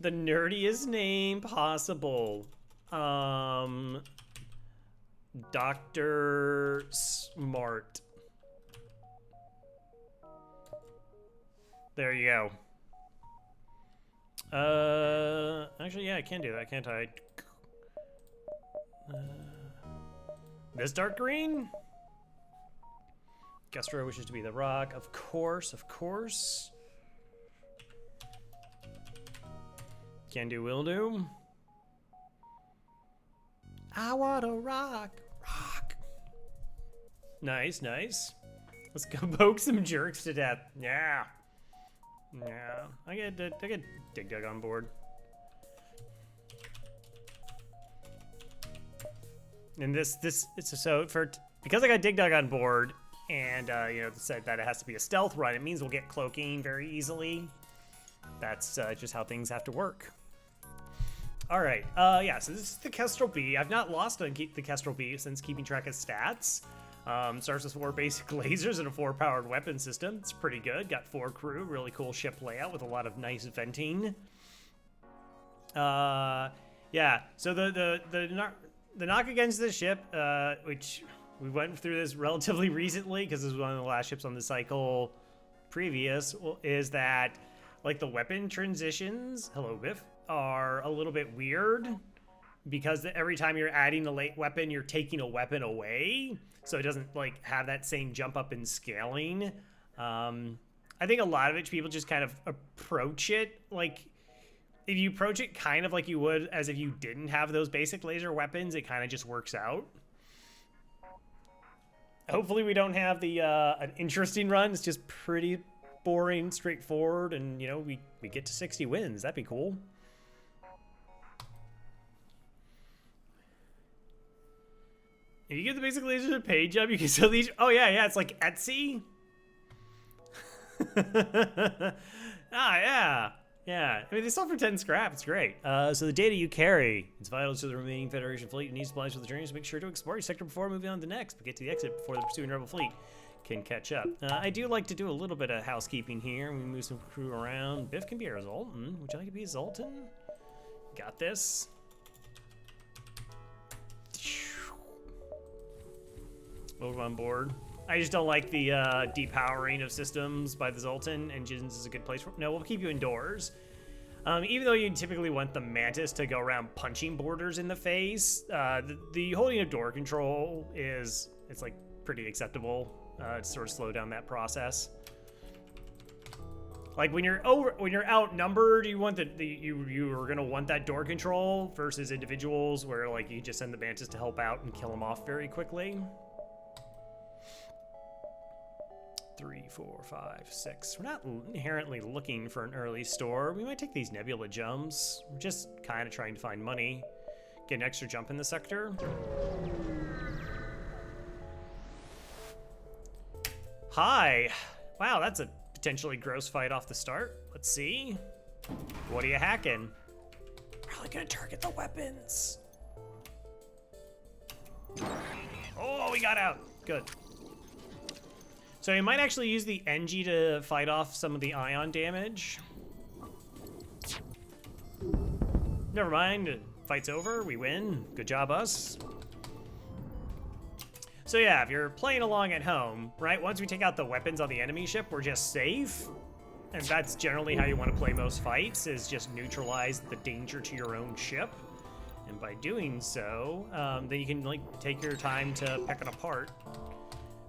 The nerdiest name possible. Dr. Smart. There you go. Actually, yeah, I can do that, can't I? This dark green? Kestrel wishes to be the rock. Of course, of course. Can do, will do. I want a rock. Rock. Nice, nice. Let's go poke some jerks to death. Yeah. Yeah. I get Dig Dug on board. And because I got Dig Dug on board, and you know, it said that it has to be a stealth run, it means we'll get cloaking very easily. That's just how things have to work. All right, yeah, so this is the Kestrel B. I've not lost on the Kestrel B since keeping track of stats. Starts with 4 basic lasers and a 4-powered weapon system. It's pretty good. Got 4 crew, really cool ship layout with a lot of nice venting. Yeah, so the knock against this ship, which we went through this relatively recently because this was one of the last ships on the cycle previous, is that like the weapon transitions, hello Biff, are a little bit weird because every time you're adding a late weapon, you're taking a weapon away. So it doesn't like have that same jump up in scaling. I think a lot of it, people just kind of approach it like, if you approach it kind of like you would as if you didn't have those basic laser weapons, it kind of just works out. Hopefully we don't have the an interesting run. It's just pretty boring, straightforward, and you know, we get to 60 wins. That'd be cool. If you get the basic lasers a paid job, you can sell these. Oh yeah, it's like Etsy. Yeah. I mean, they sell for 10 scrap. It's great. So the data you carry, it's vital to the remaining Federation fleet. You need supplies for the journey, so make sure to explore your sector before moving on to the next. But get to the exit before the pursuing rebel fleet can catch up. I do like to do a little bit of housekeeping here. We move some crew around. Biff can be our Zoltan. Would you like to be a Zoltan? Got this. Welcome on board. I just don't like the depowering of systems by the Zoltan. Engines is a good place for. No, we'll keep you indoors. Even though you typically want the Mantis to go around punching boarders in the face, the holding of door control it's like pretty acceptable to sort of slow down that process. Like when you're outnumbered, you want you are gonna want that door control versus individuals where like you just send the Mantis to help out and kill them off very quickly. 3, 4, 5, 6. We're not inherently looking for an early store. We might take these nebula jumps. We're just kind of trying to find money. Get an extra jump in the sector. Hi. Wow, that's a potentially gross fight off the start. Let's see. What are you hacking? Probably gonna target the weapons. Oh, we got out. Good. So you might actually use the NG to fight off some of the ion damage. Never mind, fight's over, we win. Good job, us. So yeah, if you're playing along at home, right, once we take out the weapons on the enemy ship, we're just safe. And that's generally how you want to play most fights, is just neutralize the danger to your own ship. And by doing so, then you can like take your time to pick it apart.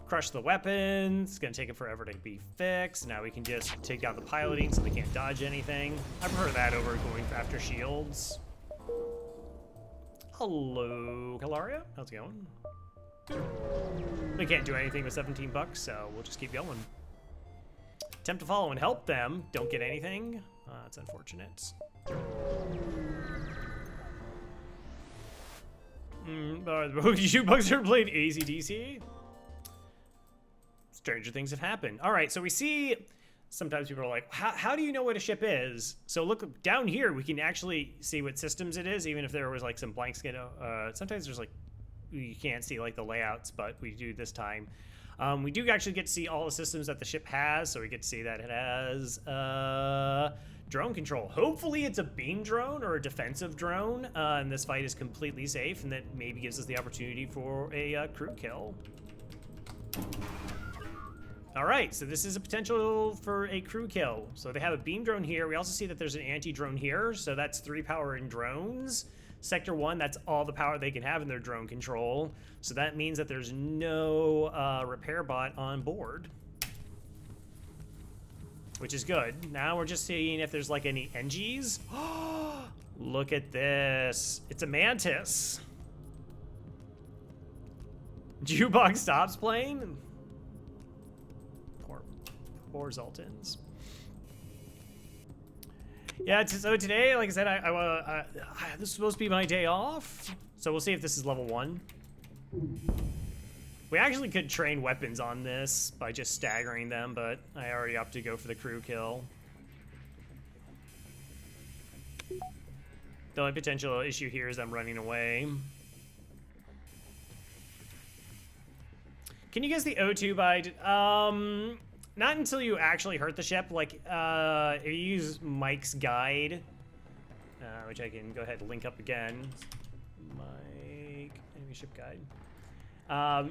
Crush the weapons. It's gonna take it forever to be fixed. Now we can just take down the piloting so they can't dodge anything. I prefer that over going after shields. Hello, Calaria. How's it going? We can't do anything with 17 bucks, so we'll just keep going. Attempt to follow and help them. Don't get anything. That's unfortunate. The shoot bugs are played ACDC. Stranger things have happened. All right, so we see sometimes people are like, how do you know what a ship is? So look down here, we can actually see what systems it is, even if there was like some blank skin. Sometimes there's like, you can't see like the layouts, but we do this time. We do actually get to see all the systems that the ship has, so we get to see that it has drone control. Hopefully it's a beam drone or a defensive drone, and this fight is completely safe, and that maybe gives us the opportunity for a crew kill. All right, so this is a potential for a crew kill. So they have a beam drone here. We also see that there's an anti-drone here, so that's 3 power in drones. Sector 1, that's all the power they can have in their drone control. So that means that there's no repair bot on board, which is good. Now we're just seeing if there's like any NGs. Look at this. It's a mantis. Jukebox stops playing. Poor Zoltans. Yeah, so today, like I said, this is supposed to be my day off. So we'll see if this is level 1. We actually could train weapons on this by just staggering them, but I already opted to go for the crew kill. The only potential issue here is I'm running away. Can you guess the O2 by... not until you actually hurt the ship. Like, if you use Mike's guide, which I can go ahead and link up again. Mike, enemy ship guide.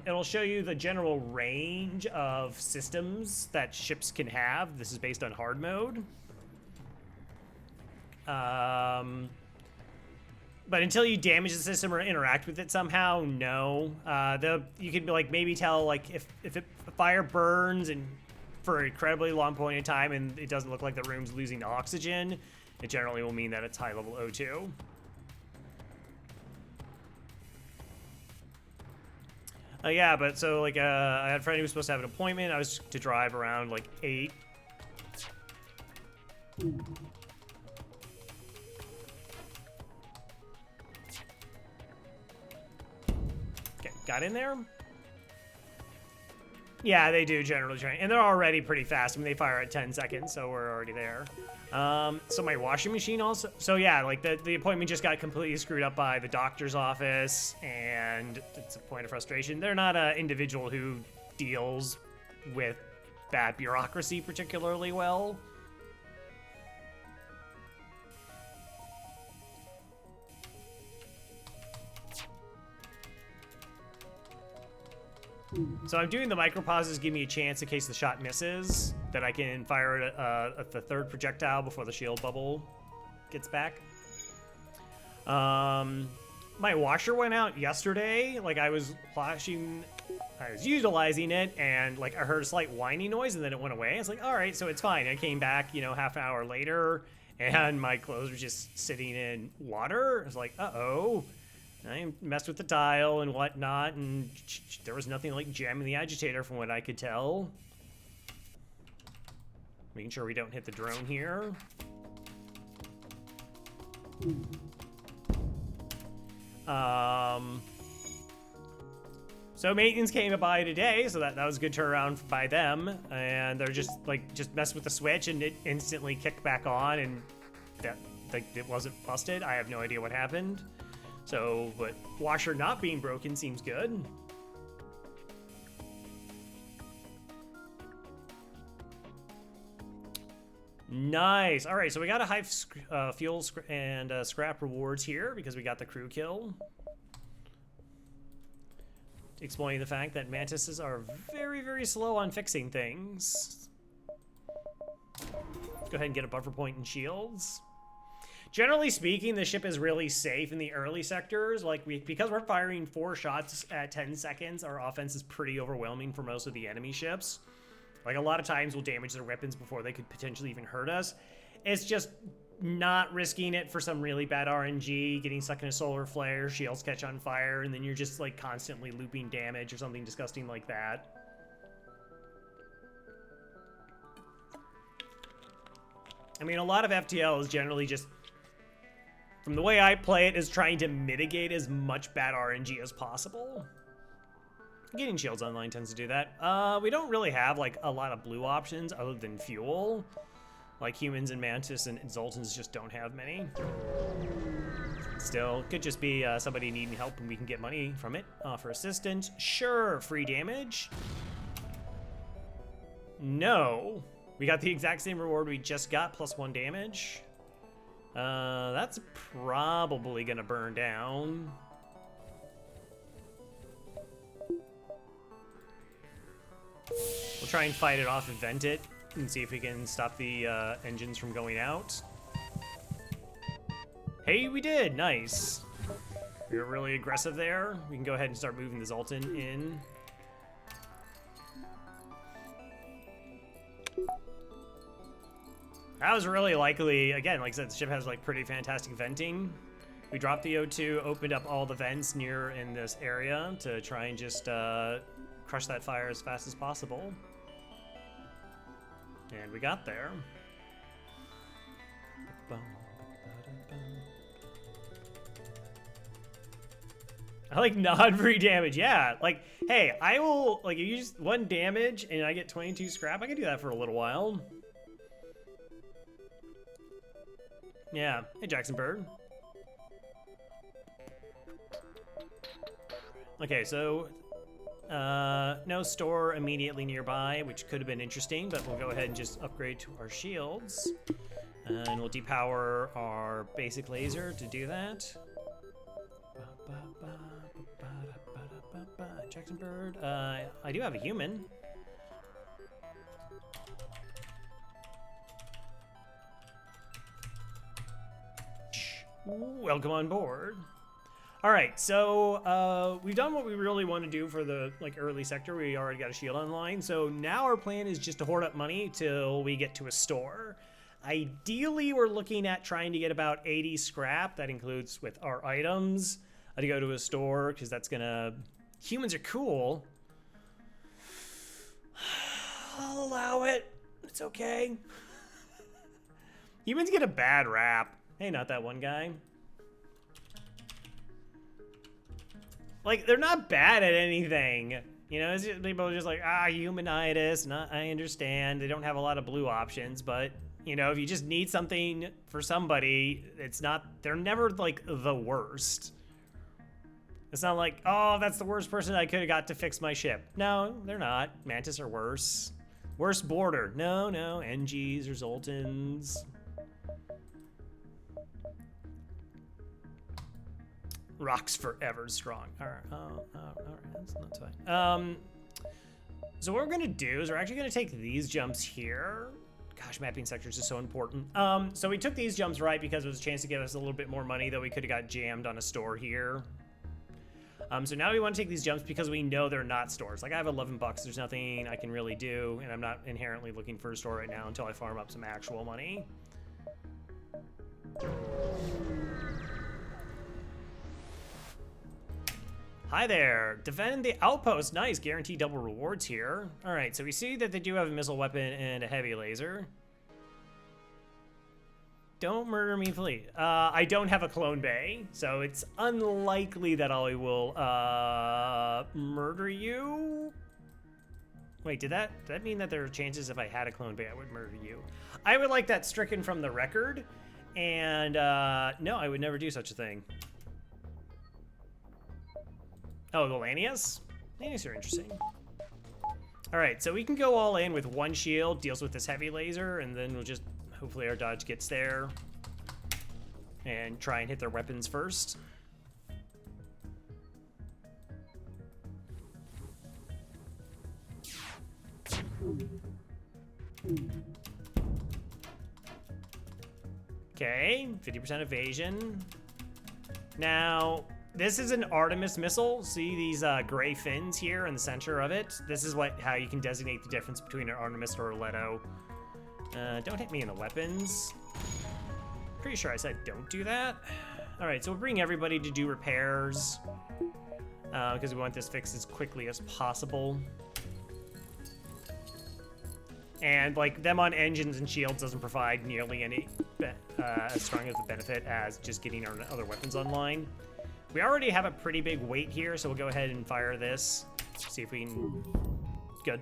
It'll show you the general range of systems that ships can have. This is based on hard mode. But until you damage the system or interact with it somehow, no. You can like maybe tell like if a fire burns and for an incredibly long point in time and it doesn't look like the room's losing oxygen, it generally will mean that it's high level O2. Yeah, but so like I had a friend who was supposed to have an appointment. I was to drive around like 8. Okay, got in there. Yeah, they do generally train, and they're already pretty fast. I mean, they fire at 10 seconds, so we're already there. So my washing machine also. So yeah, like the appointment just got completely screwed up by the doctor's office, and it's a point of frustration. They're not an individual who deals with bad bureaucracy particularly well. So I'm doing the micro pauses, give me a chance in case the shot misses, that I can fire it at the 3rd projectile before the shield bubble gets back. My washer went out yesterday. Like I was utilizing it, and like I heard a slight whining noise, and then it went away. I was like, all right, so it's fine. I came back, you know, half an hour later, and my clothes were just sitting in water. I was like, uh-oh. I messed with the tile and whatnot, and there was nothing like jamming the agitator from what I could tell. Making sure we don't hit the drone here. So maintenance came by today, so that was a good turnaround by them, and they're just messed with the switch, and it instantly kicked back on, and that it wasn't busted. I have no idea what happened. So, but washer not being broken seems good. Nice. All right, so we got a high fuel and scrap rewards here because we got the crew kill. Exploiting the fact that mantises are very, very slow on fixing things. Let's go ahead and get a buffer point and shields. Generally speaking, the ship is really safe in the early sectors. Like because we're firing 4 shots at 10 seconds, our offense is pretty overwhelming for most of the enemy ships. Like a lot of times we'll damage their weapons before they could potentially even hurt us. It's just not risking it for some really bad RNG, getting stuck in a solar flare, shields catch on fire, and then you're just like constantly looping damage or something disgusting like that. I mean, a lot of FTL is generally just, from the way I play it, is trying to mitigate as much bad RNG as possible. Getting shields online tends to do that. We don't really have like a lot of blue options other than fuel. Like humans and Mantis and Zoltans just don't have many. Still, could just be somebody needing help and we can get money from it. Offer assistance. Sure. Free damage. No. We got the exact same reward we just got, +1 damage. That's probably gonna burn down. We'll try and fight it off and vent it and see if we can stop the engines from going out. Hey, we did! Nice. We were really aggressive there. We can go ahead and start moving the Zoltan in. That was really likely, again, like I said, the ship has like pretty fantastic venting. We dropped the O2, opened up all the vents near in this area to try and just crush that fire as fast as possible. And we got there. I like non-free damage, yeah. Like, hey, I will, like, if you use 1 damage and I get 22 scrap, I can do that for a little while. Yeah. Hey, Jackson Bird. Okay, so no store immediately nearby, which could have been interesting, but we'll go ahead and just upgrade to our shields. And we'll depower our basic laser to do that. Jackson Bird. I do have a human. Welcome on board. All right, so we've done what we really want to do for the early sector. We already got a shield online, so now our plan is just to hoard up money till we get to a store. Ideally, we're looking at trying to get about 80 scrap. That includes with our items to go to a store, because that's gonna... Humans are cool. I'll allow it. It's okay. Humans get a bad rap. Hey, not that one guy. Like, they're not bad at anything. You know, it's just, people are just like, humanitis. I understand. They don't have a lot of blue options, but, you know, if you just need something for somebody, it's not, they're never, like, the worst. It's not like, oh, that's the worst person I could have got to fix my ship. No, they're not. Mantis are worse. Worst border. No, NGs or Zoltans. Rocks forever strong. All right, that's fine. So what we're gonna do is we're actually gonna take these jumps here. Gosh, mapping sectors is so important. So we took these jumps right because it was a chance to get us a little bit more money, though we could have got jammed on a store here. So now we want to take these jumps because we know they're not stores. Like, I have 11 bucks. There's nothing I can really do, and I'm not inherently looking for a store right now until I farm up some actual money. Hi there. Defend the outpost. Nice. Guaranteed double rewards here. All right, so we see that they do have a missile weapon and a heavy laser. Don't murder me, please. I don't have a clone bay, so it's unlikely that I will murder you. Wait, did that mean that there are chances if I had a clone bay I would murder you? I would like that stricken from the record, and no, I would never do such a thing. Oh, the Lanius? Lanius are interesting. All right, so we can go all in with 1 shield, deals with this heavy laser, and then we'll just, hopefully our dodge gets there, and try and hit their weapons first. Okay, 50% evasion. Now, this is an Artemis missile. See these gray fins here in the center of it? This is how you can designate the difference between an Artemis or a Leto. Don't hit me in the weapons. Pretty sure I said don't do that. All right, so we'll bring everybody to do repairs because we want this fixed as quickly as possible. And like them on engines and shields doesn't provide nearly any as strong of a benefit as just getting our other weapons online. We already have a pretty big weight here, so we'll go ahead and fire this. See if we can, good.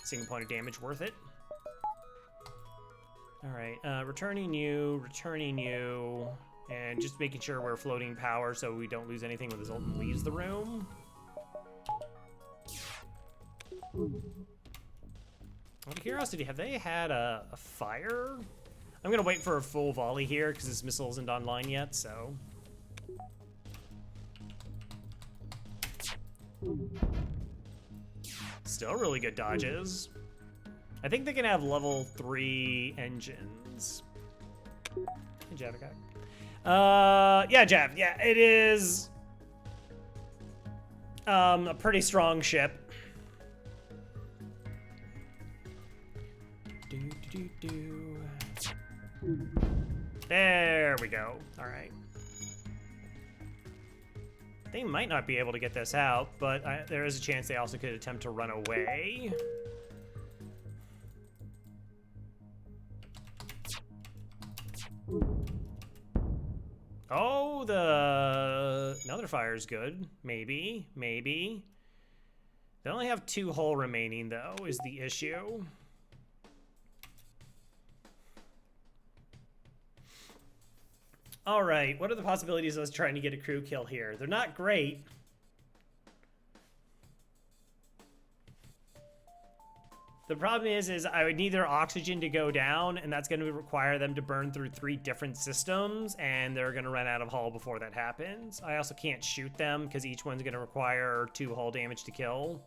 Single point of damage worth it. All right, returning you, and just making sure we're floating power so we don't lose anything when the Zoltan leaves the room. Out of curiosity, have they had a fire? I'm gonna wait for a full volley here because this missile isn't online yet, so. Still really good dodges. I think they can have level 3 engines. Hey, Javakak. Yeah, Jav. Yeah, it is a pretty strong ship. There we go. All right. They might not be able to get this out, but there is a chance they also could attempt to run away. Oh, another fire is good. Maybe. They only have 2 hull remaining, though, is the issue. All right, what are the possibilities of us trying to get a crew kill here? They're not great. The problem is I would need their oxygen to go down, and that's going to require them to burn through 3 different systems, and they're going to run out of hull before that happens. I also can't shoot them because each one's going to require 2 hull damage to kill,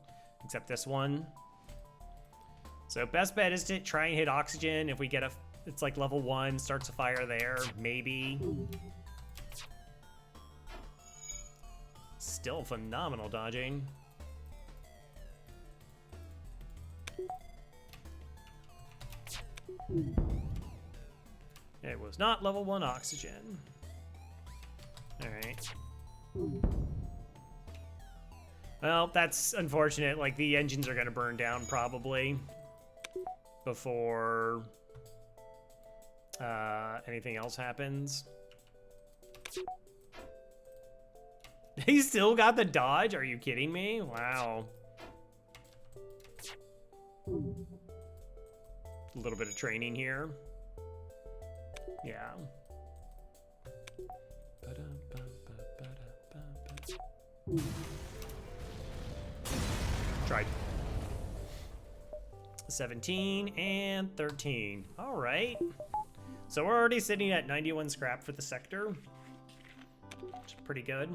except this one. So best bet is to try and hit oxygen. If we get it's like level 1, starts a fire there, maybe. Still phenomenal dodging. It was not level 1 oxygen. All right. Well, that's unfortunate. Like, the engines are gonna burn down probably before anything else happens. He still got the dodge? Are you kidding me? Wow. A little bit of training here. Yeah. Tried. 17 and 13. All right. So we're already sitting at 91 scrap for the sector, which is pretty good.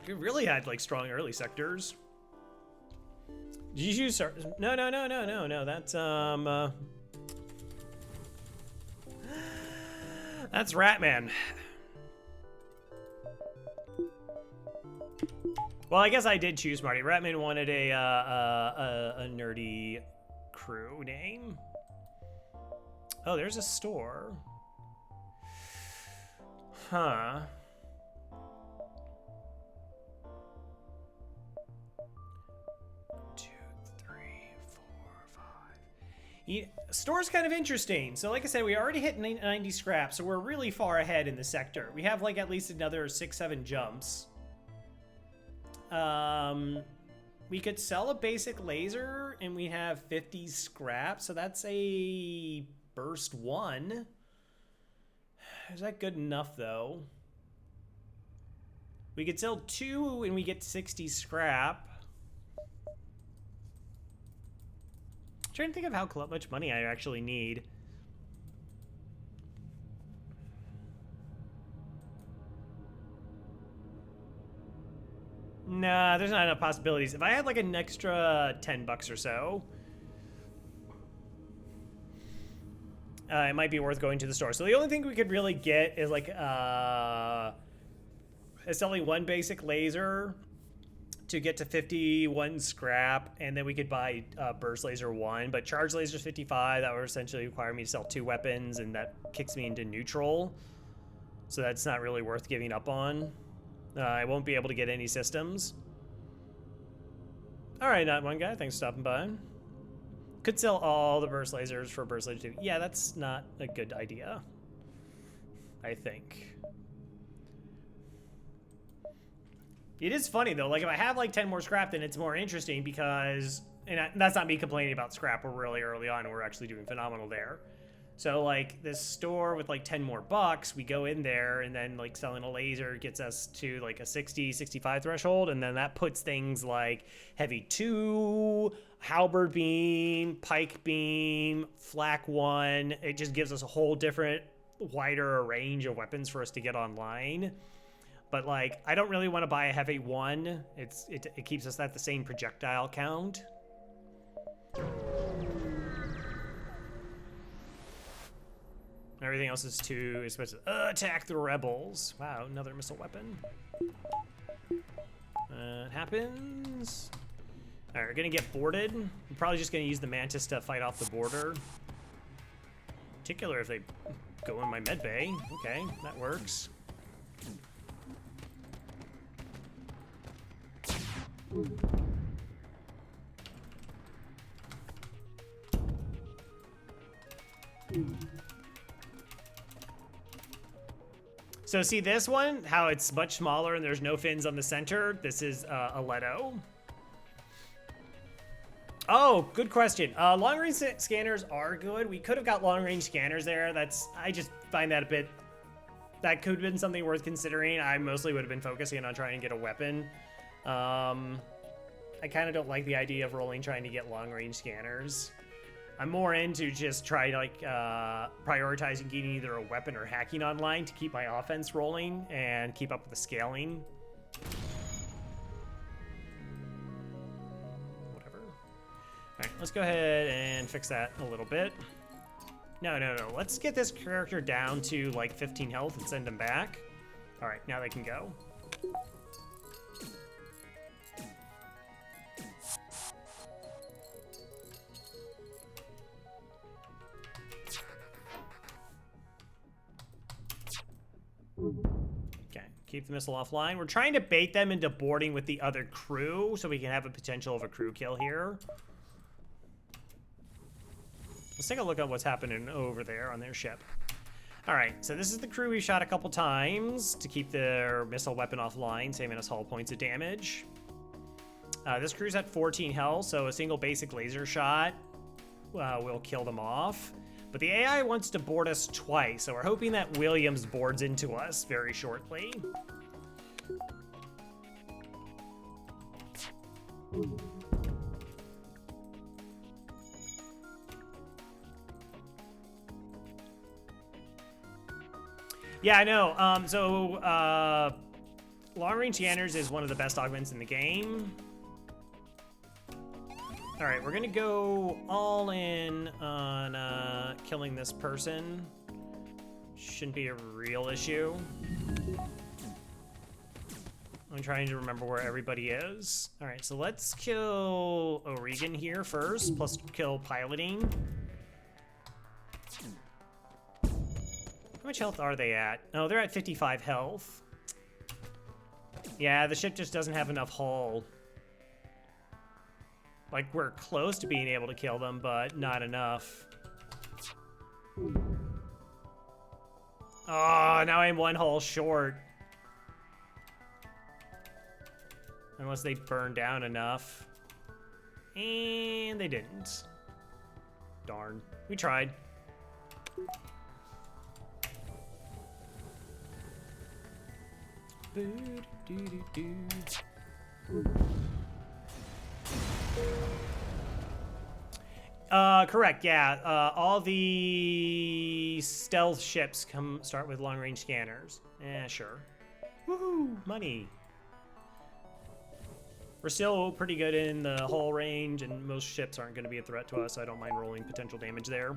We really had like strong early sectors. Did you use no. That's Ratman. Well, I guess I did choose Marty. Ratman wanted a nerdy crew name. Oh, there's a store. Huh. Store's kind of interesting. So like I said, we already hit 90 scrap, so we're really far ahead in the sector. We have like at least another 6-7 jumps. We could sell a basic laser and we have 50 scrap, so that's a burst 1. Is that good enough though? We could sell 2 and we get 60 scrap. Trying to think of how much money I actually need. Nah, there's not enough possibilities. If I had like an extra 10 bucks or so, it might be worth going to the store. So the only thing we could really get is like selling 1 basic laser to get to 51 scrap, and then we could buy burst laser 1, but charge laser's 55. That would essentially require me to sell 2 weapons, and that kicks me into neutral. So that's not really worth giving up on. I won't be able to get any systems. All right, not one guy. Thanks for stopping by. Could sell all the burst lasers for burst laser 2. Yeah, that's not a good idea, I think. It is funny though, like if I have like 10 more scrap, then it's more interesting because, and that's not me complaining about scrap, we're really early on and we're actually doing phenomenal there. So like this store with like 10 more bucks, we go in there and then like selling a laser gets us to like a 60, 65 threshold. And then that puts things like heavy 2, halberd beam, pike beam, flak 1. It just gives us a whole different wider range of weapons for us to get online. But like, I don't really want to buy a heavy 1. It keeps us at the same projectile count. Everything else is 2. It's supposed to attack the rebels. Wow, another missile weapon. It happens. All right, we're gonna get boarded. I'm probably just gonna use the mantis to fight off the border. In particular, if they go in my med bay. Okay, that works. So see this one, how it's much smaller and there's no fins on the center? This is a Leto. Oh, good question. Long range scanners are good. We could have got long range scanners there. I just find that a bit, that could have been something worth considering. I mostly would have been focusing on trying to get a weapon. I kind of don't like the idea of rolling trying to get long range scanners. I'm more into just try like prioritizing getting either a weapon or hacking online to keep my offense rolling and keep up with the scaling. Whatever. All right, let's go ahead and fix that a little bit. No. Let's get this character down to like 15 health and send him back. All right, now they can go. Okay, keep the missile offline. We're trying to bait them into boarding with the other crew so we can have a potential of a crew kill here. Let's take a look at what's happening over there on their ship. All right, so this is the crew we shot a couple times to keep their missile weapon offline, saving us hull points of damage. This crew's at 14 health, so a single basic laser shot will kill them off. But the AI wants to board us twice, so we're hoping that Williams boards into us very shortly. Yeah, I know. Long-range scanners is one of the best augments in the game. All right, we're gonna go all in on killing this person. Shouldn't be a real issue. I'm trying to remember where everybody is. All right, so let's kill O'Regan here first, plus kill piloting. How much health are they at? Oh, they're at 55 health. Yeah, the ship just doesn't have enough hull. Like, we're close to being able to kill them, but not enough. Oh, now I'm one hull short. Unless they burn down enough. And they didn't. Darn. We tried. Correct, yeah. All the stealth ships start with long-range scanners. Sure. Woohoo! Money. We're still pretty good in the hull range, and most ships aren't going to be a threat to us, so I don't mind rolling potential damage there.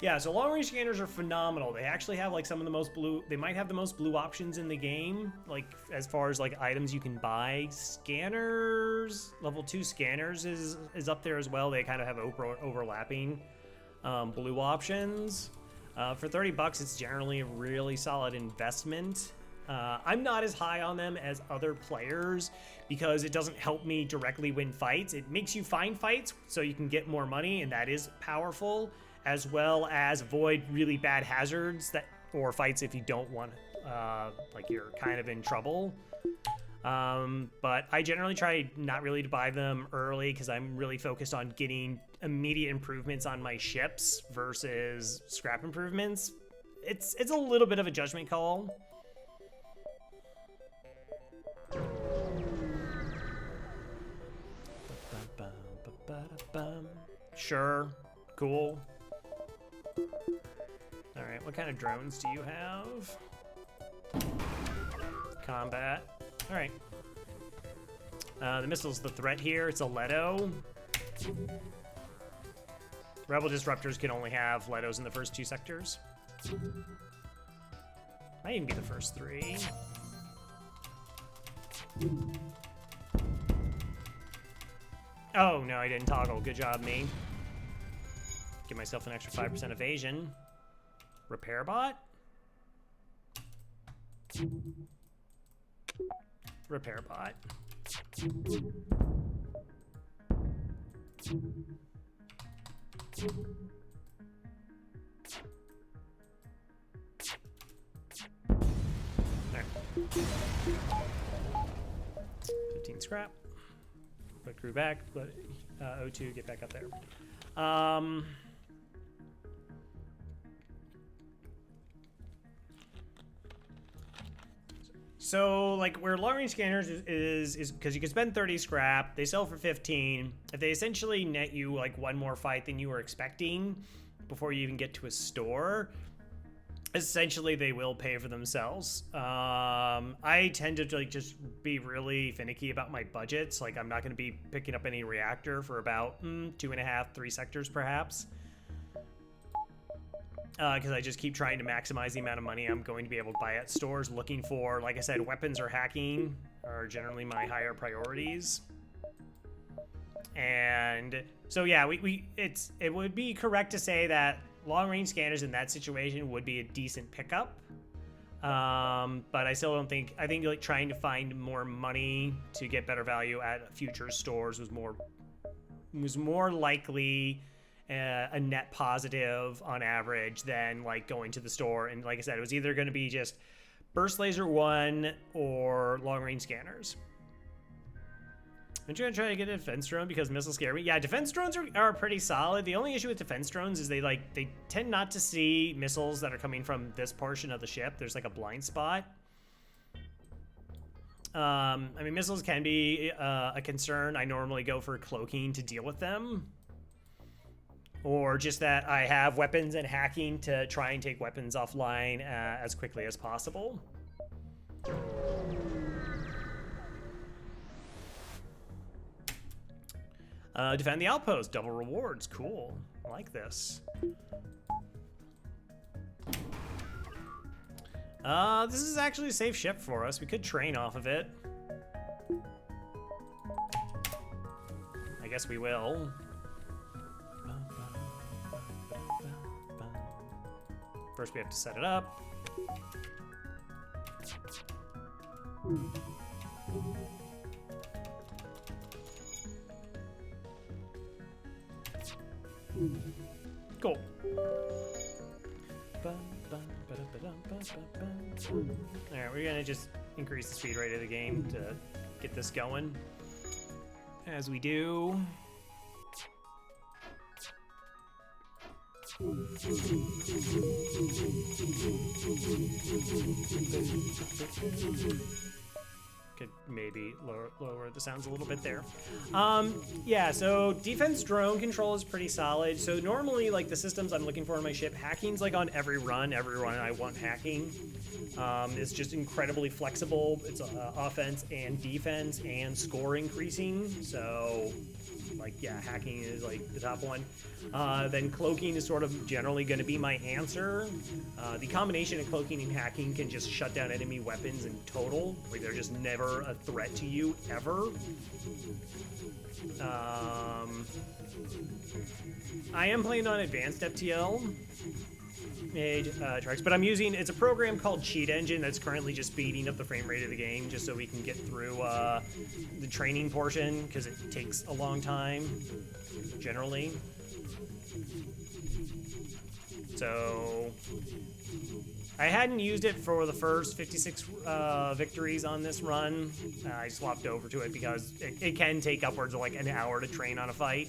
Yeah, so long-range scanners are phenomenal. They actually have like some of the most blue, they might have the most blue options in the game, like as far as like items you can buy. Scanners, level 2 scanners is up there as well. They kind of have overlapping blue options. For 30 bucks, it's generally a really solid investment. I'm not as high on them as other players because it doesn't help me directly win fights. It makes you find fights so you can get more money, and that is powerful, as well as avoid really bad hazards or fights if you don't want like you're kind of in trouble. But I generally try not really to buy them early because I'm really focused on getting immediate improvements on my ships versus scrap improvements. It's a little bit of a judgment call. Sure, cool. All right, what kind of drones do you have? Combat. All right. The missile's the threat here. It's a Leto. Rebel disruptors can only have Letos in the first 2 sectors. Might even be the first 3. Oh, no, I didn't toggle. Good job, me. Give myself an extra 5% evasion. Repair bot? Repair bot. There. 15 scrap. Put crew back. Let O2 get back up there. So, like, where long-range scanners is because you can spend 30 scrap, they sell for 15. If they essentially net you, like, 1 more fight than you were expecting before you even get to a store, essentially they will pay for themselves. I tend to, like, just be really finicky about my budgets. Like, I'm not going to be picking up any reactor for about 2.5, 3 sectors, perhaps. Because I just keep trying to maximize the amount of money I'm going to be able to buy at stores. Looking for, like I said, weapons or hacking are generally my higher priorities. And so yeah, it would be correct to say that long-range scanners in that situation would be a decent pickup. But I still don't think. I think like trying to find more money to get better value at future stores was more likely a net positive on average than like going to the store. And like I said, it was either going to be just burst laser 1 or long range scanners. I'm going to try to get a defense drone because missiles scare me. Yeah, defense drones are pretty solid. The only issue with defense drones is they tend not to see missiles that are coming from this portion of the ship. There's like a blind spot. I mean, missiles can be a concern. I normally go for cloaking to deal with them. Or just that I have weapons and hacking to try and take weapons offline as quickly as possible. Defend the outpost, double rewards, cool. I like this. This is actually a safe ship for us. We could train off of it. I guess we will. First, we have to set it up. Cool. Alright, we're gonna just increase the speed rate of the game to get this going. As we do. Could maybe lower the sounds a little bit there. Yeah, so defense drone control is pretty solid. So normally, like the systems I'm looking for in my ship, hacking's like on every run I want hacking. It's just incredibly flexible. It's offense and defense and score increasing. So like, yeah, hacking is like the top one. Then cloaking is sort of generally going to be my answer. The combination of cloaking and hacking can just shut down enemy weapons in total. Like they're just never a threat to you ever. I am playing on advanced FTL. Tracks, but I'm using, it's a program called Cheat Engine that's currently just speeding up the frame rate of the game just so we can get through the training portion because it takes a long time generally. So I hadn't used it for the first 56 victories on this run. I swapped over to it because it can take upwards of like an hour to train on a fight.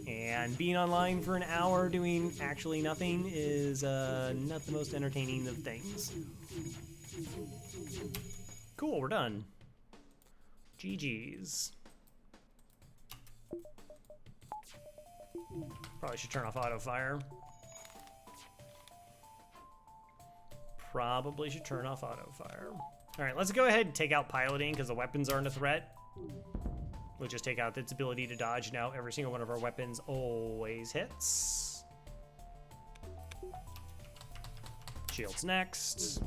And being online for an hour doing actually nothing is not the most entertaining of things. Cool, we're done. GG's. Probably should turn off auto fire. Probably should turn off auto fire. All right, let's go ahead and take out piloting because the weapons aren't a threat. We'll just take out its ability to dodge. Now every single one of our weapons always hits. Shields next.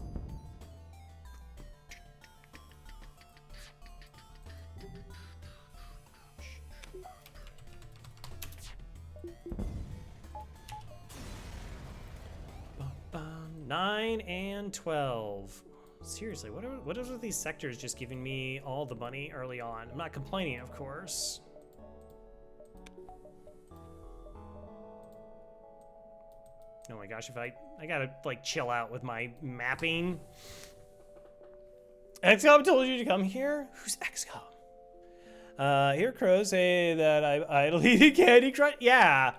Bum, 9 and 12. Seriously, what are these sectors just giving me all the money early on? I'm not complaining, of course. Oh my gosh, if I gotta like chill out with my mapping. XCOM told you to come here? Who's XCOM? Here crows say that I idly eat Candy Crush. Yeah.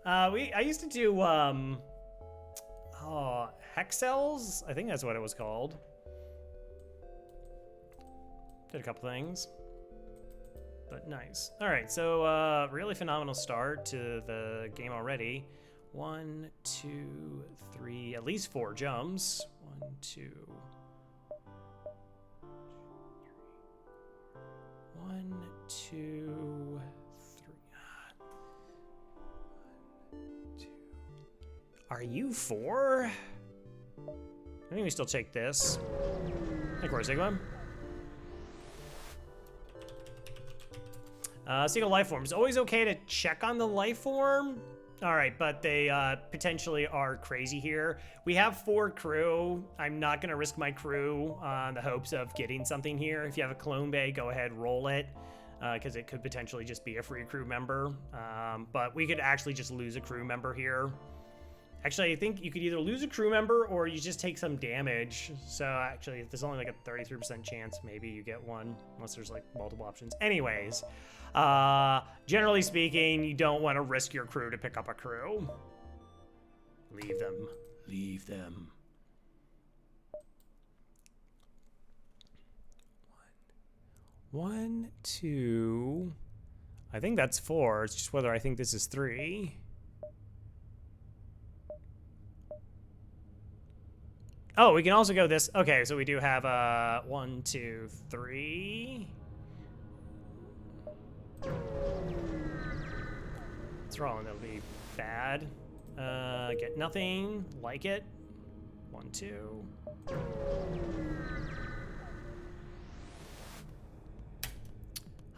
I used to do Hexels? I think that's what it was called. Did a couple things. But nice. Alright, so really phenomenal start to the game already. 1, 2, 3, at least 4 jumps. 1, 2. 1, 2, 3. 1, 2. Are you 4? I think we still take this. Of course, Sigma. Single life form. It's always okay to check on the life form. All right, but they potentially are crazy here. We have 4 crew. I'm not gonna risk my crew on the hopes of getting something here. If you have a clone bay, go ahead, roll it, because it could potentially just be a free crew member. But we could actually just lose a crew member here. Actually, I think you could either lose a crew member or you just take some damage. So actually, there's only like a 33% chance maybe you get one, unless there's like multiple options. Anyways, generally speaking, you don't want to risk your crew to pick up a crew. Leave them. Leave them. 1, 2. I think that's 4. It's just whether I think this is 3. Oh, we can also go this. Okay, so we do have 1, 2, 3. It's wrong. That'll be bad. Get nothing. Like it. 1, 2.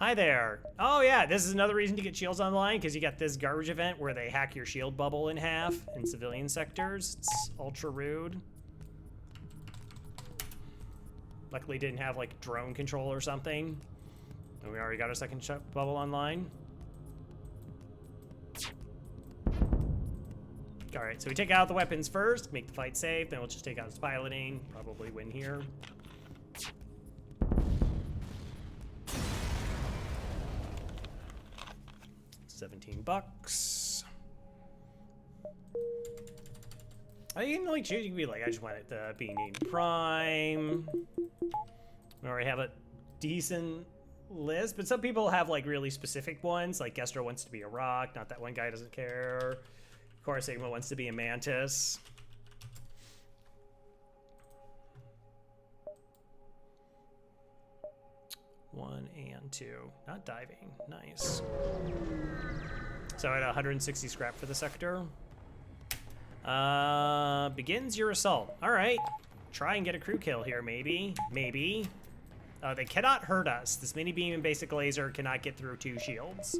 Hi there. Oh yeah, this is another reason to get shields online, because you got this garbage event where they hack your shield bubble in half in civilian sectors. It's ultra rude. Luckily didn't have like drone control or something. And we already got our second bubble online. All right, so we take out the weapons first, make the fight safe, then we'll just take out his piloting, probably win here. $17. You can like choose. You can be like, I just want it to be named Prime. We already have a decent list, but some people have like really specific ones. Like Kestrel wants to be a rock. Not that one guy doesn't care. Of course, Sigma wants to be a mantis. One and 2. Not diving. Nice. So I had 160 scrap for the sector. Begins your assault. All right. Try and get a crew kill here, maybe. Maybe. They cannot hurt us. This mini beam and basic laser cannot get through 2 shields.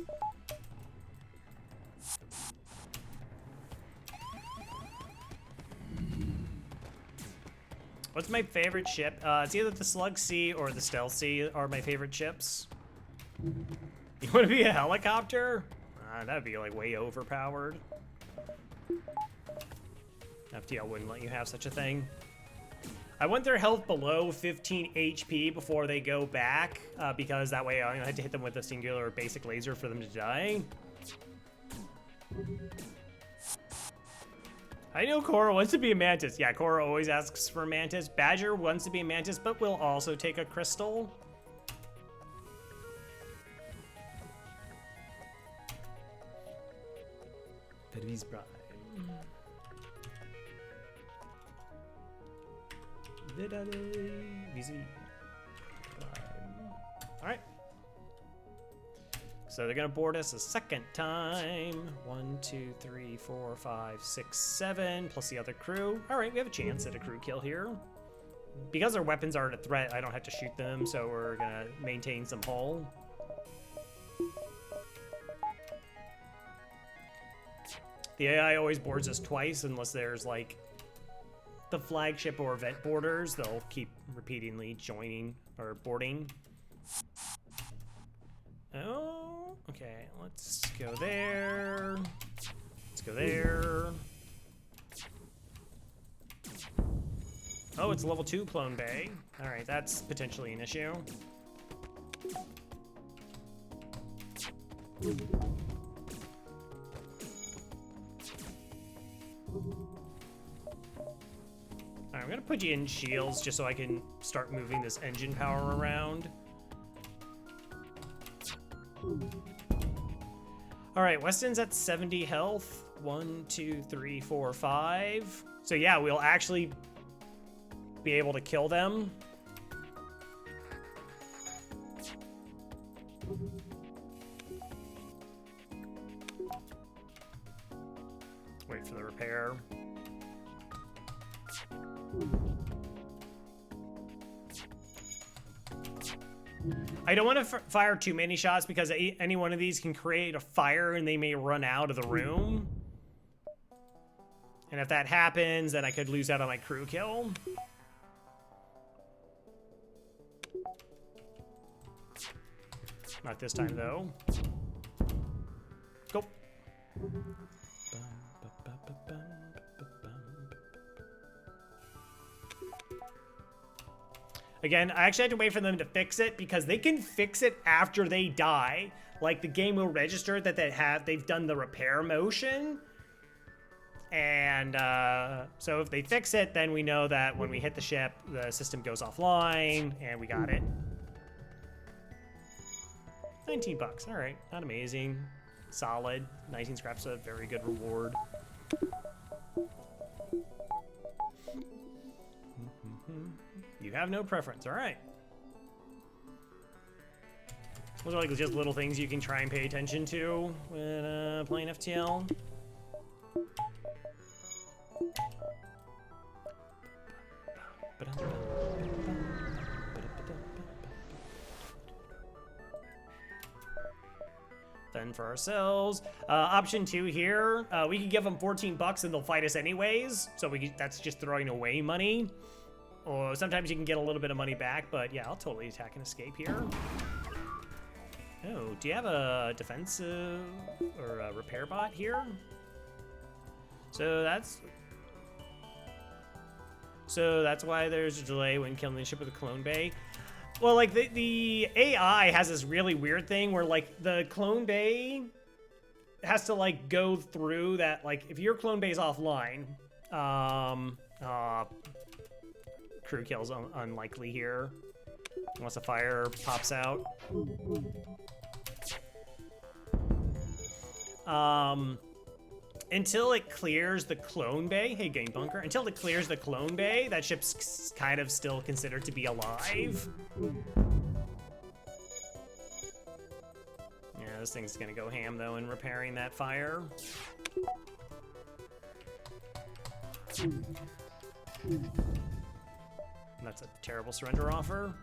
What's my favorite ship? It's either the Slug C or the Stealth C are my favorite ships. You want to be a helicopter? That would be like way overpowered. FTL wouldn't let you have such a thing. I want their health below 15 HP before they go back, because that way I had to hit them with a singular basic laser for them to die. I know Cora wants to be a mantis. Yeah, Cora always asks for a mantis. Badger wants to be a mantis, but will also take a crystal. Viz Prime. Alright. So they're gonna board us a second time. 1, 2, 3, 4, 5, 6, 7, plus the other crew. Alright, we have a chance at a crew kill here. Because our weapons aren't a threat, I don't have to shoot them, so we're gonna maintain some hull. The AI always boards us twice unless there's like the flagship or event boarders. They'll keep repeatedly joining or boarding. Oh, okay. Let's go there. Let's go there. Oh, it's level 2 clone bay. All right, that's potentially an issue. Alright, I'm gonna put you in shields just so I can start moving this engine power around. Alright, Weston's at 70 health. 1, 2, 3, 4, 5. So yeah, we'll actually be able to kill them. Wait for the repair. I don't want to fire too many shots because any one of these can create a fire and they may run out of the room. And if that happens, then I could lose out on my crew kill. Not this time, though. Go. Again, I actually had to wait for them to fix it because they can fix it after they die. Like the game will register that they've done the repair motion. And so if they fix it, then we know that when we hit the ship, the system goes offline and we got it. 19 bucks, all right, not amazing. Solid, 19 scraps, a very good reward. You have no preference, all right. Those are like just little things you can try and pay attention to when playing FTL. Then for ourselves, option 2 here, we can give them 14 bucks and they'll fight us anyways. So that's just throwing away money. Or sometimes you can get a little bit of money back, but yeah, I'll totally attack and escape here. Oh, do you have a defensive or a repair bot here? So that's why there's a delay when killing the ship with a clone bay. Well, like the AI has this really weird thing where like the clone bay has to like go through that. Like if your clone bay is offline, crew kills unlikely here unless a fire pops out. Until it clears the clone bay, hey game bunker, until it clears the clone bay, that ship's kind of still considered to be alive. Yeah, this thing's gonna go ham though in repairing that fire. That's a terrible surrender offer.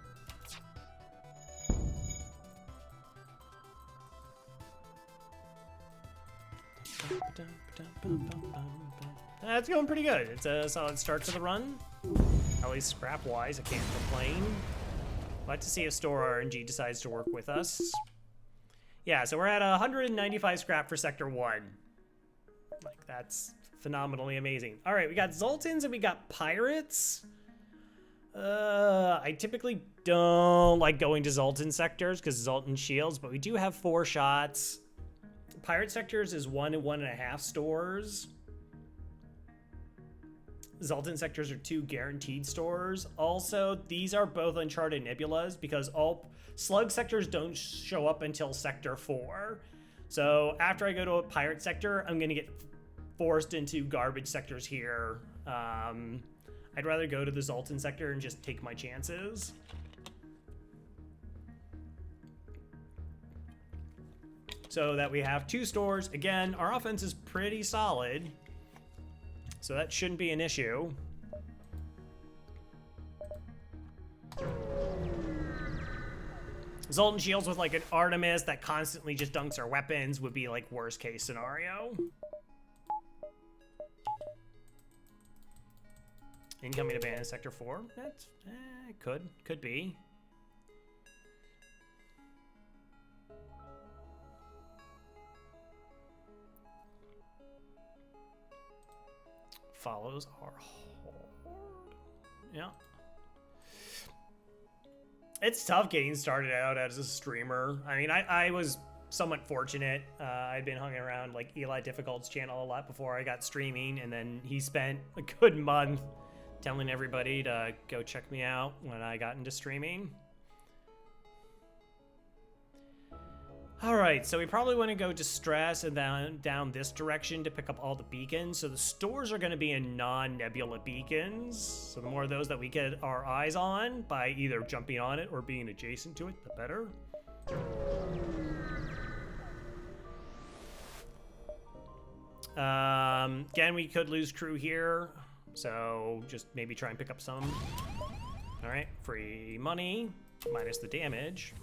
That's going pretty good. It's a solid start to the run. At least scrap-wise, I can't complain. I'd like to see if Store RNG decides to work with us. Yeah, so we're at 195 scrap for Sector 1. Like, that's phenomenally amazing. All right, we got Zoltans and we got pirates. I typically don't like going to Zoltan sectors because Zoltan shields, but we do have 4 shots. Pirate sectors is 1 and 1.5 stores. Zoltan sectors are 2 guaranteed stores. Also, these are both Uncharted Nebulas because all slug sectors don't show up until sector 4. So after I go to a pirate sector, I'm gonna get forced into garbage sectors here. I'd rather go to the Zoltan sector and just take my chances. So that we have 2 stores. Again, our offense is pretty solid, so that shouldn't be an issue. Zoltan shields with like an Artemis that constantly just dunks our weapons would be like worst case scenario. Incoming abandoned sector 4. That's could be. Follows our horde. Yeah. It's tough getting started out as a streamer. I mean, I was somewhat fortunate. I'd been hanging around like Eli Difficult's channel a lot before I got streaming, and then he spent a good month telling everybody to go check me out when I got into streaming. All right, so we probably want to go Distress and then down this direction to pick up all the beacons. So the stores are going to be in non-nebula beacons. So the more of those that we get our eyes on by either jumping on it or being adjacent to it, the better. Again, we could lose crew here. So just maybe try and pick up some. All right, free money minus the damage.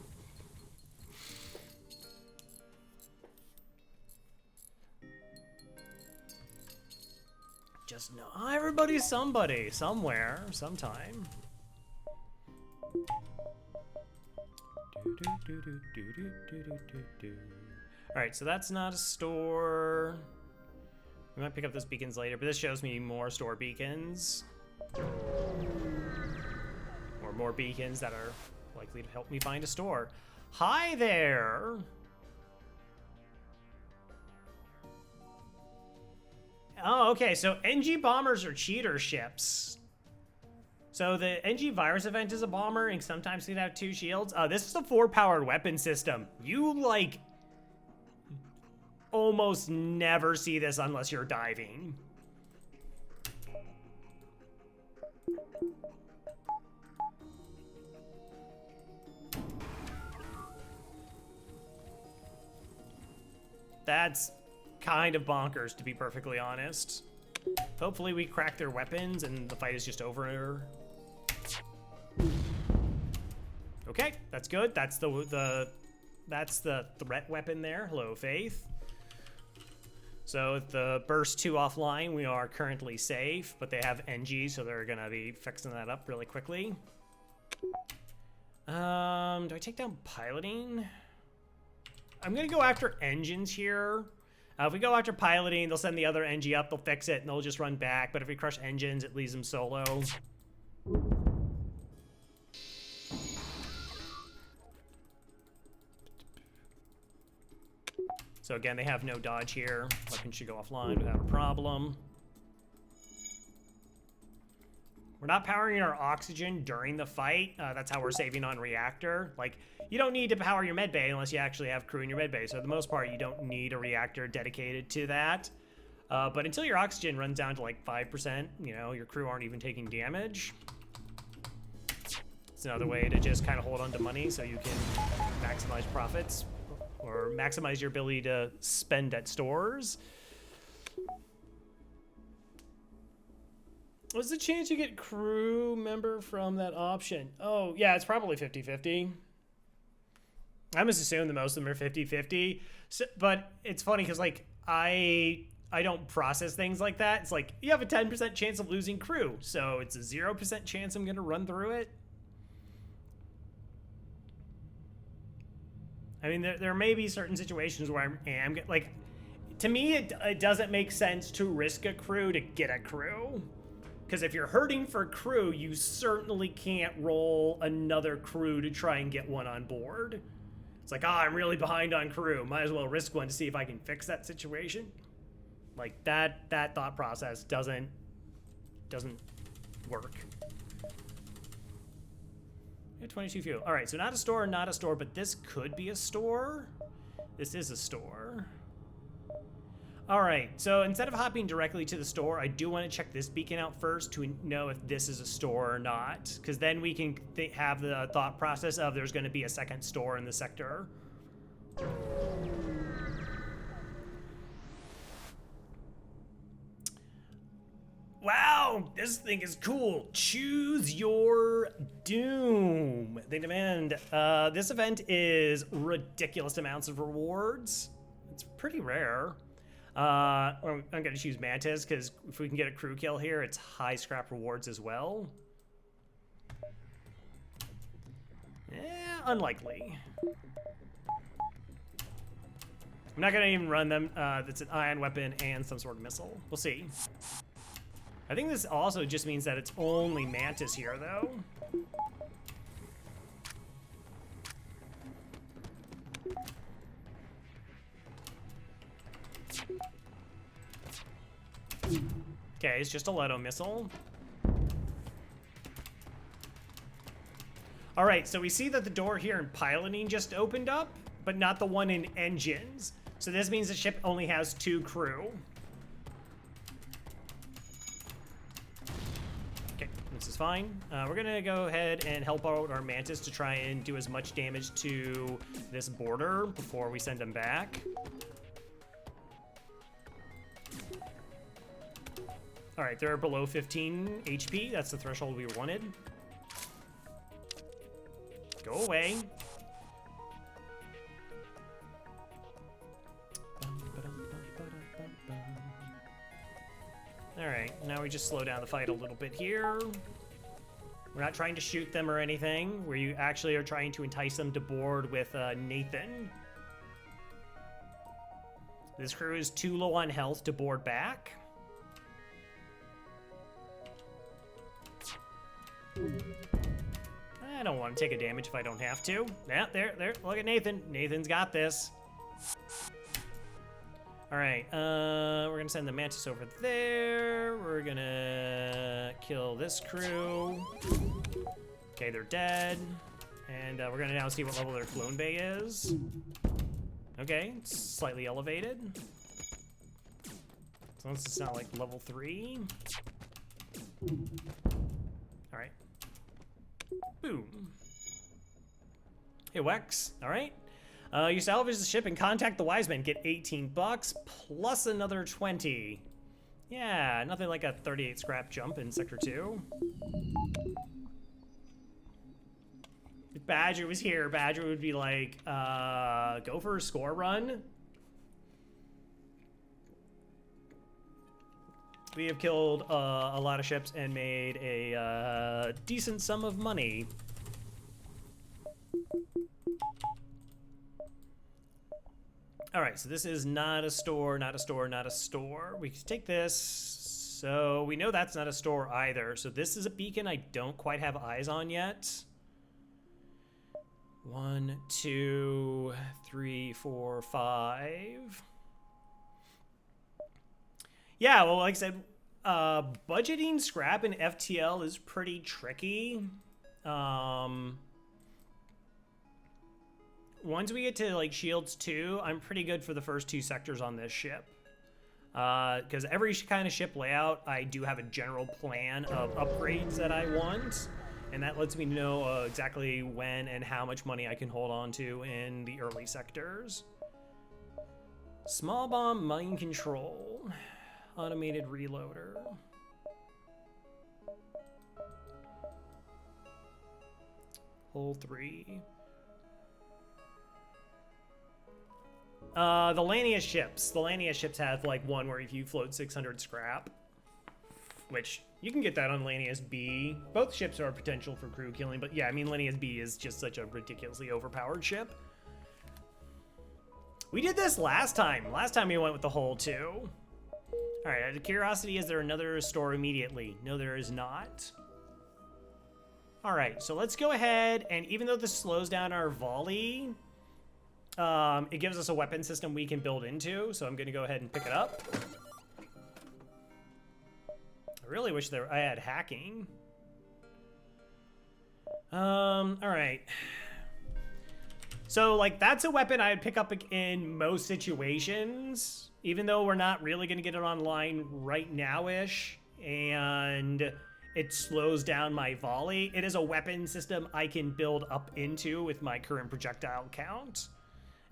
Just know everybody's somebody, somewhere, sometime. All right, so that's not a store. We might pick up those beacons later, but this shows me more store beacons. Or more beacons that are likely to help me find a store. Hi there! Oh, okay, so NG bombers are cheater ships. So the NG virus event is a bomber, and sometimes you can have 2 shields. This is a 4-powered weapon system. You, like, almost never see this unless you're diving. That's kind of bonkers, to be perfectly honest. Hopefully we crack their weapons and the fight is just over. Okay, that's good. That's the threat weapon there. Hello, Faith. So with the burst 2 offline, we are currently safe, but they have NG, so they're gonna be fixing that up really quickly. Do I take down piloting? I'm gonna go after engines here. If we go after piloting, they'll send the other NG up, they'll fix it, and they'll just run back. But if we crush engines, it leaves them solo. So again, they have no dodge here. Weapon should go offline without a problem. We're not powering our oxygen during the fight. That's how we're saving on reactor. Like, you don't need to power your med bay unless you actually have crew in your med bay. So for the most part, you don't need a reactor dedicated to that. But until your oxygen runs down to like 5%, you know, your crew aren't even taking damage. It's another way to just kind of hold on to money so you can maximize profits or maximize your ability to spend at stores. What's the chance you get crew member from that option? Oh, yeah, it's probably 50-50. I must assume that most of them are 50-50. So, but it's funny because, like, I don't process things like that. It's like, you have a 10% chance of losing crew. So it's a 0% chance I'm going to run through it. I mean, there may be certain situations where I am, like, To me, it doesn't make sense to risk a crew to get a crew. Because if you're hurting for crew, you certainly can't roll another crew to try and get one on board. It's like, I'm really behind on crew. Might as well risk one to see if I can fix that situation. Like, that thought process doesn't work. Yeah, 22 fuel. All right, so not a store, but this could be a store. This is a store. All right, so instead of hopping directly to the store, I do want to check this beacon out first to know if this is a store or not, because then we can have the thought process of there's going to be a second store in the sector. Wow, this thing is cool. Choose your doom. They demand, this event is ridiculous amounts of rewards. It's pretty rare. I'm gonna choose Mantis, because if we can get a crew kill here, it's high scrap rewards as well. Unlikely. I'm not gonna even run them. That's an ion weapon and some sort of missile. We'll see. I think this also just means that it's only Mantis here, though. Okay, it's just a Leto missile. All right, so we see that the door here in piloting just opened up, but not the one in engines. So this means the ship only has 2 crew. Okay, this is fine. We're gonna go ahead and help out our Mantis to try and do as much damage to this border before we send them back. All right, they're below 15 HP. That's the threshold we wanted. Go away. All right, now we just slow down the fight a little bit here. We're not trying to shoot them or anything. We actually are trying to entice them to board with Nathan. This crew is too low on health to board back. I don't want to take a damage if I don't have to. Yeah, there. Look at Nathan. Nathan's got this. All right, we're gonna send the Mantis over there. We're gonna kill this crew. Okay, they're dead. And we're gonna now see what level their clone bay is. Okay, it's slightly elevated. As long as it's not like level 3. All right. Boom. Hey, Wex. All right. You salvage the ship and contact the wise men. Get 18 bucks plus another 20. Yeah, nothing like a 38 scrap jump in Sector 2. If Badger was here, Badger would be like, go for a score run. We have killed a lot of ships and made a decent sum of money. All right, so this is not a store, not a store, not a store. We can take this. So we know that's not a store either. So this is a beacon I don't quite have eyes on yet. 1, 2, 3, 4, 5. Yeah, well, like I said, budgeting scrap in FTL is pretty tricky. Once we get to like Shields 2, I'm pretty good for the first 2 sectors on this ship. Because every kind of ship layout, I do have a general plan of upgrades that I want. And that lets me know exactly when and how much money I can hold on to in the early sectors. Small bomb mind control. Automated reloader. Hull 3. The Lania ships. The Lania ships have like one where if you float 600 scrap, which you can get that on Lanius B. Both ships are potential for crew killing, but yeah, I mean Lanius B is just such a ridiculously overpowered ship. We did this last time. Last time we went with the hole too. All right, out of curiosity, is there another store immediately? No, there is not. All right, so let's go ahead, and even though this slows down our volley, it gives us a weapon system we can build into, so I'm gonna go ahead and pick it up. I really wish I had hacking. All right. So, like, that's a weapon I'd pick up in most situations, even though we're not really going to get it online right now-ish, and it slows down my volley. It is a weapon system I can build up into with my current projectile count,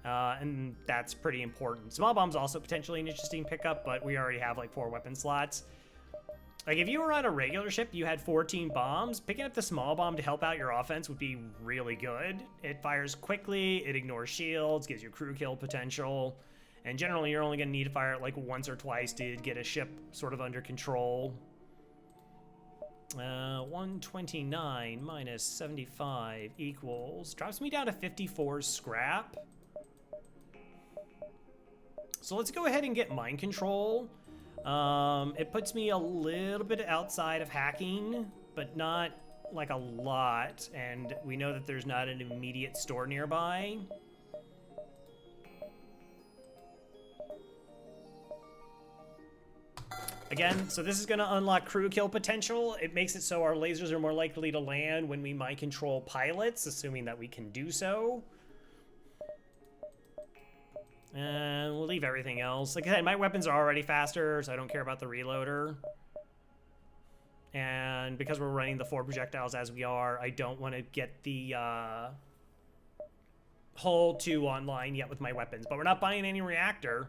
and that's pretty important. Small bomb's also potentially an interesting pickup, but we already have, like, 4 weapon slots. Like, if you were on a regular ship, you had 14 bombs, picking up the small bomb to help out your offense would be really good. It fires quickly, it ignores shields, gives you crew kill potential, and generally you're only going to need to fire it like once or twice to get a ship sort of under control. 129 minus 75 equals, drops me down to 54 scrap. So let's go ahead and get mind control. It puts me a little bit outside of hacking, but not like a lot, and we know that there's not an immediate store nearby. Again, so this is going to unlock crew kill potential. It makes it so our lasers are more likely to land when we mind control pilots, assuming that we can do so. And we'll leave everything else. Like I said, my weapons are already faster, so I don't care about the reloader. And because we're running the 4 projectiles as we are, I don't want to get the hull 2 online yet with my weapons. But we're not buying any reactor.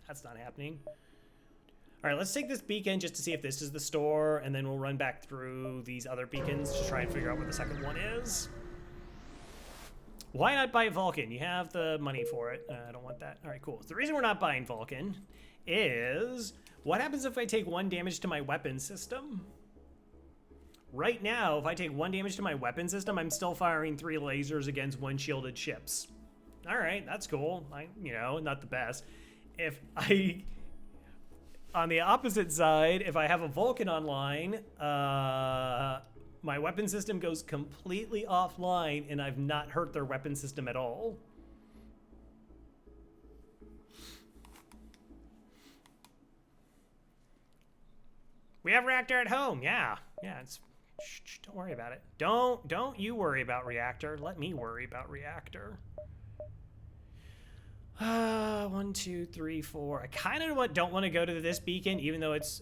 That's not happening. All right, let's take this beacon just to see if this is the store, and then we'll run back through these other beacons to try and figure out what the second one is. Why not buy Vulcan? You have the money for it. I don't want that. All right, cool. The reason we're not buying Vulcan is, what happens if I take 1 damage to my weapon system? Right now, if I take 1 damage to my weapon system, I'm still firing 3 lasers against 1 shielded ships. All right, that's cool. You know, not the best. On the opposite side, if I have a Vulcan online, my weapon system goes completely offline, and I've not hurt their weapon system at all. We have reactor at home. Yeah, it's. Shh, don't worry about it. Don't you worry about reactor. Let me worry about reactor. 1, 2, 3, 4. I kind of don't want to go to this beacon, even though it's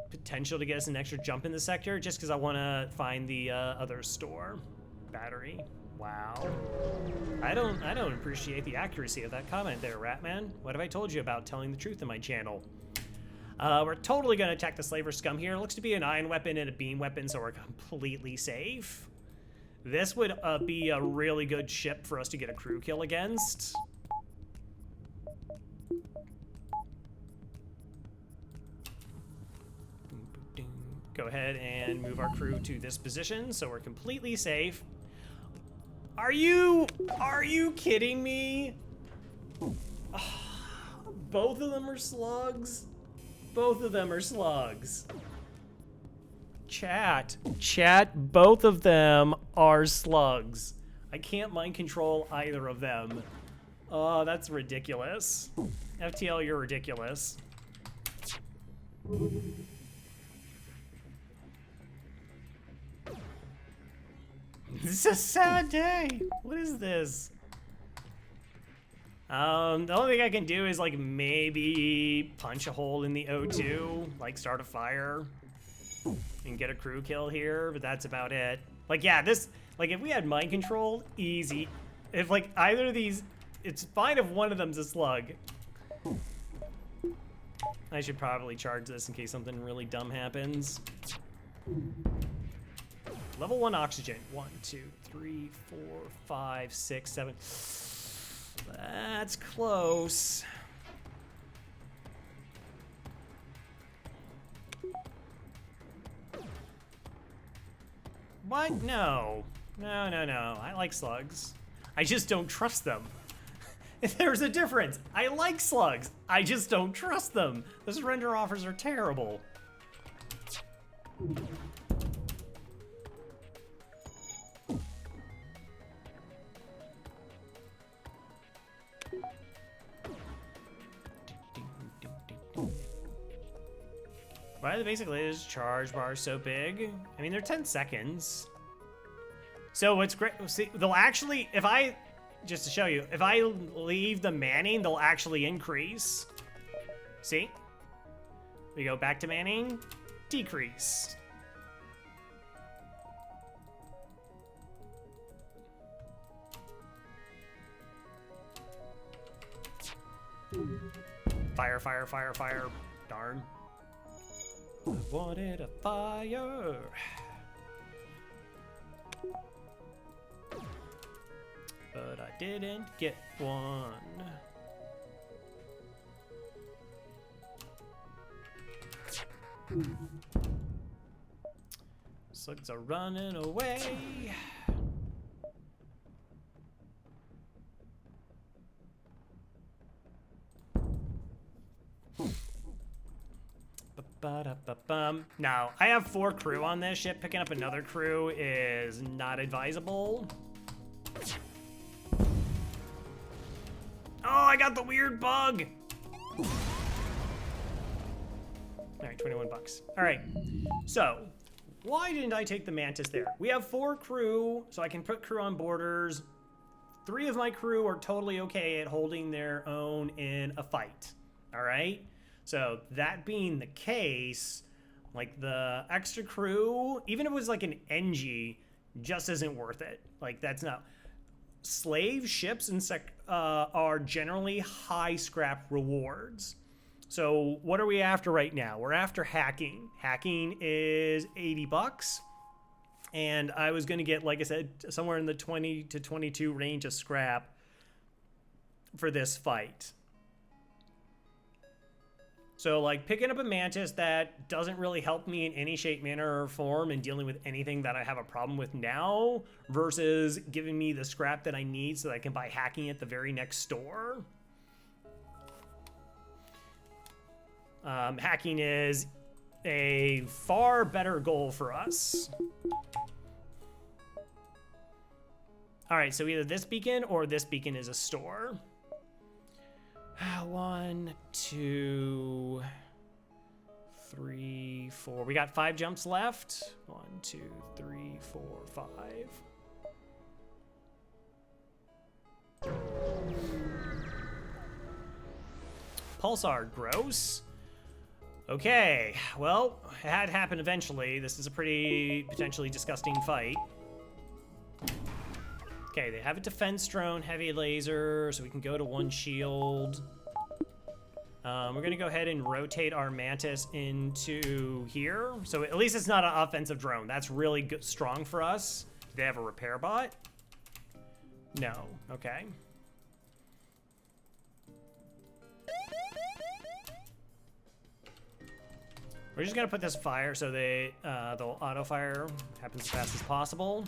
potential to get us an extra jump in the sector, just because I want to find the other store. Battery. Wow. I don't appreciate the accuracy of that comment there, Ratman. What have I told you about telling the truth in my channel? We're totally going to attack the slaver scum here. It looks to be an ion weapon and a beam weapon, so we're completely safe. This would be a really good ship for us to get a crew kill against. Go ahead and move our crew to this position, so we're completely safe. Are you kidding me? Both of them are slugs. Both of them are slugs. Chat, both of them are slugs. I can't mind control either of them. Oh, that's ridiculous. FTL, you're ridiculous. This is a sad day. What is this? The only thing I can do is like maybe punch a hole in the O2, like start a fire and get a crew kill here, but that's about it. Like, yeah, like if we had mind control, easy. If like either of these, it's fine if one of them's a slug. I should probably charge this in case something really dumb happens. Level 1 oxygen. 1, 2, 3, 4, 5, 6, 7. That's close. What? No. No. I like slugs. I just don't trust them. There's a difference. I like slugs. I just don't trust them. The surrender offers are terrible. Why basically is charge bars so big? I mean, they're 10 seconds. So what's great, see, they'll actually, if I, just to show you, if I leave the manning, they'll actually increase. See? We go back to manning, decrease. Fire, fire, fire, fire. Darn. I wanted a fire. But I didn't get one. Slugs are running away. Now, I have 4 crew on this ship. Picking up another crew is not advisable. Oh, I got the weird bug. All right, 21 bucks. All right, so why didn't I take the Mantis there? We have 4 crew, so I can put crew on borders. 3 of my crew are totally okay at holding their own in a fight. All right, so that being the case, like the extra crew, even if it was like an NG, just isn't worth it. Like that's not. Slave ships are generally high scrap rewards. So what are we after right now? We're after hacking. Hacking is 80 bucks. And I was going to get, like I said, somewhere in the 20 to 22 range of scrap for this fight. So like picking up a Mantis that doesn't really help me in any shape, manner, or form in dealing with anything that I have a problem with now versus giving me the scrap that I need so that I can buy hacking at the very next store. Hacking is a far better goal for us. All right, so either this beacon or this beacon is a store. 1, 2, 3, 4. We got 5 jumps left. 1, 2, 3, 4, 5. Pulsar, gross. Okay, well, it had happened eventually. This is a pretty potentially disgusting fight. Okay, they have a defense drone, heavy laser, so we can go to 1 shield. We're gonna go ahead and rotate our Mantis into here. So at least it's not an offensive drone. That's really good, strong for us. Do they have a repair bot? No, okay. We're just gonna put this fire so they'll auto fire happens as fast as possible.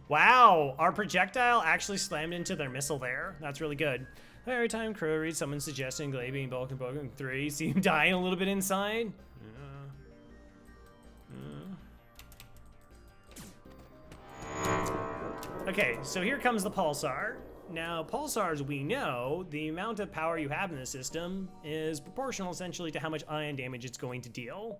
Wow, our projectile actually slammed into their missile there. That's really good. Every time crew reads someone suggesting Glabian Bulk and Bulk 3, see him dying a little bit inside. Okay, so here comes the Pulsar. Now, Pulsars, we know, the amount of power you have in the system is proportional essentially to how much ion damage it's going to deal.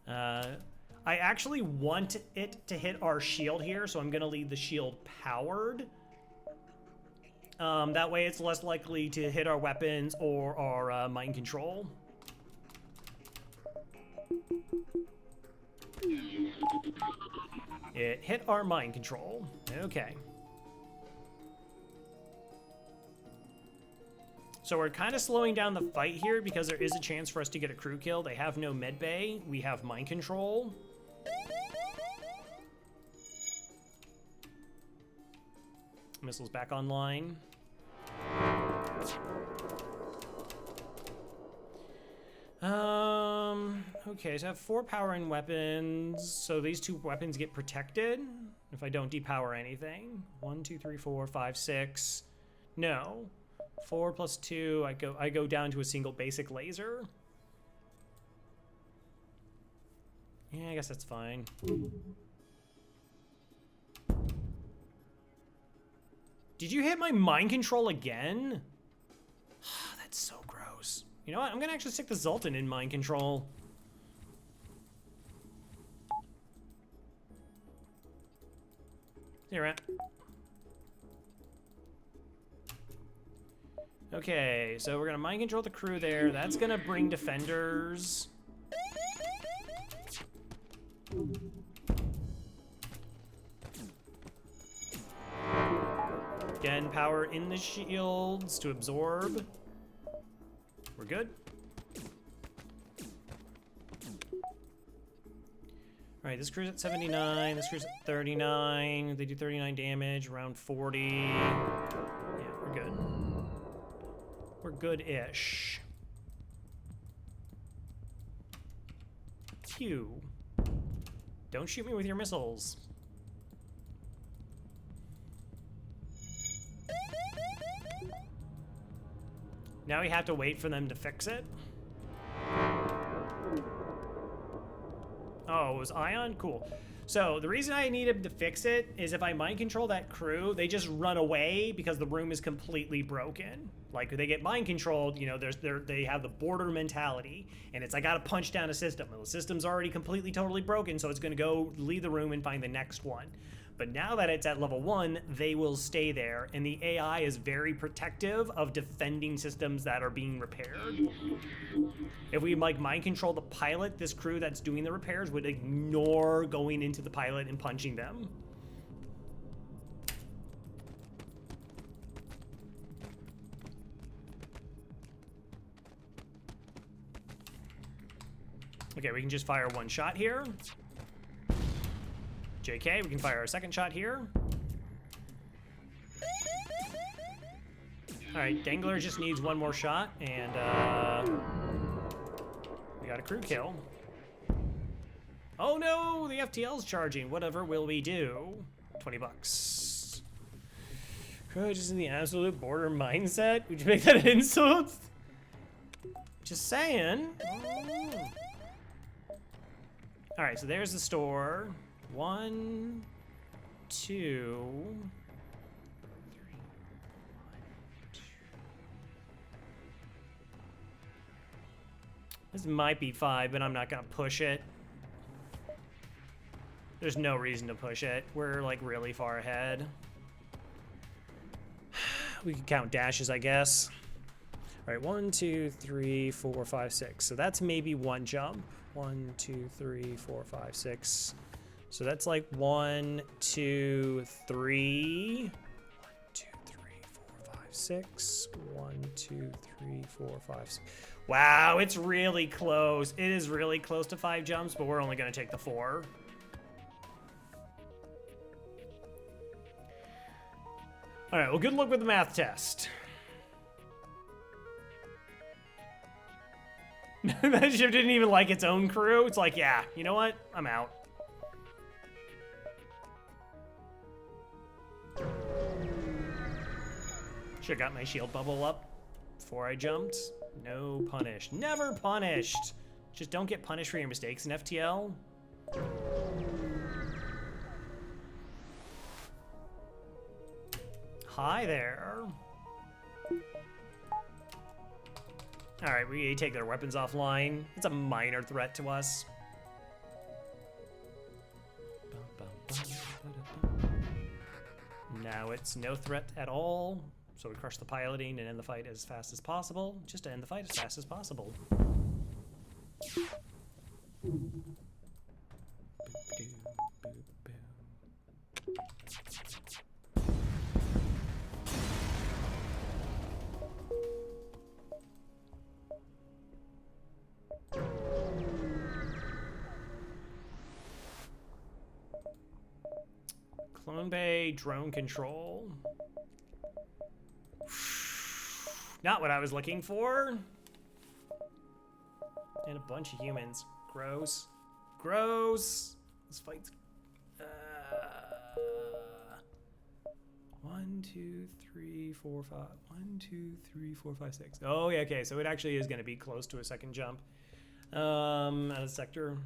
I actually want it to hit our shield here, so I'm gonna leave the shield powered. That way it's less likely to hit our weapons or our mind control. It hit our mind control. Okay. So we're kind of slowing down the fight here because there is a chance for us to get a crew kill. They have no med bay. We have mind control. Missiles back online. Okay, so I have 4 power and weapons. So these 2 weapons get protected. if I don't depower anything. 1, 2, 3, 4, 5, 6. No. 4 plus 2, I go down to a single basic laser. Yeah, I guess that's fine. Did you hit my mind control again? That's so gross. You know what? I'm gonna actually stick the Zoltan in mind control. Here, Rat. Okay, so we're gonna mind control the crew there. That's gonna bring defenders. Again, power in the shields to absorb. We're good. All right, this crew's at 79. This crew's at 39. They do 39 damage, around 40. Yeah, we're good. We're good-ish. Phew. Don't shoot me with your missiles. Now we have to wait for them to fix it. Oh, it was Ion? Cool. So the reason I need him to fix it is if I mind control that crew, they just run away because the room is completely broken. Like they get mind controlled, you know, they have the border mentality, and it's I gotta punch down a system. Well, the system's already completely, totally broken, so it's gonna go leave the room and find the next one. But now that it's at level 1, they will stay there, and the AI is very protective of defending systems that are being repaired. If we like mind control the pilot, this crew that's doing the repairs would ignore going into the pilot and punching them. Okay, we can just fire one shot here. JK, we can fire a second shot here. All right, Dangler just needs one more shot, and we got a crew kill. Oh no, the FTL's charging. Whatever will we do? 20 bucks. Just in the absolute border mindset? Would you make that an insult? Just saying. Oh. All right, so there's the store. 1, 2, 3. This might be 5, but I'm not gonna push it. There's no reason to push it. We're like really far ahead. We can count dashes, I guess. All right, 1, 2, 3, 4, 5, 6. So that's maybe one jump. 1, 2, 3, 4, 5, 6. So that's like 1, 2, 3. 1, 2, 3, 4, 5, 6. 1, 2, 3, 4, 5, 6. Wow, it's really close. It is really close to 5 jumps, but we're only gonna take the 4. All right, well, good luck with the math test. That ship didn't even like its own crew. It's like, yeah, you know what? I'm out. Should've got my shield bubble up before I jumped. No punished. Never punished. Just don't get punished for your mistakes in FTL. Hi there. All right, we take their weapons offline. It's a minor threat to us. Now it's no threat at all. So we crush the piloting and end the fight as fast as possible. Just to end the fight as fast as possible. Clone Bay drone control. Not what I was looking for. And a bunch of humans. Gross. Gross. This fight's... 2, 3, 4, 5. 1, 2, 3, 4, 5, 6. Oh, yeah, okay. So it actually is going to be close to a second jump. Out of sector.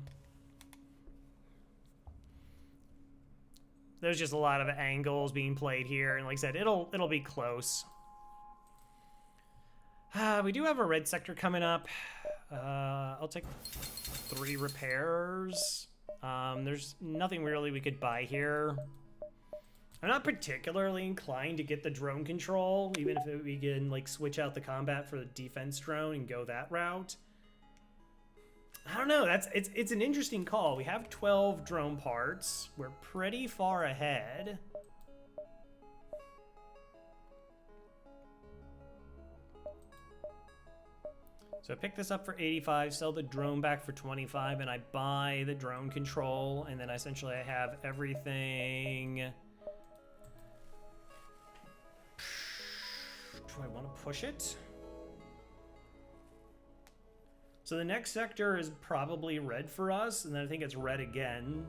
There's just a lot of angles being played here, and like I said, it'll be close. We do have a red sector coming up. I'll take 3 repairs. There's nothing really we could buy here. I'm not particularly inclined to get the drone control, even if we can like switch out the combat for the defense drone and go that route. I don't know. It's an interesting call. We have 12 drone parts. We're pretty far ahead. So I pick this up for 85, sell the drone back for 25, and I buy the drone control, and then essentially I have everything. Do I want to push it? So the next sector is probably red for us, and then I think it's red again.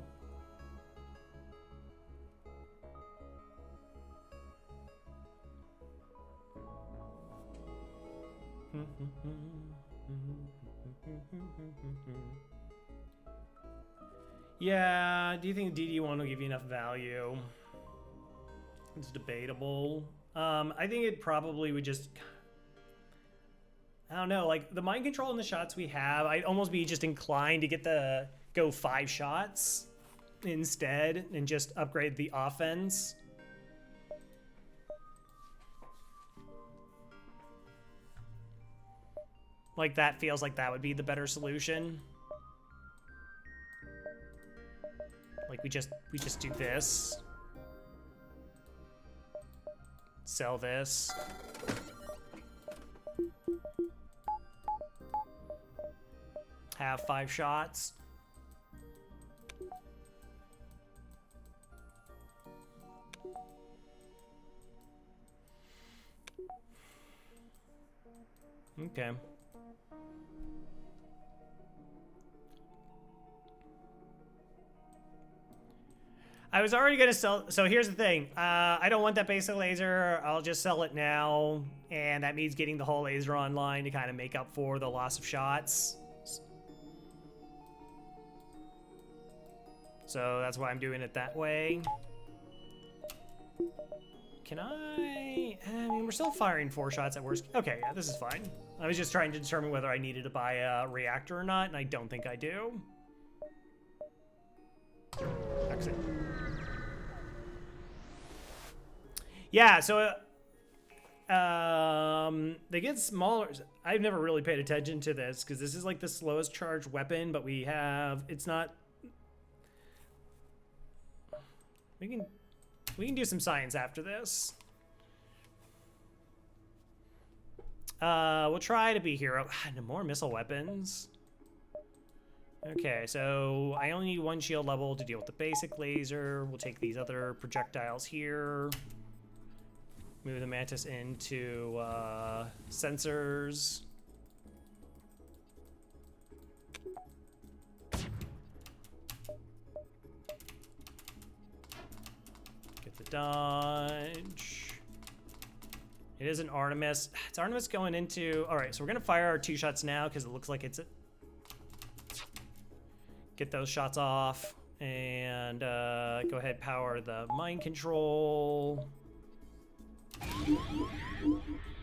Yeah, do you think DD1 will give you enough value? It's debatable. I think it probably would just... I don't know, like the mind control and the shots we have, I'd almost be just inclined to get the go 5 shots instead and just upgrade the offense. Like that feels like that would be the better solution. Like we just do this. Sell this. Have 5 shots. Okay. I was already gonna sell, so here's the thing. I don't want that basic laser. I'll just sell it now, and that means getting the whole laser online to kind of make up for the loss of shots. So that's why I'm doing it that way. Can I mean, we're still firing 4 shots at worst. Okay, yeah, this is fine. I was just trying to determine whether I needed to buy a reactor or not, and I don't think I do. Exit. Yeah, so they get smaller. I've never really paid attention to this because this is like the slowest charged weapon, but we have, it's not. We can do some science after this. We'll try to be hero. No more missile weapons. Okay, so I only need 1 shield level to deal with the basic laser. We'll take these other projectiles here. Move the Mantis into sensors. Get the dodge. It is an Artemis. It's Artemis going into... All right, so we're going to fire our 2 shots now because it looks like it's... Get those shots off. And go ahead, power the mind control.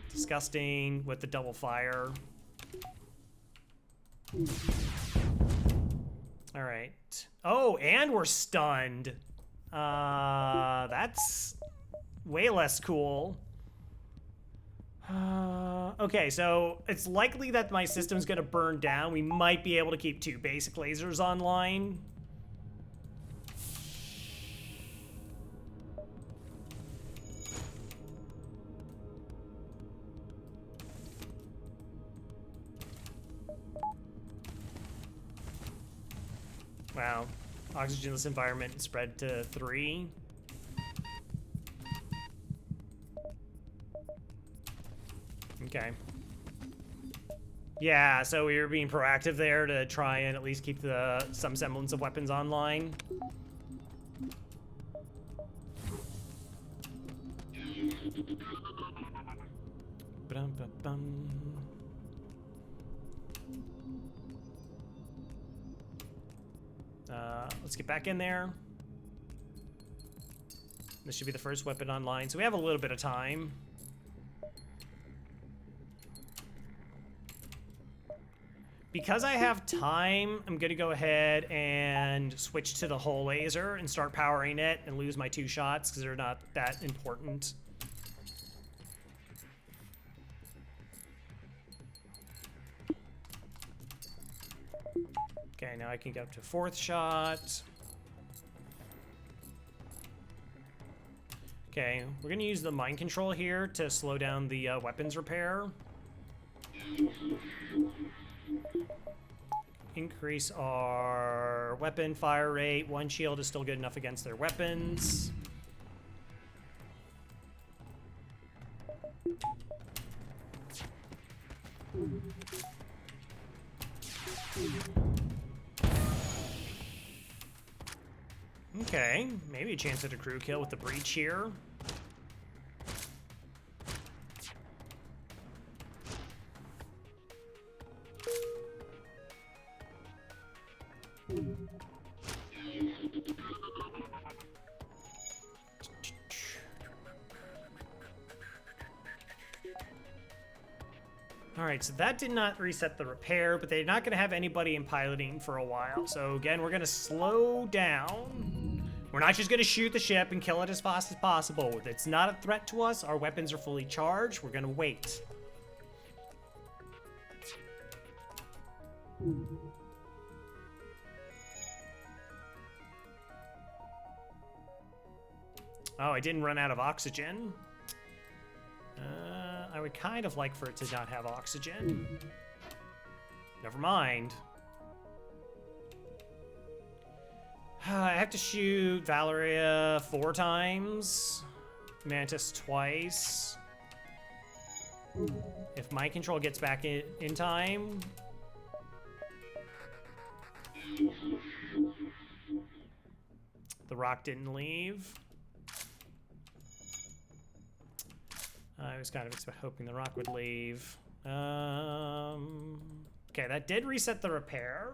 Disgusting with the double fire. All right. Oh, and we're stunned. That's way less cool. Okay, so it's likely that my system's gonna burn down. We might be able to keep 2 basic lasers online. Wow. Oxygenless environment spread to 3. Okay. Yeah, so we were being proactive there to try and at least keep some semblance of weapons online. Ba-dum-ba-bum. Let's get back in there. This should be the first weapon online, so we have a little bit of time. Because I have time, I'm gonna go ahead and switch to the whole laser and start powering it and lose my 2 shots because they're not that important. Okay, now I can get up to 4th shot. Okay, we're gonna use the mind control here to slow down the weapons repair. Increase our weapon fire rate. 1 shield is still good enough against their weapons. Okay, maybe a chance at a crew kill with the breach here. Alright, so that did not reset the repair, but they're not going to have anybody in piloting for a while. So again, we're going to slow down. We're not just going to shoot the ship and kill it as fast as possible. If it's not a threat to us, our weapons are fully charged, we're going to wait. Oh, I didn't run out of oxygen. I would kind of like for it to not have oxygen. Never mind. I have to shoot Valeria 4 times. Mantis twice. If my control gets back in time. The rock didn't leave. I was kind of hoping the rock would leave. Okay, that did reset the repair.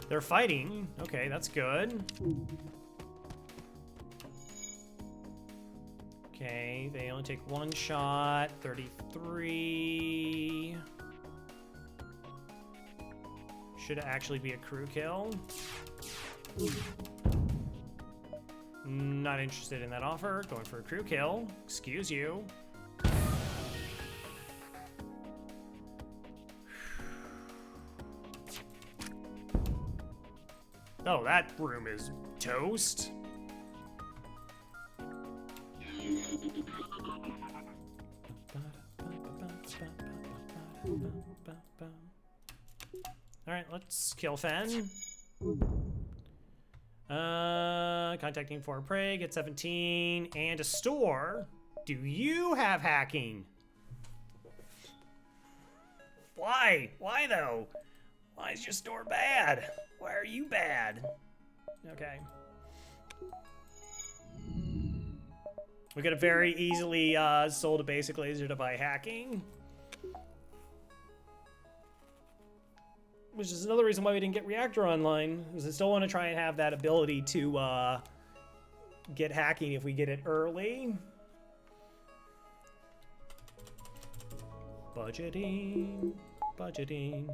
They're fighting. Okay, that's good. Okay, they only take 1 shot. 33. Should actually be a crew kill. Not interested in that offer. Going for a crew kill. Excuse you. Oh, that room is toast. All right, let's kill Fen. Contacting for prey, get 17, and a store. Do you have hacking? Why? Why though? Why is your store bad? Why are you bad? Okay. We could have very easily sold a basic laser to buy hacking. Which is another reason why we didn't get Reactor online, because I still want to try and have that ability to get hacking if we get it early. Budgeting, budgeting.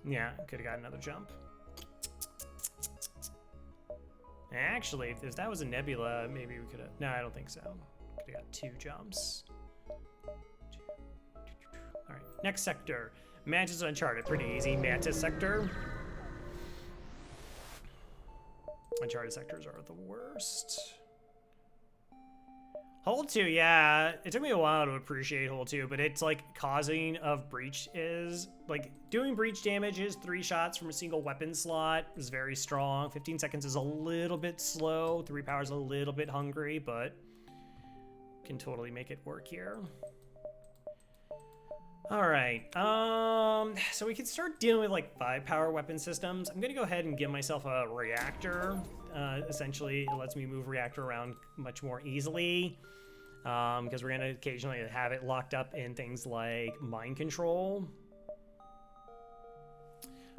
Yeah, could have got another jump. Actually, if that was a nebula, maybe we could have... No, I don't think so. Could have got 2 jumps. Alright, next sector. Mantis Uncharted. Pretty easy. Mantis sector. Uncharted sectors are the worst. Hold 2, yeah. It took me a while to appreciate Hold 2, but it's like causing of breach is like doing breach damage is 3 shots from a single weapon slot is very strong. 15 seconds is a little bit slow. 3 power is a little bit hungry, but can totally make it work here. All right, so we can start dealing with like 5-power weapon systems. I'm gonna go ahead and give myself a reactor. Essentially, it lets me move reactor around much more easily, because we're gonna occasionally have it locked up in things like mind control.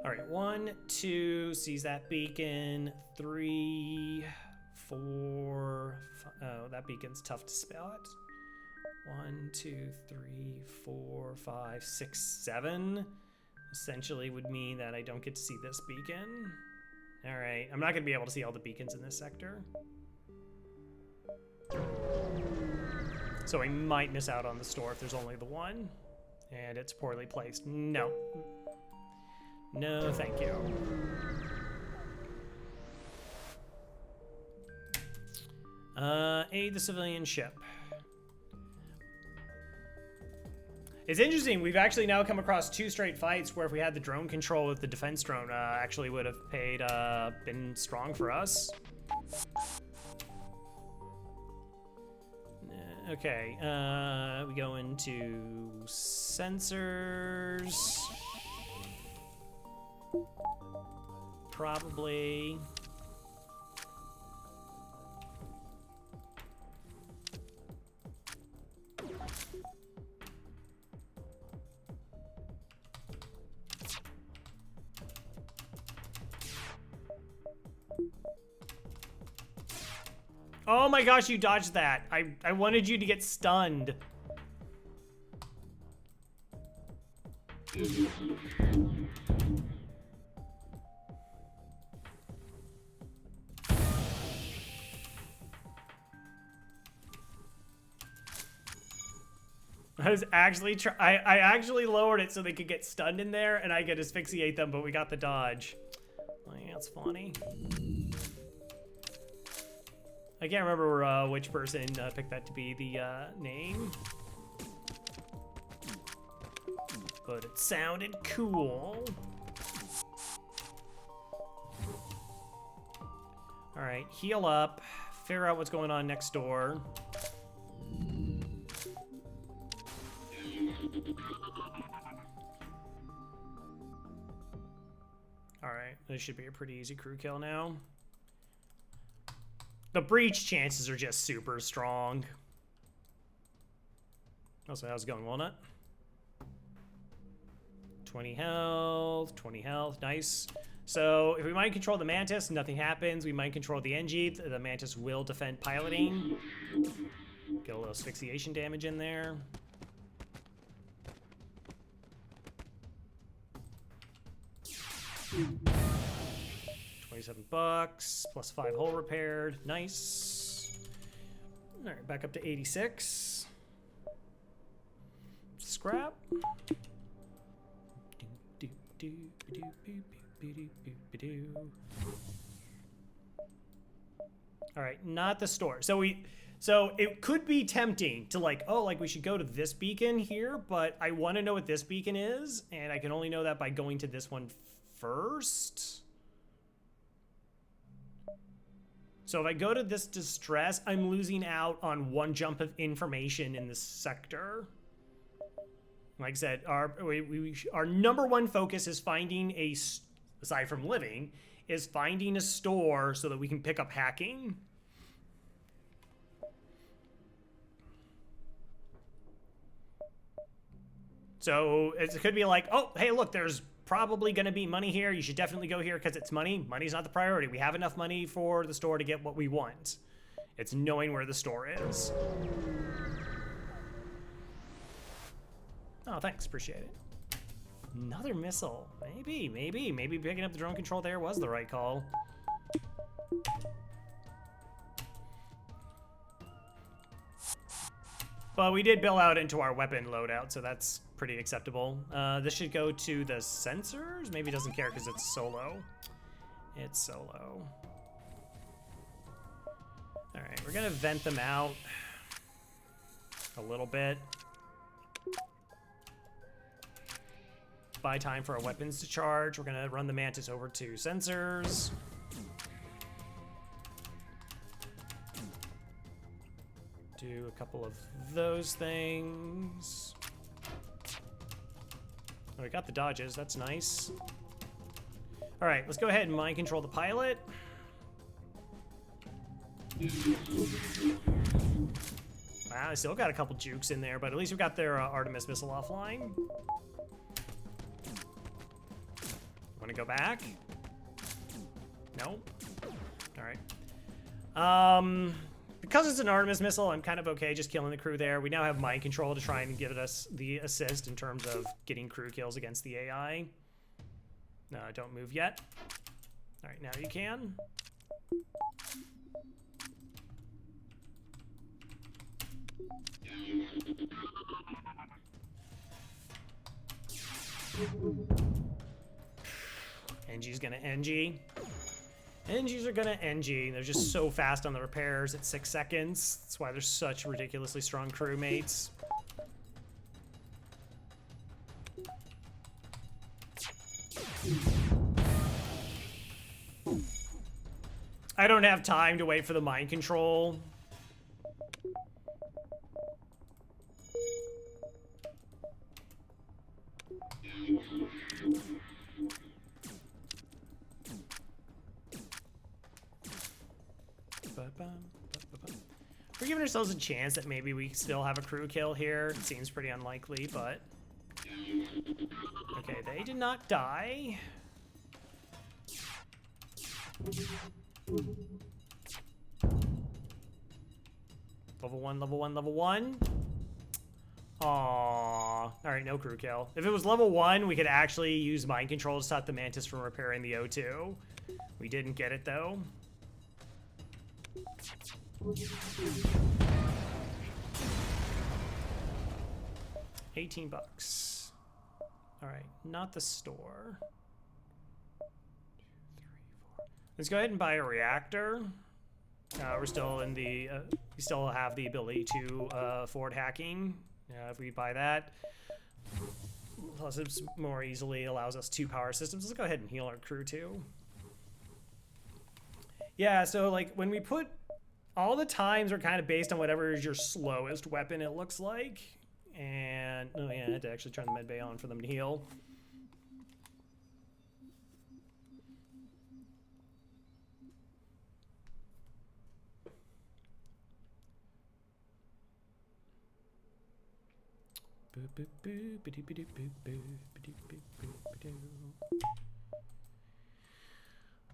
All right, 1, 2, seize that beacon. 3, 4, 5, oh, that beacon's tough to spell it. 1, 2, 3, 4, 5, 6, 7. Essentially would mean that I don't get to see this beacon. All right, I'm not gonna be able to see all the beacons in this sector. So I might miss out on the store if there's only the one. And it's poorly placed. No. No, thank you. Aid the civilian ship. It's interesting, we've actually now come across 2 straight fights where if we had the drone control with the defense drone, actually would have been strong for us. Okay, we go into sensors. Probably. Oh my gosh, you dodged that. I wanted you to get stunned. I was actually I actually lowered it so they could get stunned in there and I could asphyxiate them, but we got the dodge. Oh, yeah, that's funny. I can't remember which person picked that to be the name. But it sounded cool. All right, heal up. Figure out what's going on next door. All right, this should be a pretty easy crew kill now. The breach chances are just super strong. Also, how's it going, Walnut? 20 health, 20 health, nice. So if we mind control the Mantis, nothing happens. We mind control the NG, the Mantis will defend piloting. Get a little asphyxiation damage in there. $27 plus 5 hull repaired. Nice. All right, back up to 86. Scrap. All right, not the store. So it could be tempting to like, oh, like we should go to this beacon here, but I want to know what this beacon is, and I can only know that by going to this one first. So if I go to this distress, I'm losing out on 1 jump of information in this sector. Like I said, our number 1 focus is finding aside from living, is finding a store so that we can pick up hacking. So it could be like, oh, hey, look, there's probably going to be money here. You should definitely go here because it's money. Money's not the priority. We have enough money for the store to get what we want. It's knowing where the store is. Oh, thanks. Appreciate it. Another missile. Maybe picking up the drone control there was the right call. But we did bill out into our weapon loadout, so that's pretty acceptable. This should go to the sensors. Maybe it doesn't care because it's solo. It's solo. All right, we're gonna vent them out a little bit. Buy time for our weapons to charge. We're gonna run the Mantis over to sensors. do a couple of those things. Oh, we got the dodges. That's nice. All right, let's go ahead and mind control the pilot. Wow, I still got a couple jukes in there, but at least we got their Artemis missile offline. Want to go back? No. All right. Because it's an Artemis missile, I'm kind of okay just killing the crew there. We now have mind control to try and give us the assist in terms of getting crew kills against the AI. No, don't move yet. All right, now you can. NG's gonna NG. NGs are gonna NG. They're just so fast on the repairs at 6 seconds. That's why they're such ridiculously strong crewmates. I don't have time to wait for the mind control. We're giving ourselves a chance that maybe we still have a crew kill here. It seems pretty unlikely, but... Okay, they did not die. Level 1, level 1, level 1. Aww. Alright, no crew kill. If it was level 1, we could actually use mind control to stop the Mantis from repairing the O2. We didn't get it, though. $18. All right, not the store. 2, 3, 4. Let's go ahead and buy a reactor. We're still in the. We still have the ability to forward hacking. If we buy that, plus it more easily allows us 2 power systems. Let's go ahead and heal our crew too. Yeah, so like when we put. All the times are kind of based on whatever is your slowest weapon, it looks like. And, oh yeah, I had to actually turn the med bay on for them to heal.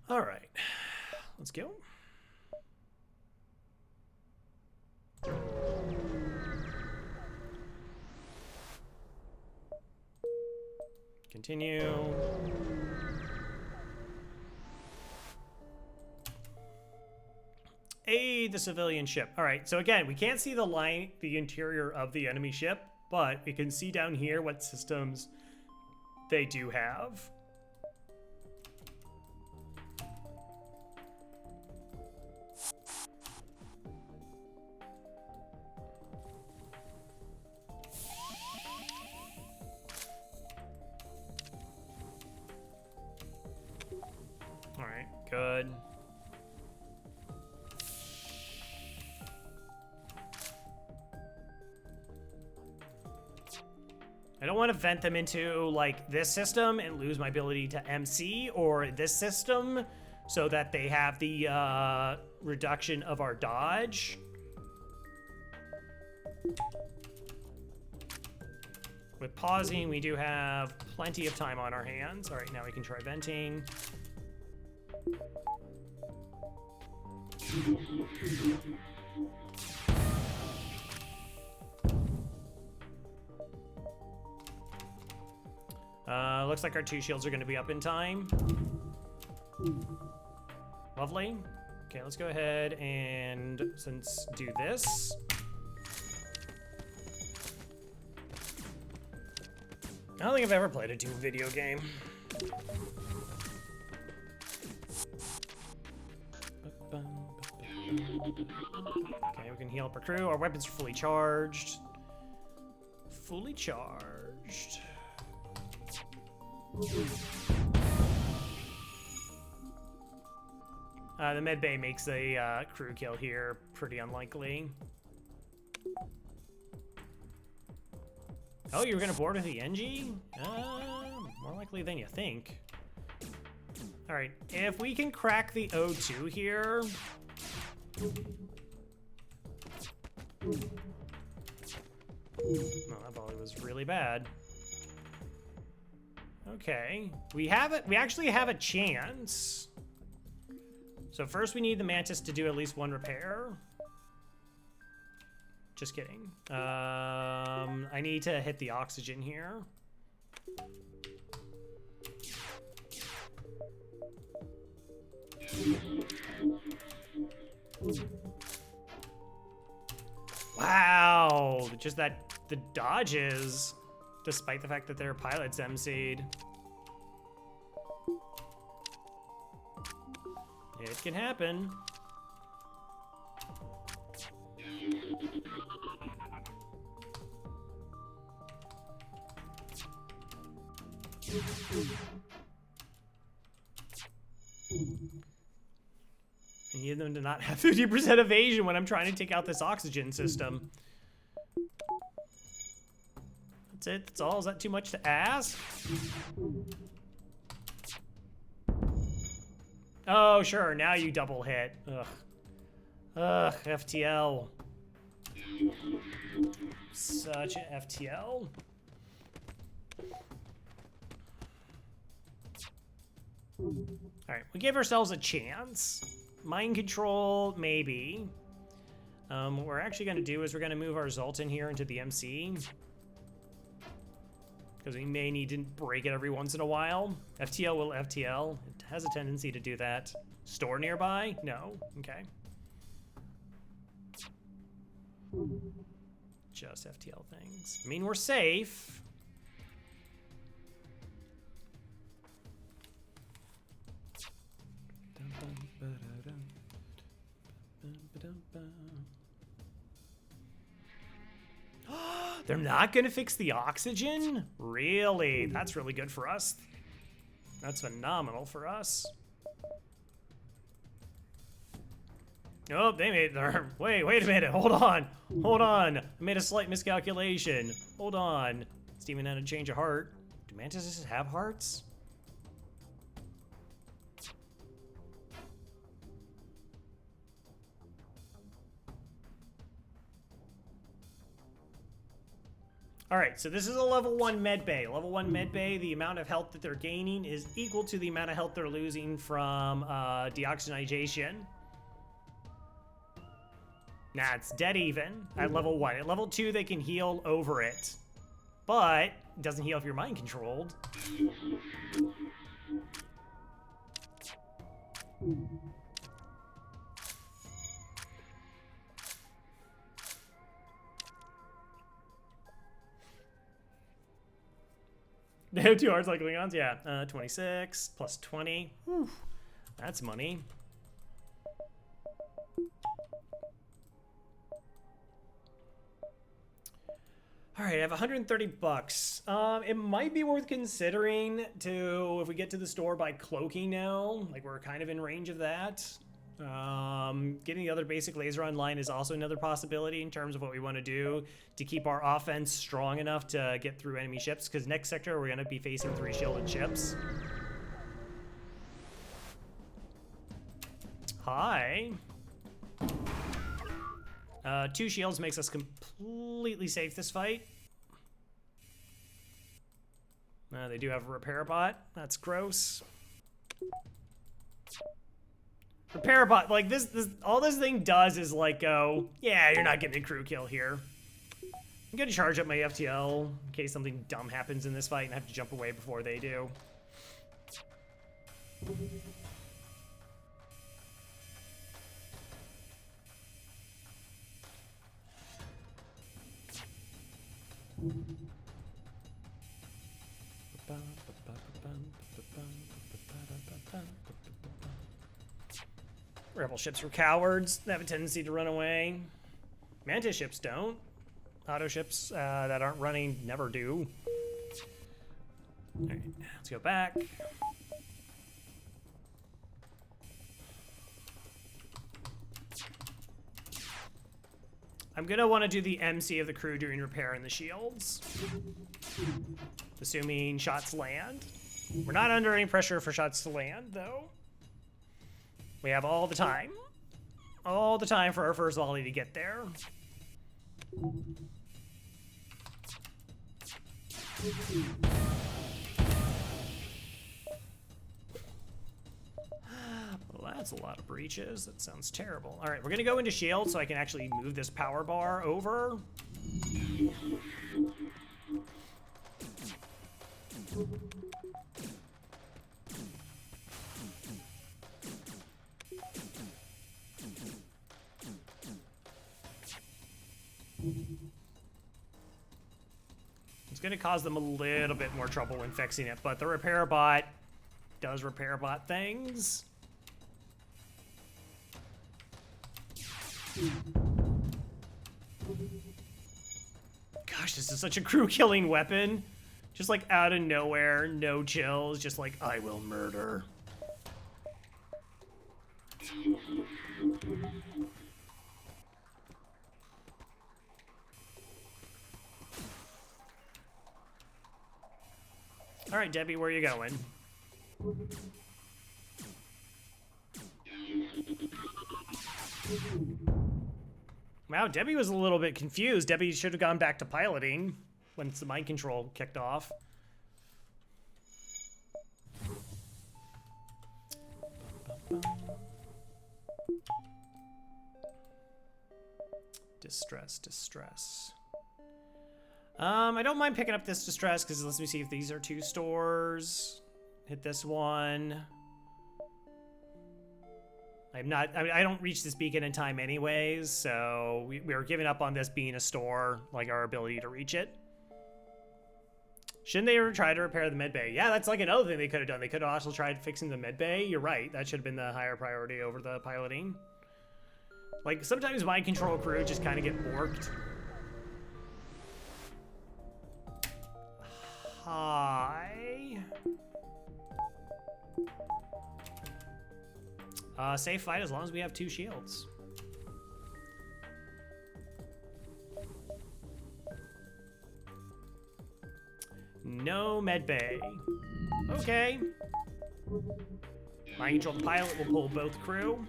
All right, let's go. Continue. Aid the civilian ship. All right, so again, we can't see the interior of the enemy ship, but we can see down here what systems they do have. Good. I don't want to vent them into like this system and lose my ability to MC, or this system so that they have the reduction of our dodge. With pausing, we do have plenty of time on our hands. All right, now we can try venting. Looks like our 2 shields are going to be up in time. Lovely. Okay, let's go ahead and do this. I don't think I've ever played a Doom video game. Okay, we can heal up our crew. Our weapons are fully charged. Fully charged. The med bay makes a crew kill here pretty unlikely. Oh, you were gonna board with the NG? More likely than you think. All right, if we can crack the O2 here. No, that volley was really bad. Okay, we have it. We actually have a chance. So first we need the Mantis to do at least one repair. Just kidding. I need to hit the oxygen here. Wow, just the dodges, despite the fact that their pilots MC'd. It can happen. I need them to not have 50% evasion when I'm trying to take out this oxygen system. That's it? That's all? Is that too much to ask? Oh, sure. Now you double hit. Ugh. Ugh, FTL. Such an FTL. Alright, we gave ourselves a chance. Mind control, maybe. What we're actually going to do is we're going to move our Zoltan here into the MC. Because we may need to break it every once in a while. FTL will FTL. It has a tendency to do that. Store nearby? No. Okay. Just FTL things. I mean, we're safe. They're not gonna fix the oxygen? Really? That's really good for us. That's phenomenal for us. Nope, they made their... Wait a minute, hold on. I made a slight miscalculation. Hold on. Steven had a change of heart. Do mantises have hearts? All right, so this is a level 1 med bay. Level 1 med bay, the amount of health that they're gaining is equal to the amount of health they're losing from deoxygenation. Nah, it's dead even at level 1. At level 2, they can heal over it. But it doesn't heal if you're mind controlled. They have 2 hearts like Klingons? Yeah. 26 plus 20. Whew. That's money. All right, I have 130 bucks. It might be worth considering to, if we get to the store, by cloaking now. Like, we're kind of in range of that. Getting the other basic laser online is also another possibility in terms of what we want to do to keep our offense strong enough to get through enemy ships, because next sector we're going to be facing 3 shielded ships. Hi. 2 shields makes us completely safe this fight. They do have a repair bot. That's gross. Repair bot, like this all this thing does is like go, yeah, you're not getting a crew kill here. I'm gonna charge up my FTL in case something dumb happens in this fight and I have to jump away before they do. Rebel ships were cowards. They have a tendency to run away. Mantis ships don't. Auto ships that aren't running never do. All right, let's go back. I'm gonna want to do the MC of the crew doing repair in the shields. Assuming shots land. We're not under any pressure for shots to land, though. We have all the time. All the time for our first volley to get there. Well, that's a lot of breaches. That sounds terrible. All right, we're gonna go into shield so I can actually move this power bar over. It's going to cause them a little bit more trouble when fixing it, but the repair bot does repair bot things. Gosh, this is such a crew-killing weapon. Just like out of nowhere, no chills, just like, I will murder. All right, Debbie, where are you going? Wow, Debbie was a little bit confused. Debbie should have gone back to piloting once the mind control kicked off. Distress. I don't mind picking up this distress because let me see if these are 2 stores. Hit this one. I don't reach this beacon in time anyways, so we are giving up on this being a store, like our ability to reach it. Shouldn't they ever try to repair the med bay? Yeah, that's like another thing they could have done. They could have also tried fixing the med bay. You're right. That should have been the higher priority over the piloting. Like, sometimes mind control crew just kind of get borked. Hi. Safe fight as long as we have 2 shields. No med bay. Okay. Mind control the pilot will pull both crew.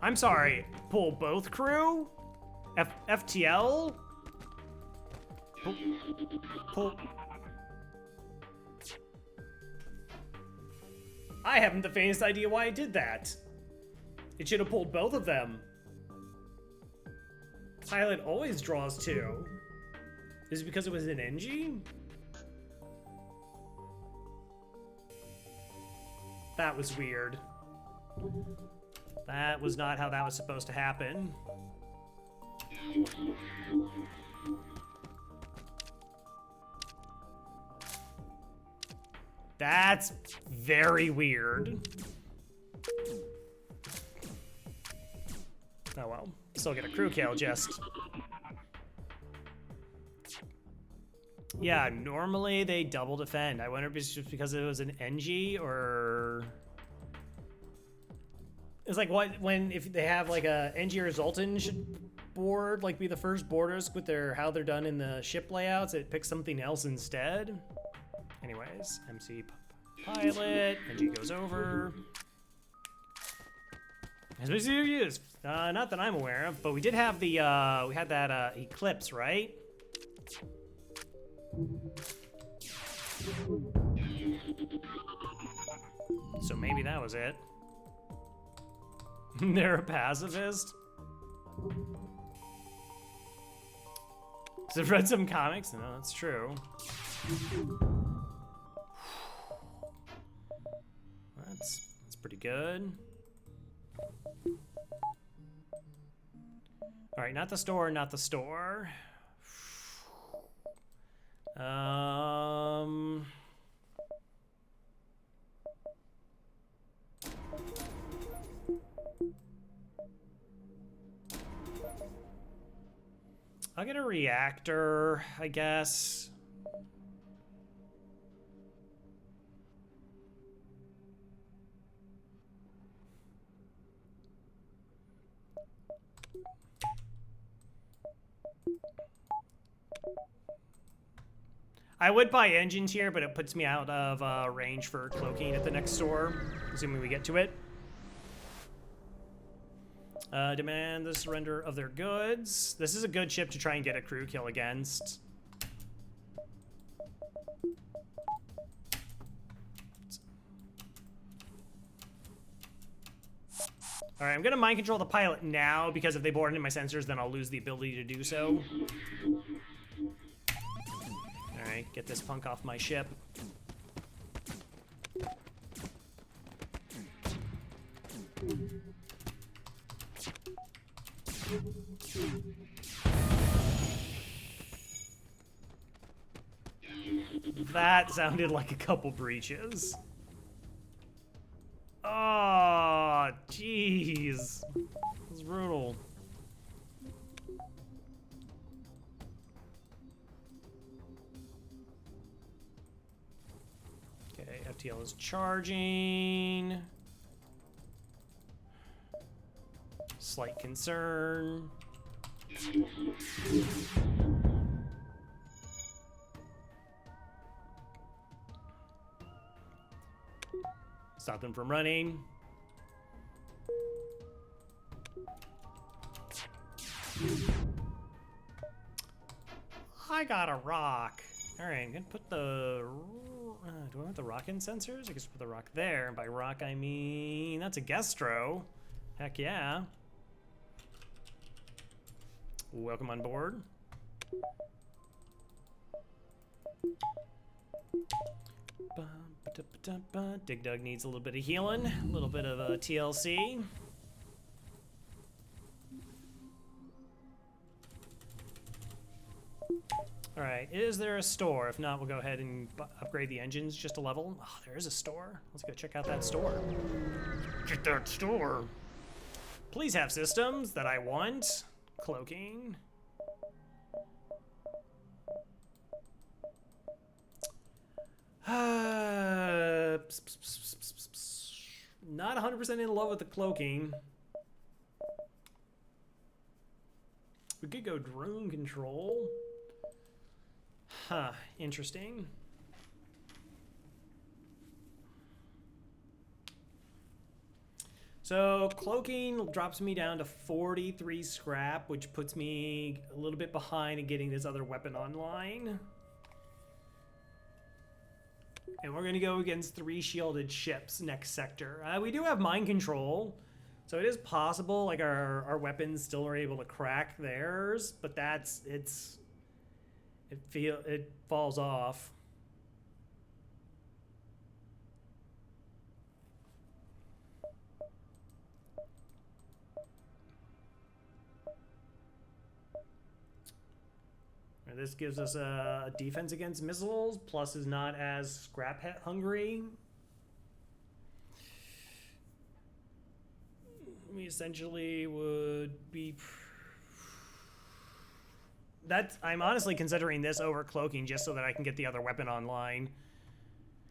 I'm sorry, pull both crew? FTL? Pull. I haven't the faintest idea why I did that. It should have pulled both of them. Pilot always draws 2. Is it because it was an NG? That was weird. That was not how that was supposed to happen. That's very weird. Oh well, still get a crew kill just. Yeah, normally they double defend. I wonder if it's just because it was an NG or... It's like if they have like a NG or Zoltan should board, like be the first boarders with how they're done in the ship layouts, it picks something else instead. Anyways, MC pilot, NG goes over. As we use, not that I'm aware of, but we did have the we had that eclipse, right? So maybe that was it. They're a pacifist. So I've read some comics. No, that's true. That's pretty good. All right, not the store, not the store. I'll get a reactor, I guess. I would buy engines here, but it puts me out of range for cloaking at the next store, assuming we get to it. Demand the surrender of their goods. This is a good ship to try and get a crew kill against. All right, I'm gonna mind control the pilot now because if they board into my sensors, then I'll lose the ability to do so. All right, get this punk off my ship. That sounded like a couple breaches. Oh, jeez. That was brutal. Okay, FTL is charging. Slight concern. Stop them from running. I got a rock. All right, I'm gonna put the. Do I want the rock in sensors? I guess put the rock there. And by rock, I mean that's a Gestro. Heck yeah. Welcome on board. Dig Dug needs a little bit of healing, a little bit of a TLC. All right, is there a store? If not, we'll go ahead and upgrade the engines just a level. Oh, there is a store. Let's go check out that store. Get that store. Please have systems that I want. Cloaking. Not 100% in love with the cloaking. We could go drone control. Huh, interesting. So cloaking drops me down to 43 scrap, which puts me a little bit behind in getting this other weapon online. And we're gonna go against 3 shielded ships next sector. We do have mind control, so it is possible like our weapons still are able to crack theirs, but it falls off. This gives us a defense against missiles, plus is not as scrap hungry. We essentially would be... I'm honestly considering this over cloaking just so that I can get the other weapon online.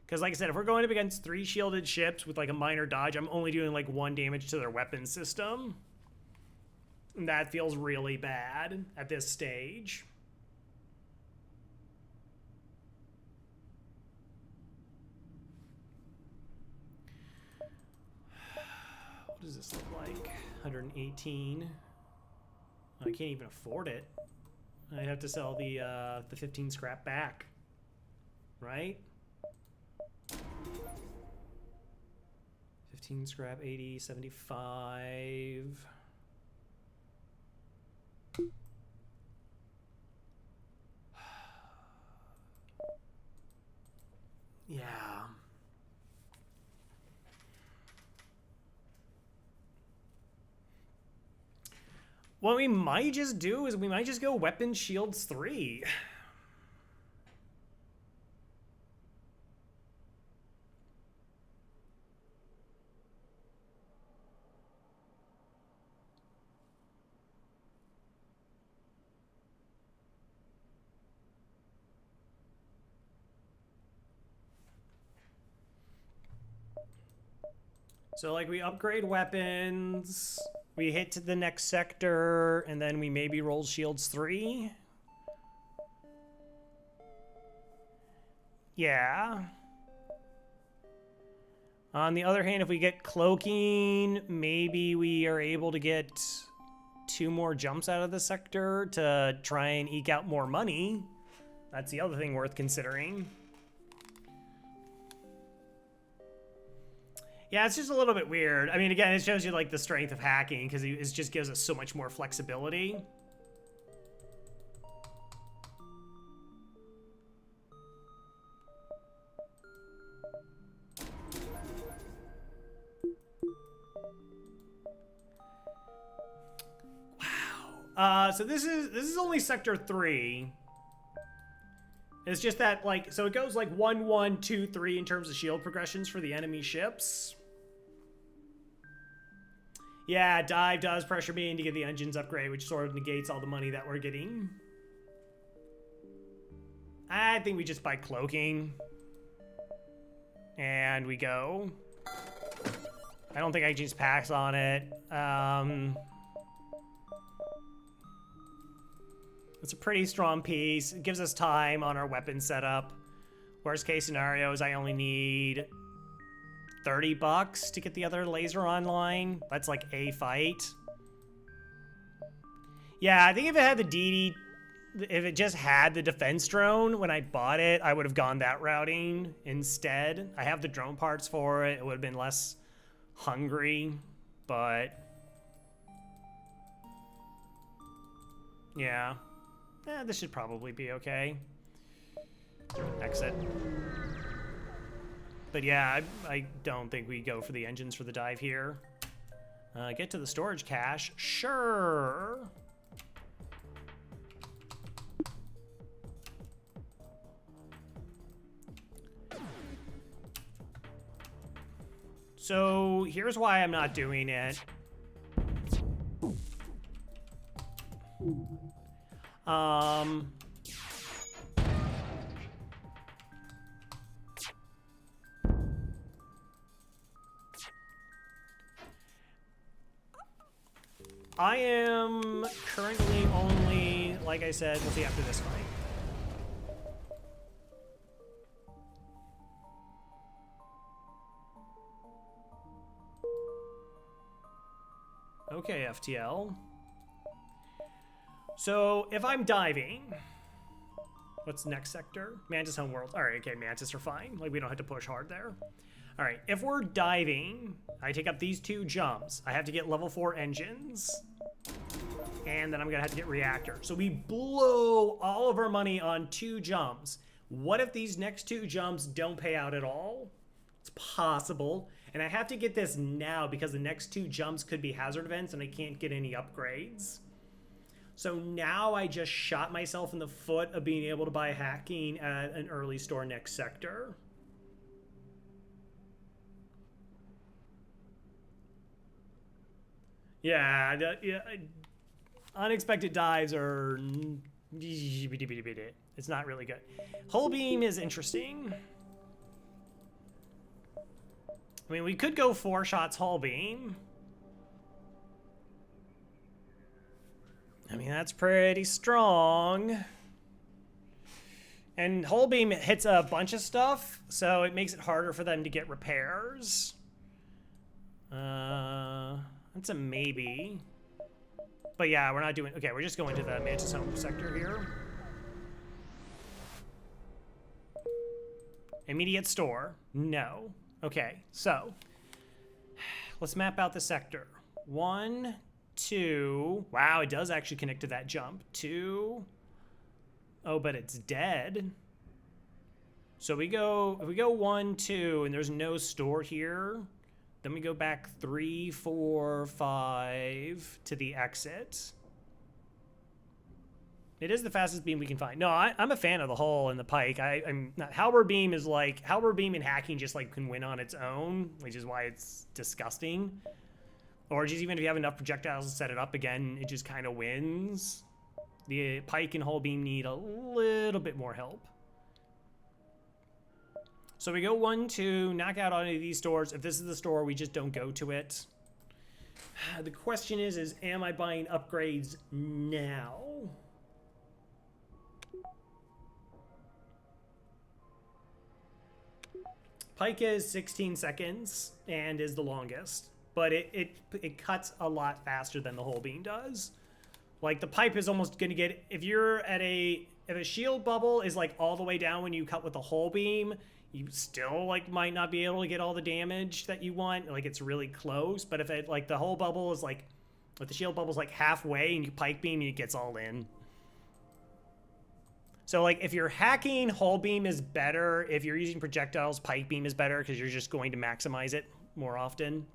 Because like I said, if we're going up against 3 shielded ships with like a minor dodge, I'm only doing like 1 damage to their weapon system. And that feels really bad at this stage. What does this look like? 118. I can't even afford it. I have to sell the 15 scrap back, right? 15 scrap, 80, 75. Yeah. What we might just do is we might just go Weapon Shields 3. So like we upgrade weapons. We hit to the next sector, and then we maybe roll shields 3. Yeah. On the other hand, if we get cloaking, maybe we are able to get 2 more jumps out of the sector to try and eke out more money. That's the other thing worth considering. Yeah, it's just a little bit weird. I mean, again, it shows you like the strength of hacking because it just gives us so much more flexibility. Wow. So this is only sector 3. It's just that, like, so it goes like 1, 1, 2, 3 in terms of shield progressions for the enemy ships. Yeah, dive does pressure me to get the engines upgrade, which sort of negates all the money that we're getting. I think we just buy cloaking. And we go. I don't think I can just pass on it. It's a pretty strong piece. It gives us time on our weapon setup. Worst case scenario is I only need $30 to get the other laser online. That's like a fight. Yeah, I think if it had the DD, if it just had the defense drone when I bought it, I would have gone that routing instead. I have the drone parts for it. It would have been less hungry, but yeah. This should probably be okay. Exit. But yeah, I don't think we go for the engines for the dive here. Get to the storage cache. Sure. So here's why I'm not doing it. I am currently only, like I said, we'll see after this fight. Okay, FTL. So, if I'm diving, what's next sector? Mantis Homeworld. All right, okay, Mantis are fine. Like, we don't have to push hard there. All right, if we're diving, I take up these 2 jumps. I have to get level 4 engines, and then I'm gonna have to get reactor. So we blow all of our money on 2 jumps. What if these next 2 jumps don't pay out at all? It's possible. And I have to get this now because the next 2 jumps could be hazard events and I can't get any upgrades. So now I just shot myself in the foot of being able to buy hacking at an early store next sector. Yeah, unexpected dives are... It's not really good. Hull beam is interesting. I mean, we could go 4 shots hull beam. I mean, that's pretty strong. And hull beam hits a bunch of stuff, so it makes it harder for them to get repairs. That's a maybe. But yeah, we're not doing... Okay, we're just going to the Mantis Home sector here. Immediate store. No. Okay, so let's map out the sector. 1, 2. Wow, it does actually connect to that jump. 2. Oh, but it's dead. So we go, if we go 1, 2, and there's no store here, then we go back 3, 4, 5 to the exit. It is the fastest beam we can find. No, I'm a fan of the hull and the pike. I'm not, halberd beam is like, halberd beam and hacking just like can win on its own, which is why it's disgusting. Or just even if you have enough projectiles to set it up again, it just kind of wins. The pike and hull beam need a little bit more help. So we go 1, 2, knock out all of these stores. If this is the store, we just don't go to it. The question is am I buying upgrades now? Pike is 16 seconds and is the longest, but it cuts a lot faster than the whole beam does. Like, the pipe is almost gonna get, if a shield bubble is like all the way down when you cut with the whole beam, you still like might not be able to get all the damage that you want. Like, it's really close, but if it like the whole bubble is like, if the shield bubble is like halfway and you pike beam, it gets all in. So, like, if you're hacking, whole beam is better. If you're using projectiles, pike beam is better because you're just going to maximize it more often.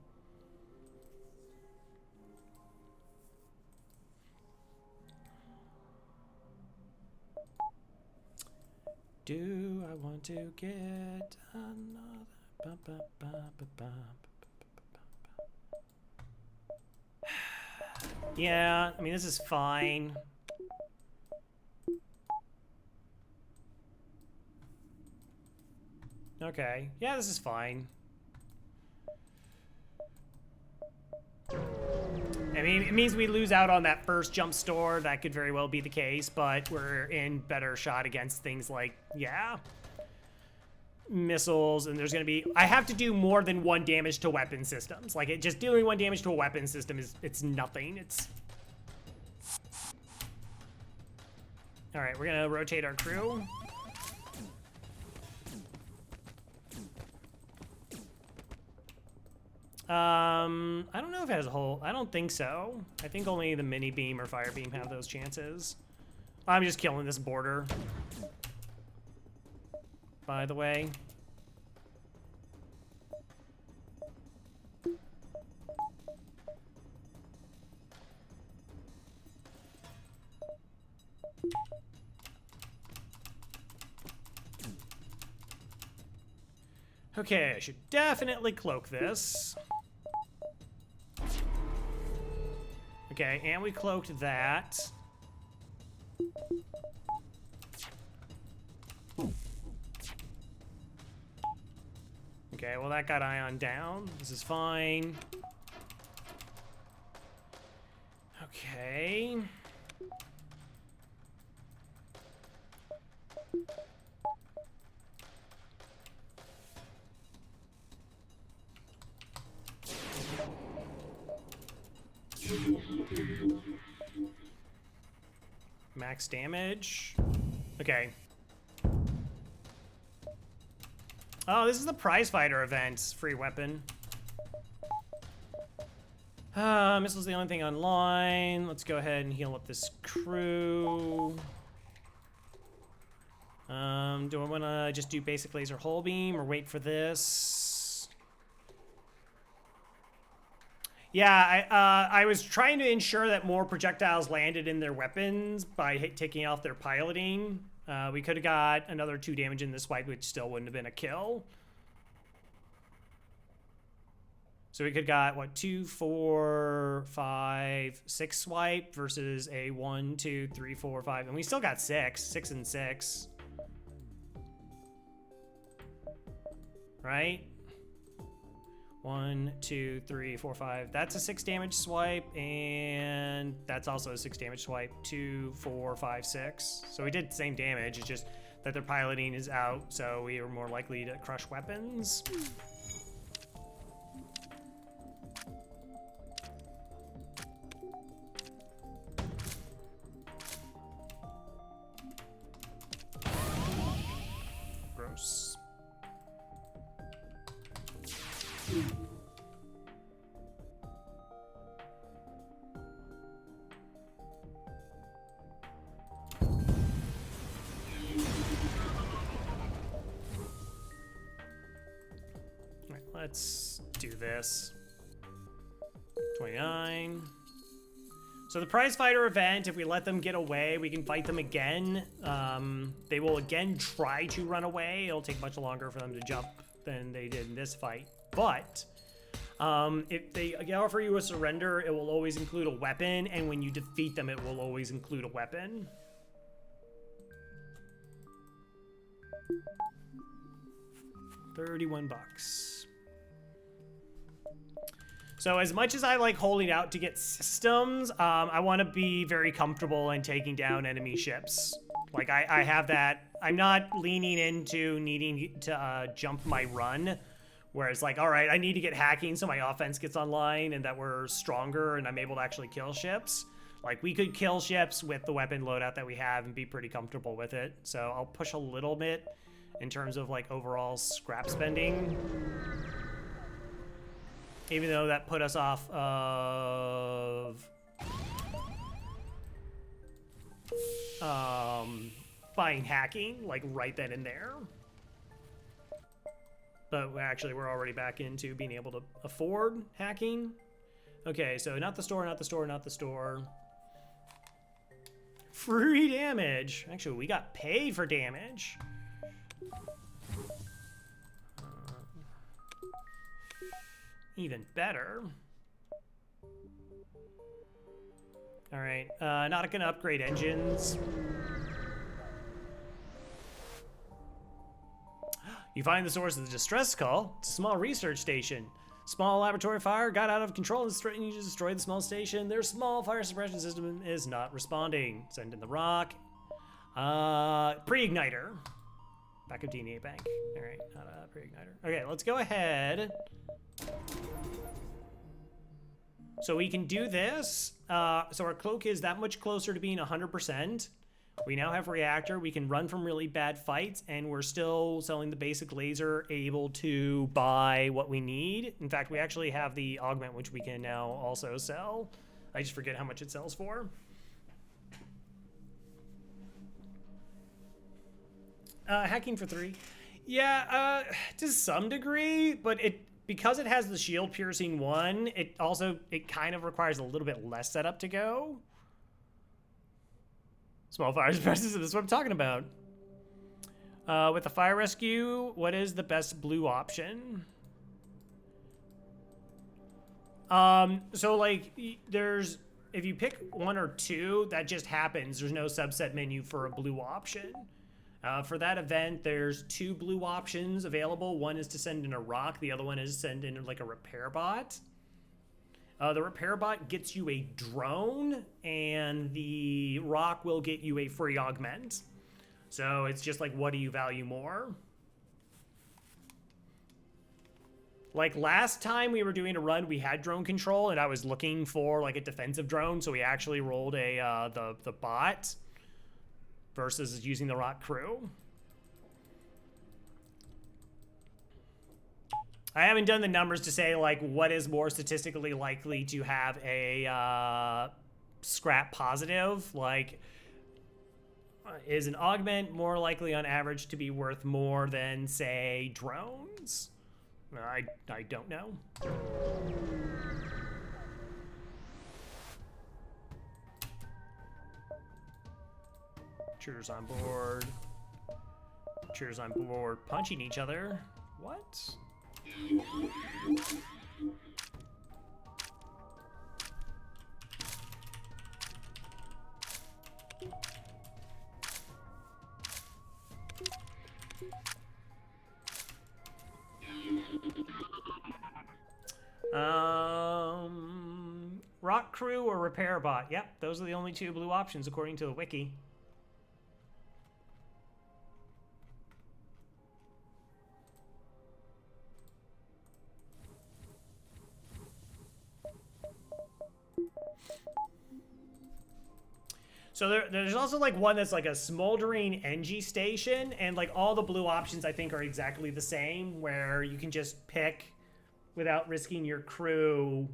Do I want to get another? Yeah, I mean, this is fine. Okay, yeah, this is fine. I mean, it means we lose out on that first jump store. That could very well be the case, but we're in better shot against things like, yeah, missiles, and there's gonna be, I have to do more than 1 damage to weapon systems. Like, just doing 1 damage to a weapon system it's nothing. It's... All right, we're gonna rotate our crew. I don't know if it has a whole, I don't think so. I think only the mini beam or fire beam have those chances. I'm just killing this border, by the way. Okay, I should definitely cloak this. Okay, and we cloaked that. Okay, well, that got ion down. This is fine. Okay. Max damage. Okay. Oh, this is the prize fighter event. Free weapon. Missile's the only thing online. Let's go ahead and heal up this crew. Do I want to just do basic laser hull beam or wait for this? Yeah, I was trying to ensure that more projectiles landed in their weapons by taking off their piloting. We could have got another 2 damage in this swipe, which still wouldn't have been a kill. So we could have got, what, 2, 4, 5, 6 swipe versus a 1, 2, 3, 4, 5. And we still got 6 and 6. Right? 1, 2, 3, 4, 5. That's a 6 damage swipe, and that's also a 6 damage swipe. 2, 4, 5, 6. So we did the same damage. It's just that their piloting is out, so we are more likely to crush weapons. Gross. Let's do this. 29. So the prize fighter event, if we let them get away, we can fight them again. They will again try to run away. It'll take much longer for them to jump than they did in this fight. But if they offer you a surrender, it will always include a weapon. And when you defeat them, it will always include a weapon. $31. So as much as I like holding out to get systems, I want to be very comfortable in taking down enemy ships. Like I have that. I'm not leaning into needing to jump my run, where it's like, all right, I need to get hacking so my offense gets online and that we're stronger and I'm able to actually kill ships. Like we could kill ships with the weapon loadout that we have and be pretty comfortable with it. So I'll push a little bit in terms of like overall scrap spending. Even though that put us off of buying hacking, like right then and there. But actually, we're already back into being able to afford hacking. Okay, so not the store, not the store, not the store. Free damage. Actually, we got paid for damage. Even better. All right, not gonna upgrade engines. You find the source of the distress call. It's a small research station. Small laboratory fire got out of control and threatening to destroy the small station. Their small fire suppression system is not responding. Send in the rock. Pre-igniter. Backup DNA bank. All right, not a pre-igniter. Okay, let's go ahead. So we can do this. So our cloak is that much closer to being 100%. We now have reactor. We can run from really bad fights, and we're still selling the basic laser, able to buy what we need. In fact, we actually have the augment, which we can now also sell. I just forget how much it sells for. Hacking for 3. Yeah, to some degree, but because it has the shield piercing 1, it kind of requires a little bit less setup to go. Small fire suppressors, this is what I'm talking about. With the fire rescue, what is the best blue option? So like if you pick 1 or 2, that just happens. There's no subset menu for a blue option. For that event, there's 2 blue options available. One is to send in a rock. The other one is to send in like a repair bot. The repair bot gets you a drone, and the rock will get you a free augment. So it's just like, what do you value more? Like last time we were doing a run, we had drone control, and I was looking for like a defensive drone, so we actually rolled the bot versus using the rock crew. I haven't done the numbers to say like what is more statistically likely to have a scrap positive. Like, is an augment more likely on average to be worth more than, say, drones? I don't know. Cheers on board. Cheers on board. Punching each other. What? Rock crew or repair bot? Yep, those are the only 2 blue options according to the wiki. So there's also like one that's like a smoldering NG station, and like all the blue options I think are exactly the same, where you can just pick without risking your crew.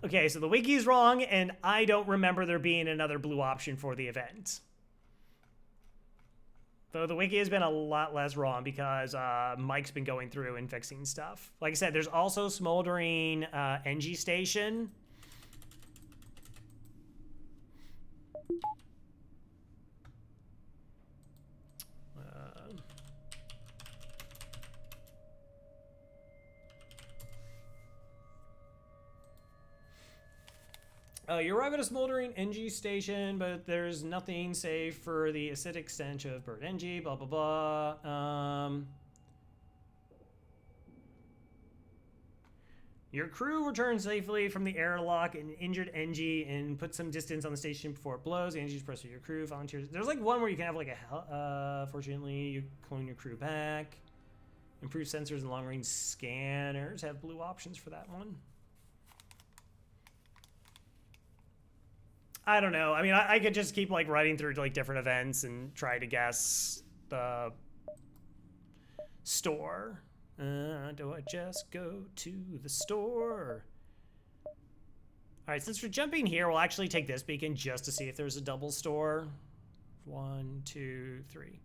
Okay, so the wiki is wrong, and I don't remember there being another blue option for the event. Though the wiki has been a lot less wrong because Mike's been going through and fixing stuff. Like I said, there's also smoldering NG station. You arrive at a smoldering NG station, but there's nothing safe for the acidic stench of burnt NG, blah, blah, blah. Your crew returns safely from the airlock and injured NG and put some distance on the station before it blows. The NG's pressed with your crew, volunteers. There's like one where you can have like a, fortunately, you clone your crew back. Improved sensors and long-range scanners have blue options for that one. I don't know. I mean, I could just keep like writing through like different events and try to guess the store. Do I just go to the store? All right, since we're jumping here, we'll actually take this beacon just to see if there's a double store. 1, 2, 3.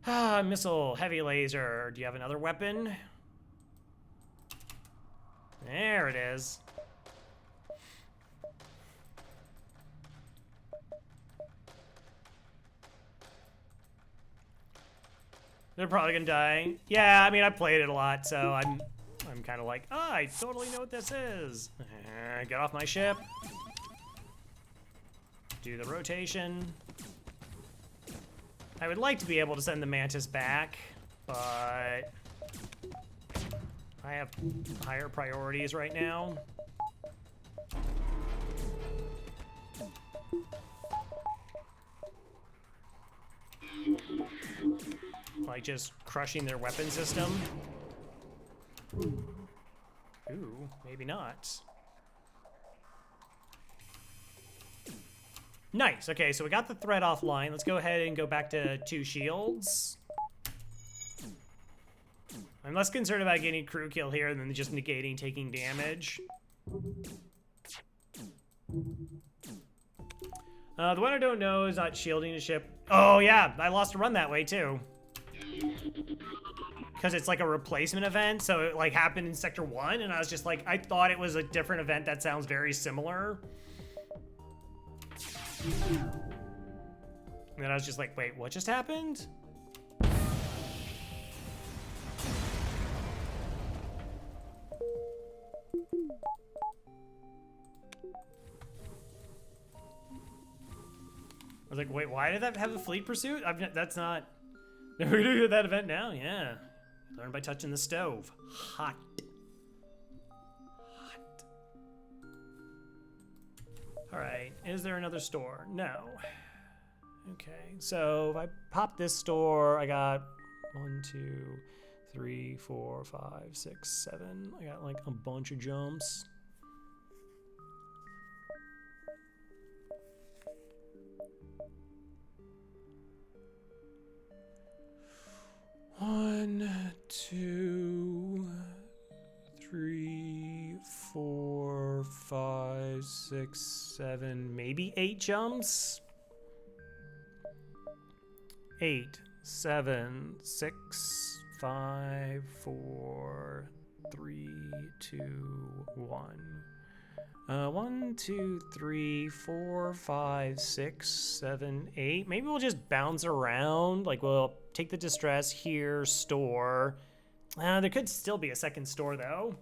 Ah, missile, heavy laser. Do you have another weapon? There it is. They're probably gonna die. Yeah, I mean, I played it a lot, so I'm kind of like, oh, I totally know what this is. Get off my ship. Do the rotation. I would like to be able to send the Mantis back, but I have higher priorities right now. Like just crushing their weapon system. Ooh, maybe not. Nice, okay, so we got the threat offline. Let's go ahead and go back to 2 shields. I'm less concerned about getting crew kill here than just negating taking damage. The one I don't know is not shielding a ship. Oh yeah, I lost a run that way too. Because it's like a replacement event, so it like happened in Sector 1, and I was just like, I thought it was a different event that sounds very similar. And then I was just like, wait, what just happened? I was like, wait, why did that have a fleet pursuit? That's not... We're gonna do that event now? Yeah. Learn by touching the stove. Hot. Hot. All right, is there another store? No. Okay, so if I pop this store, I got 1, 2, 3, 4, 5, 6, 7. I got like a bunch of jumps. One, 2, 3, 4, 5, 6, 7, maybe 8 jumps. 8, 7, 6, 5, 4, 3, 2, 1. 1, 2, 3, 4, 5, 6, 7, 8. Maybe we'll just bounce around. Like we'll take the distress here, store. There could still be a second store though.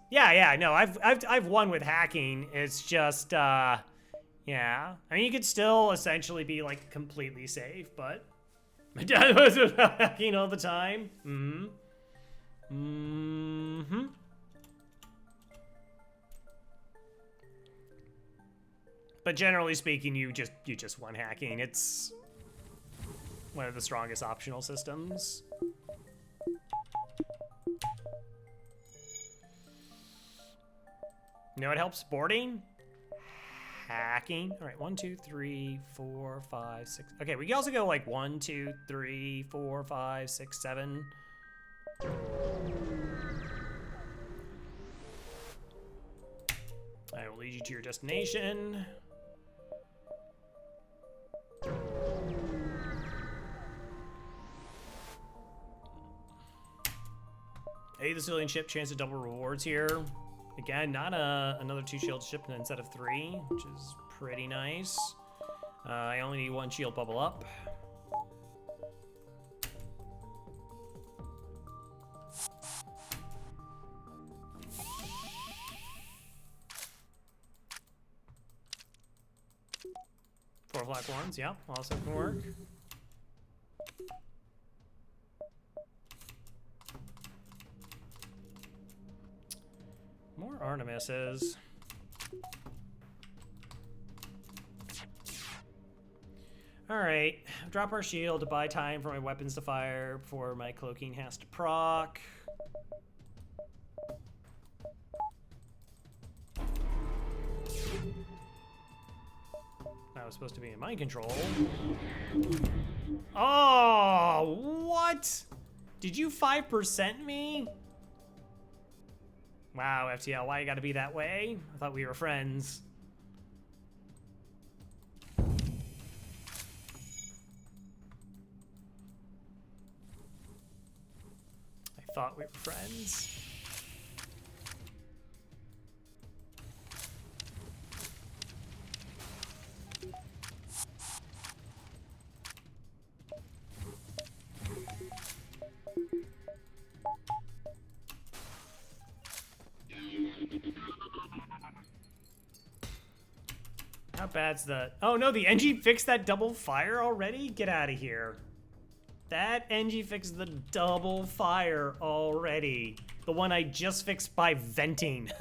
Yeah, no, I've won with hacking. It's just yeah. I mean, you could still essentially be like completely safe, but my dad was hacking all the time. But generally speaking, you just won hacking. It's one of the strongest optional systems. You know what helps boarding? Hacking. All right, 1, 2, 3, 4, 5, 6. Okay, we can also go like 1, 2, 3, 4, 5, 6, 7. I will lead you to your destination. Hey, the civilian ship, chance to double rewards here. Again, not another 2 shield ship instead of 3, which is pretty nice. I only need 1 shield bubble up. 4 black ones, yeah, also can work. More Artemises. Alright, drop our shield to buy time for my weapons to fire before my cloaking has to proc. That was supposed to be in mind control. Oh, what? Did you 5% me? Wow, FTL, why you gotta be that way? I thought we were friends. I thought we were friends. How bad's the... Oh no, the NG fixed that double fire already? Get out of here. That NG fixed the double fire already. The one I just fixed by venting.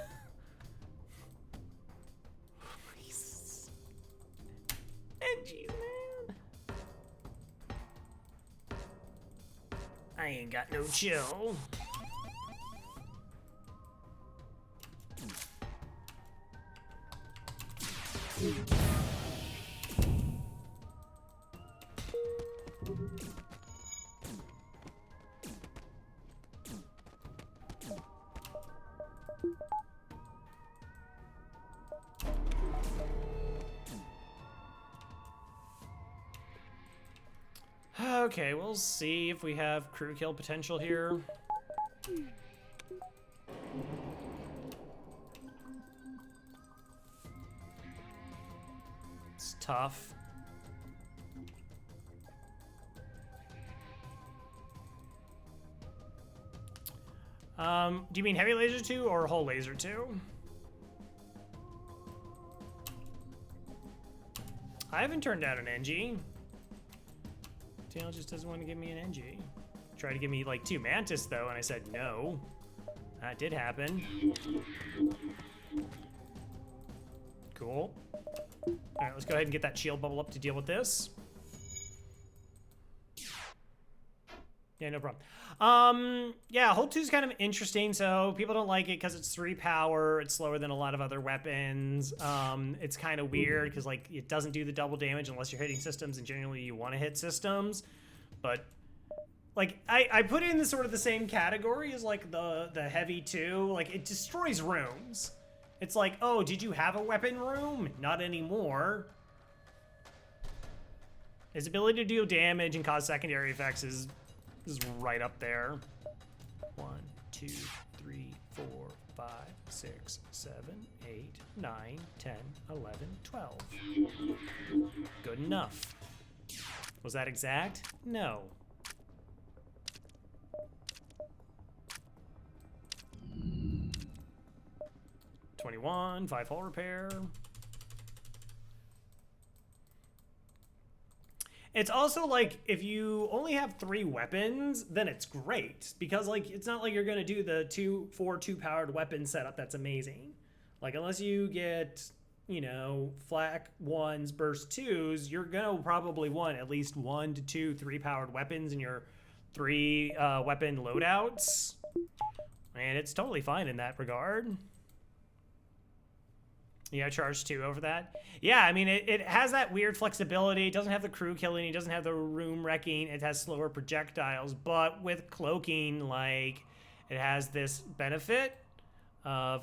NG, man. I ain't got no chill. Okay, we'll see if we have crew kill potential here. It's tough. Do you mean heavy laser 2 or whole laser 2? I haven't turned down an NG. TL just doesn't want to give me an NG. Tried to give me like 2 Mantis though, and I said no. That did happen. Cool. Alright, let's go ahead and get that shield bubble up to deal with this. Yeah, no problem. Yeah, Hold 2 is kind of interesting, so people don't like it because it's 3 power, it's slower than a lot of other weapons. It's kind of weird because like it doesn't do the double damage unless you're hitting systems, and generally you want to hit systems. But like I put it in the sort of the same category as like the heavy 2. Like it destroys rooms. It's like, oh, did you have a weapon room? Not anymore. His ability to deal damage and cause secondary effects is right up there. 1, 2, 3, 4, 5, 6, 7, 8, 9, 10, 11, 12. Good enough. Was that exact? No. $21, 5 hull repair. It's also like if you only have 3 weapons, then it's great because like it's not like you're gonna do the 2 powered weapon setup that's amazing. Like unless you get, you know, flak 1s, burst 2s, you're gonna probably want at least 1 to 2 3-powered weapons in your 3 weapon loadouts, and it's totally fine in that regard. Yeah, charge 2 over that. Yeah, I mean, it has that weird flexibility. It doesn't have the crew killing. It doesn't have the room wrecking. It has slower projectiles. But with cloaking, like, it has this benefit of,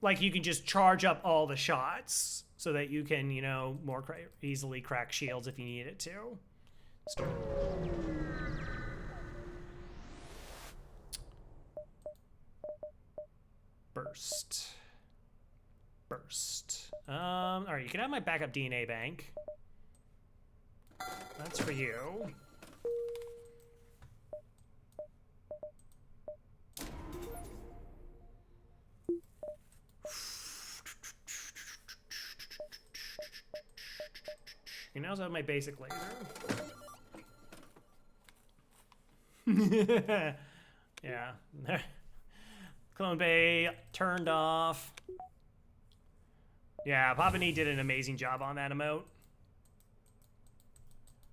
like, you can just charge up all the shots so that you can, you know, more easily crack shields if you need it to. Start. Burst. Burst. All right, you can have my backup DNA bank. That's for you. can also have my basic laser. Yeah. Clone Bay turned off. Yeah, Papani did an amazing job on that emote.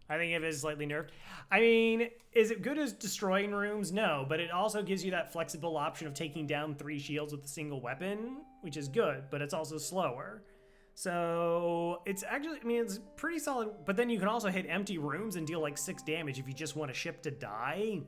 I think it is slightly nerfed. I mean, is it good as destroying rooms? No, but it also gives you that flexible option of taking down 3 shields with a single weapon, which is good, but it's also slower. So it's actually, I mean, it's pretty solid, but then you can also hit empty rooms and deal like 6 damage if you just want a ship to die.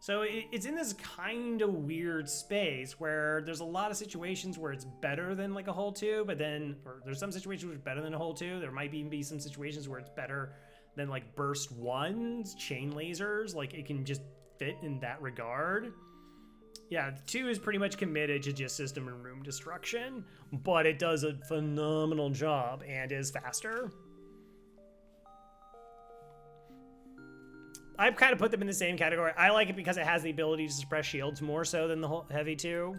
So it's in this kind of weird space where there's a lot of situations where it's better than like a hull 2, but then, or there's some situations where it's better than a hull 2. There might even be some situations where it's better than like burst 1s, chain lasers. Like it can just fit in that regard. Yeah, 2 is pretty much committed to just system and room destruction, but it does a phenomenal job and is faster. I've kind of put them in the same category. I like it because it has the ability to suppress shields more so than the Heavy 2.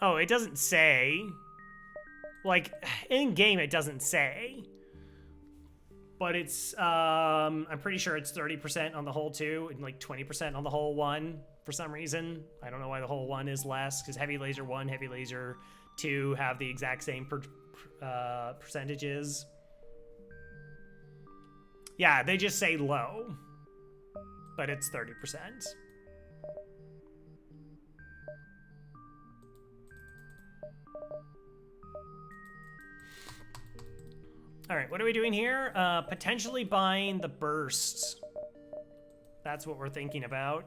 Oh, it doesn't say. Like, in-game it doesn't say. But it's, I'm pretty sure it's 30% on the hull 2 and like 20% on the hull 1 for some reason. I don't know why the hull 1 is less, because Heavy Laser 1, Heavy Laser 2 have the exact same percentages. Yeah, they just say low, but it's 30%. All right, what are we doing here? Potentially buying the bursts. That's what we're thinking about.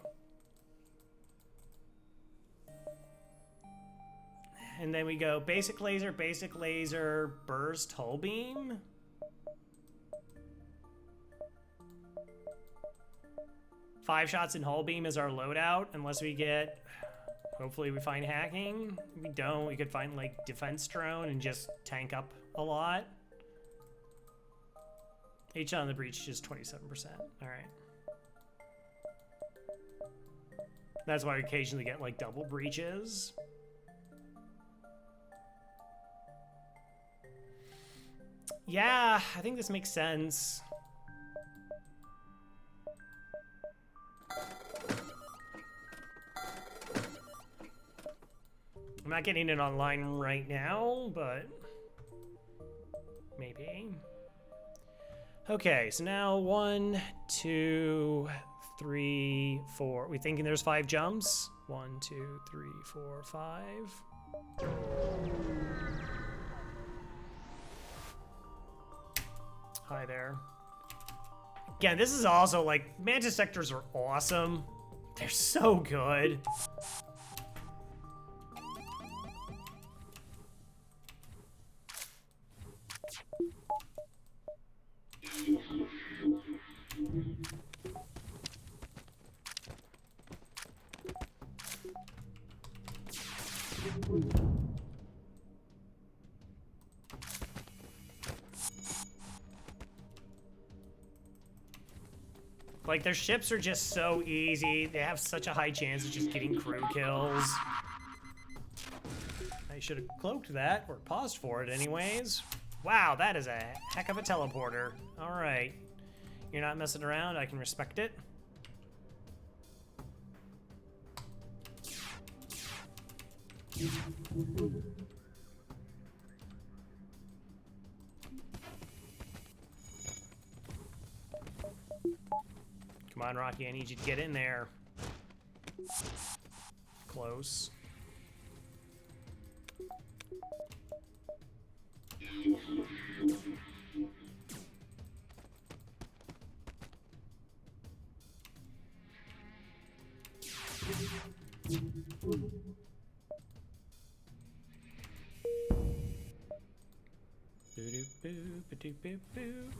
And then we go basic laser, burst, hull beam. Five shots in hull beam is our loadout, unless we get, hopefully we find hacking. If we don't, we could find like defense drone and just tank up a lot. H on the breach is 27%. All right. That's why we occasionally get like double breaches. Yeah, I think this makes sense. I'm not getting it online right now, but maybe. Okay, so now 1, 2, 3, 4. We thinking there's 5 jumps? 1, 2, 3, 4, 5. Hi there. Again, this is also like, Mantis sectors are awesome. They're so good. Like, their ships are just so easy. They have such a high chance of just getting crew kills. I should have cloaked that, or paused for it anyways. Wow, that is a heck of a teleporter. All right. You're not messing around, I can respect it. Come on, Rocky, I need you to get in there. Close.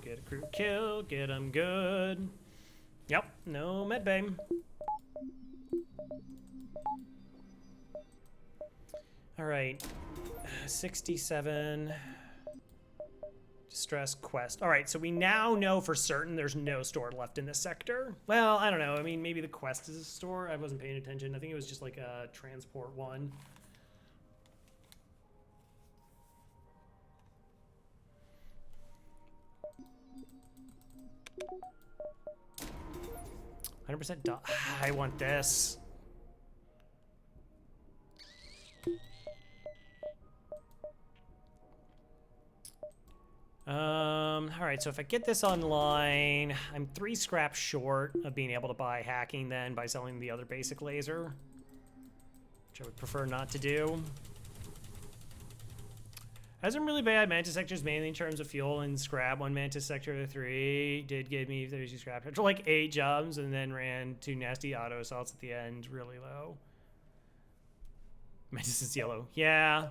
Get a crew kill, get them good. Yep, no medbay. All right, 67, Distress quest. All right, so we now know for certain there's no store left in this sector. Well, I don't know. I mean, maybe the quest is a store. I wasn't paying attention. I think it was just like a transport one. $100%. I want this. All right, so if I get this online, I'm 3 scraps short of being able to buy hacking then by selling the other basic laser, which I would prefer not to do. Hasn't really bad. Mantis sectors mainly in terms of fuel and scrap. 1 Mantis sector 3 did give me 32 scrap after like 8 jumps, and then ran 2 nasty auto assaults at the end, really low. Mantis is yellow. Yeah.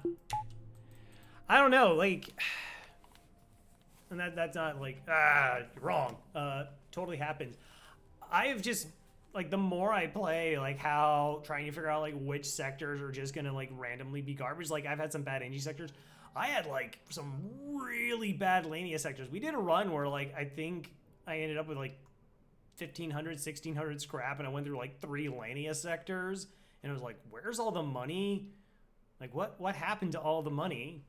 I don't know, like... And that's not like, you're wrong. Totally happens. I have just, like, the more I play, like, how trying to figure out, like, which sectors are just gonna, like, randomly be garbage. Like, I've had some bad NG sectors. I had, like, some really bad Lania sectors. We did a run where, like, I think I ended up with, like, 1,500, 1,600 scrap, and I went through, like, 3 Lania sectors. And it was like, where's all the money? Like, what happened to all the money?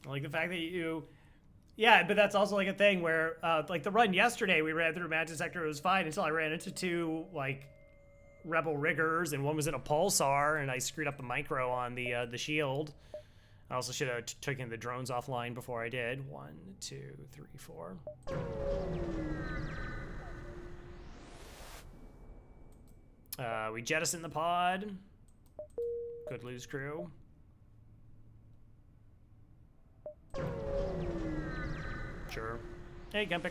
Like the fact that you, yeah, but that's also like a thing where, like the run yesterday, we ran through Mantis sector, it was fine until I ran into 2 like rebel riggers, and one was in a pulsar, and I screwed up the micro on the shield. I also should have taken the drones offline before I did. 1, 2, 3, 4. We jettison the pod. Could lose crew. Sure. Hey, Gumpic.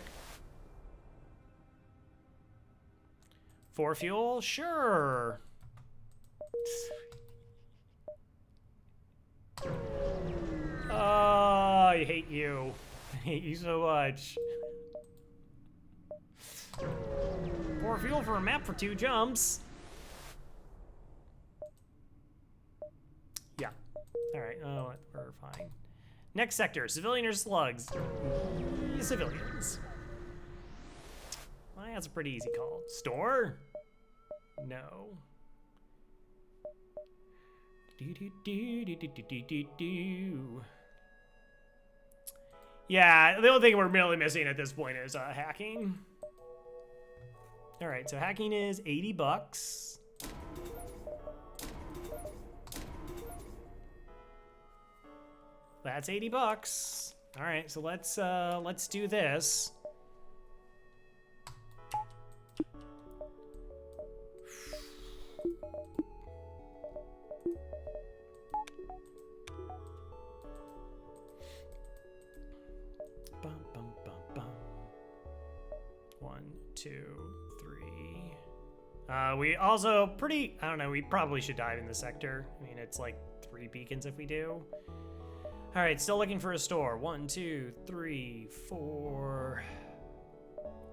4 fuel? Sure. Oh, I hate you. I hate you so much. 4 fuel for a map for 2 jumps. Yeah. All right. Oh, we're fine. Next sector, civilian or slugs? Civilians. Well, that's a pretty easy call. Store? No. Yeah, the only thing we're really missing at this point is hacking. All right, so hacking is $80. That's $80. All right, so let's do this. Bum, bum, bum, bum. 1, 2, 3. We also I don't know, we probably should dive in the sector. I mean, it's like 3 beacons if we do. All right, still looking for a store. 1, 2, 3, 4.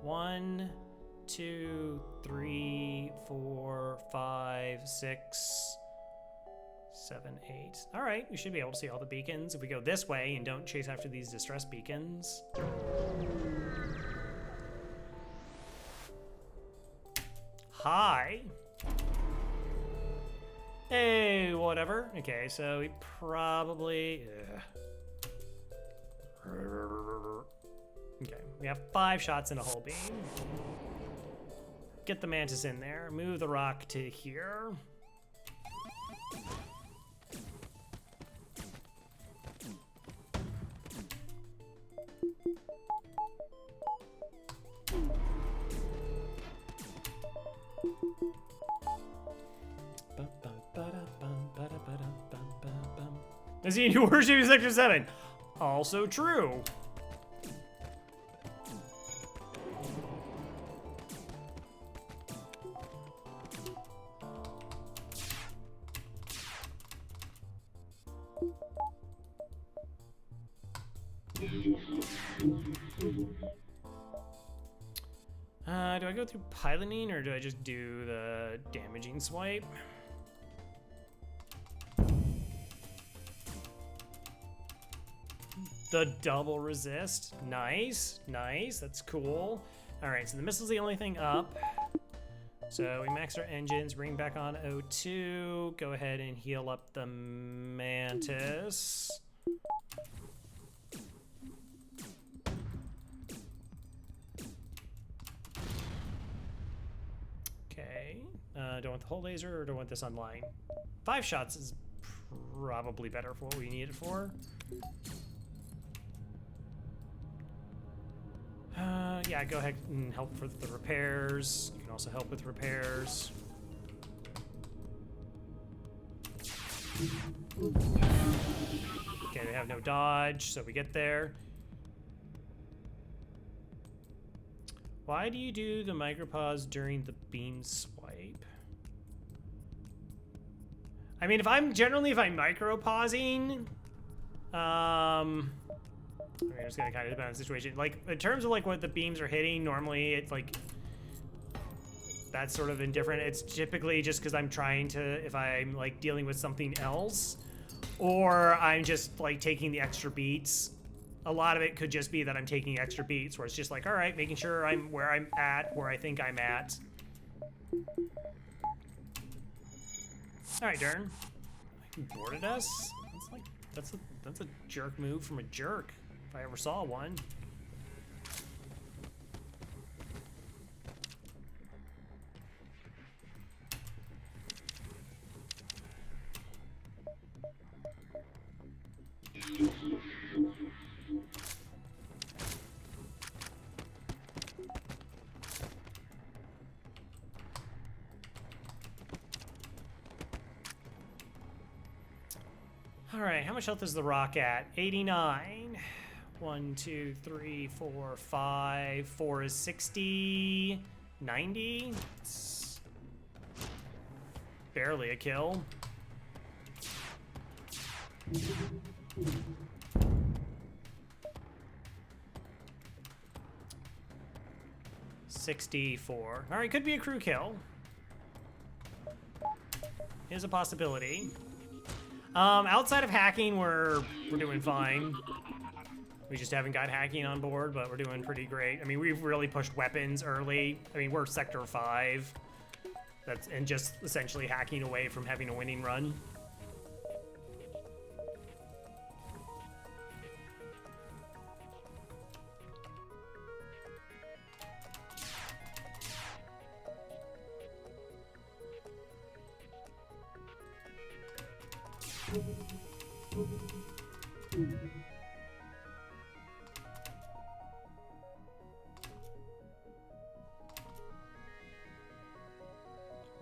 1, 2, 3, 4, 5, 6, 7, 8. All right, we should be able to see all the beacons if we go this way and don't chase after these distress beacons. Hi. Hey, whatever. Okay, so we probably... Okay, we have 5 shots in a whole beam. Get the Mantis in there. Move the rock to here. I see you worship Sector 7. Also true. Do I go through piloting or do I just do the damaging swipe? The double resist. Nice, nice. That's cool. All right, so the missile's the only thing up. So we maxed our engines, bring back on O2. Go ahead and heal up the Mantis. Okay. Don't want the whole laser or don't want this online. 5 shots is probably better for what we need it for. Yeah, go ahead and help for the repairs. You can also help with repairs. Okay, they have no dodge, so we get there. Why do you do the micropause during the beam swipe? I mean, if I'm micro-pausing, I'm just gonna kind of depend on the situation. Like, in terms of like what the beams are hitting, normally it's like, that's sort of indifferent. It's typically just because I'm trying to, if I'm like dealing with something else, or I'm just like taking the extra beats. A lot of it could just be that I'm taking extra beats, where it's just like, all right, making sure I'm where I'm at, where I think I'm at. All right, Dern. He boarded us? That's a jerk move from a jerk, if I ever saw one. All right, how much health is the rock at? 89. 1, 2, 3, 4, 5. 4 is 60. 90. It's barely a kill. $64. All right, could be a crew kill. Is a possibility. Outside of hacking, we're doing fine. We just haven't got hacking on board, but we're doing pretty great. I mean, we've really pushed weapons early. I mean, we're Sector 5. And just essentially hacking away from having a winning run.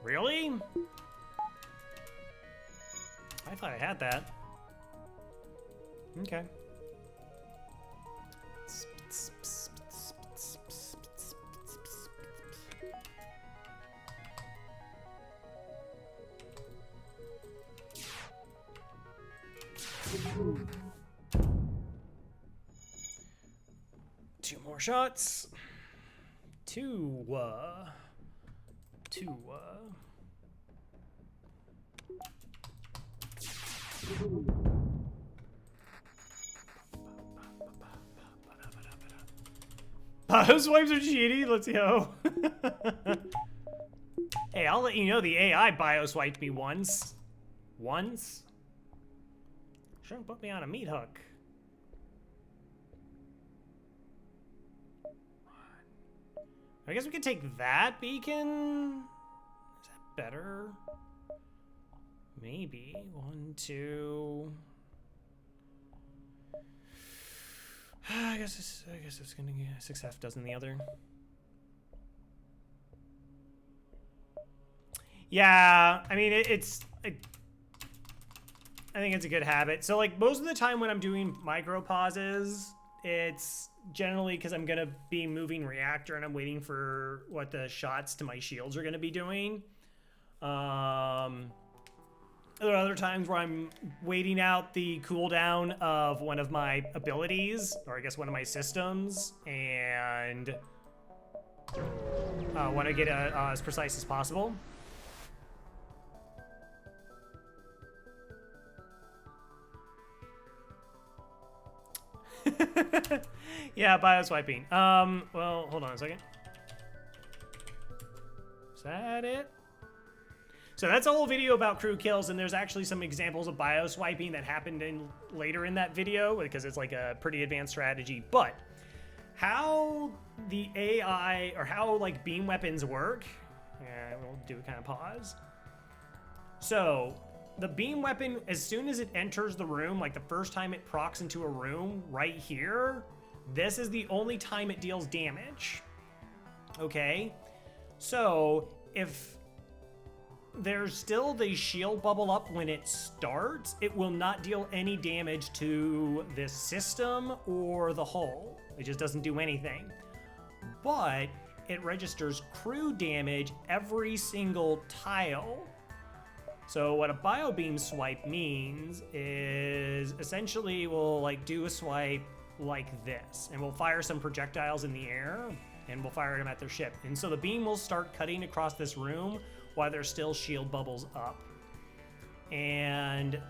Really? I thought I had that. Okay. Two more shots. Two. Bioswipes are cheating. Let's go. Hey, I'll let you know the AI bioswiped me once. Shouldn't put me on a meat hook. I guess we could take that beacon. Is that better? Maybe. 1, 2. I guess it's gonna get 6 dozen the other. Yeah, I mean I think it's a good habit. So like most of the time when I'm doing micro pauses, it's generally because I'm gonna be moving reactor and I'm waiting for what the shots to my shields are gonna be doing. There are other times where I'm waiting out the cooldown of one of my abilities, or I guess one of my systems, and want to get as precise as possible. Yeah, bioswiping. Well, hold on a second. Is that it? So that's a whole video about crew kills, and there's actually some examples of bioswiping that happened later in that video because it's like a pretty advanced strategy. But how the AI or how like beam weapons work, we'll do a kind of pause. So the beam weapon, as soon as it enters the room, like the first time it procs into a room right here, this is the only time it deals damage. Okay, so if there's still the shield bubble up when it starts, it will not deal any damage to this system or the hull. It just doesn't do anything. But it registers crew damage every single tile. So what a biobeam swipe means is essentially we'll like do a swipe like this, and we'll fire some projectiles in the air, and we'll fire them at their ship. And so the beam will start cutting across this room while there's still shield bubbles up. And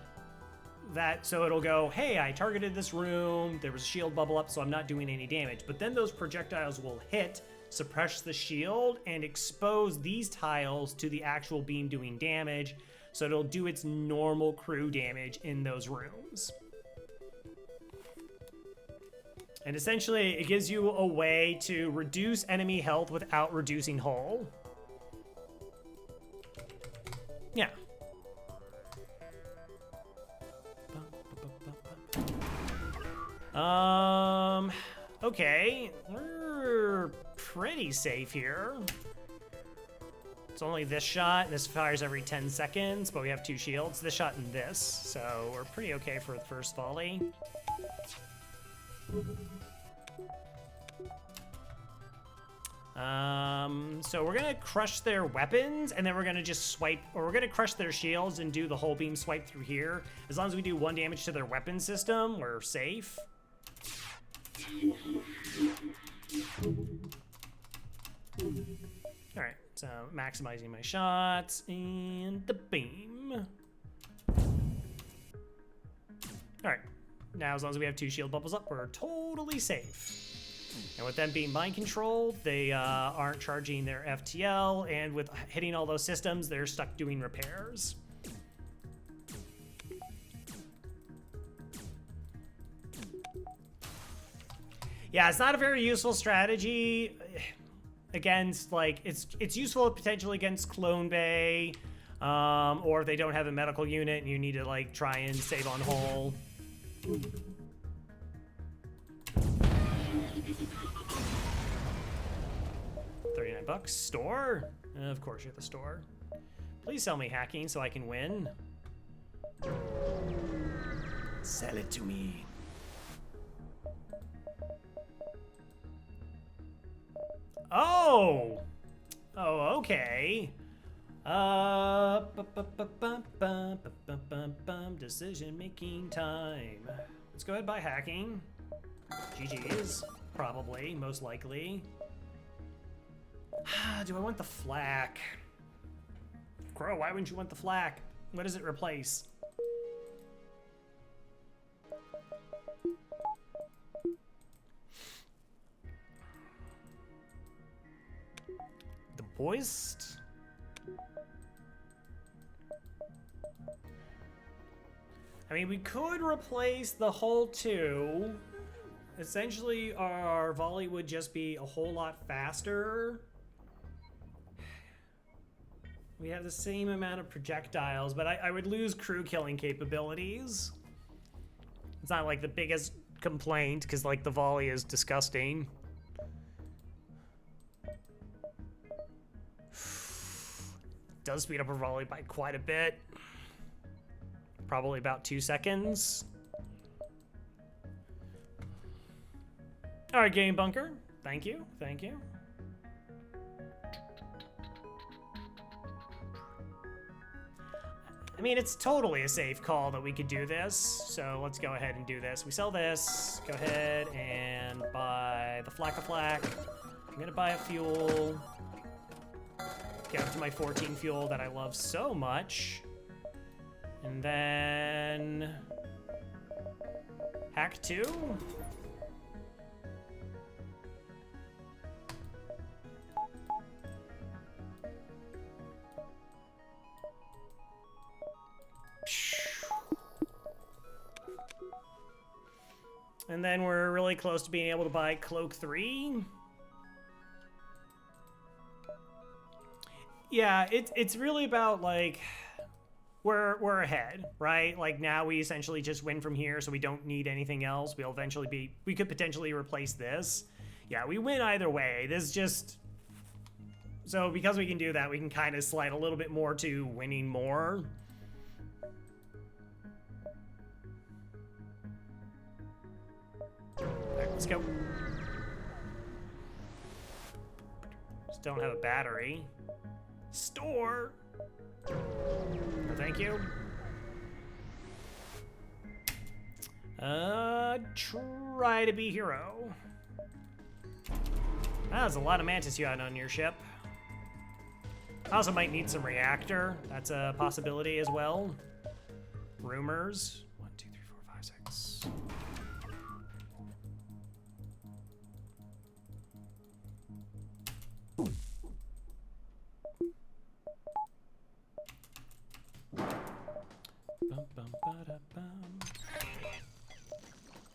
so it'll go, hey, I targeted this room, there was a shield bubble up, so I'm not doing any damage. But then those projectiles will hit, suppress the shield, and expose these tiles to the actual beam doing damage. So it'll do its normal crew damage in those rooms. And essentially, it gives you a way to reduce enemy health without reducing hull. Yeah. Okay, we're pretty safe here. It's only this shot, and this fires every 10 seconds, but we have 2 shields, this shot and this, so we're pretty okay for the first volley. So we're gonna crush their weapons, and then we're gonna just swipe, or we're gonna crush their shields and do the whole beam swipe through here. As long as we do 1 damage to their weapon system, we're safe. Alright, so maximizing my shots, and the beam. Alright, now as long as we have 2 shield bubbles up, we're totally safe. And with them being mind controlled, they aren't charging their FTL, and with hitting all those systems, they're stuck doing repairs. Yeah, it's not a very useful strategy against, like, it's useful potentially against Clone Bay, or if they don't have a medical unit and you need to, like, try and save on hull. $39. Store? Of course you're the store. Please sell me hacking so I can win. Sell it to me. Oh! Oh, okay. Decision-making time. Let's go ahead and buy hacking. GG's, probably, most likely. Do I want the flak? Crow, why wouldn't you want the flak? What does it replace? The Boist? I mean, we could replace the hull too. Essentially, our volley would just be a whole lot faster. We have the same amount of projectiles, but I would lose crew killing capabilities. It's not like the biggest complaint, because like the volley is disgusting. Does speed up our volley by quite a bit. Probably about 2 seconds. All right, game bunker. Thank you, thank you. I mean, it's totally a safe call that we could do this, so let's go ahead and do this. We sell this, go ahead and buy the flak-a-flak. I'm gonna buy a fuel. Get up to my 14 fuel that I love so much. And then... hack 2? And then we're really close to being able to buy Cloak 3. Yeah, it's really about, like, we're ahead, right? Like, now we essentially just win from here, so we don't need anything else. We'll eventually be, we could potentially replace this. Yeah, we win either way. This just, so because we can do that, we can kind of slide a little bit more to winning more. Alright, let's go. Just don't have a battery. Store! No, thank you. Try to be hero. That's a lot of mantis you had on your ship. I also might need some reactor. That's a possibility as well. Rumors. 1, 2, 3, 4, 5, 6.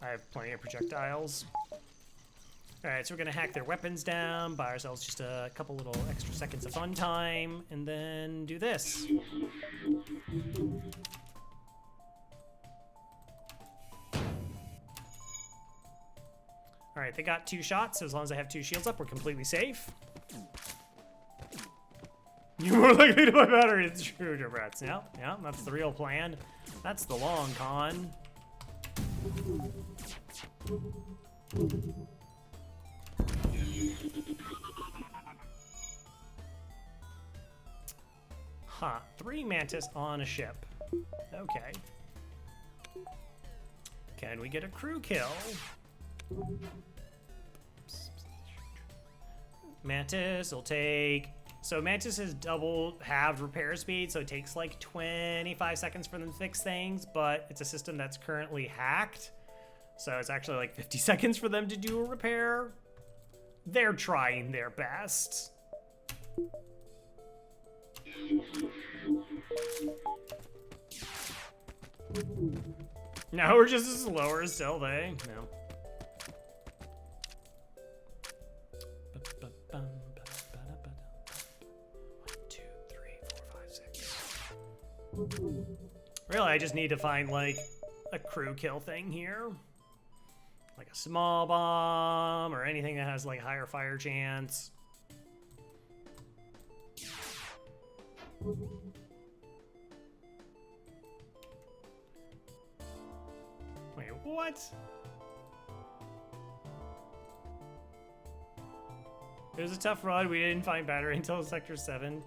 I have plenty of projectiles. Alright, so we're gonna hack their weapons down, buy ourselves just a couple little extra seconds of fun time, and then do this. Alright, they got 2 shots, so as long as I have 2 shields up, we're completely safe. You're more likely to buy battery than screwdriver rats. Yeah, yeah, that's the real plan. That's the long con. Huh, 3 mantis on a ship. Okay. Can we get a crew kill? Mantis will take... So Mantis is double halved repair speed, so it takes like 25 seconds for them to fix things, but it's a system that's currently hacked. So it's actually like 50 seconds for them to do a repair. They're trying their best. No, we're just as slower still, they. No. Really, I just need to find, like, a crew kill thing here. Like a small bomb, or anything that has, like, higher fire chance. Wait, what? It was a tough run. We didn't find battery until Sector 7.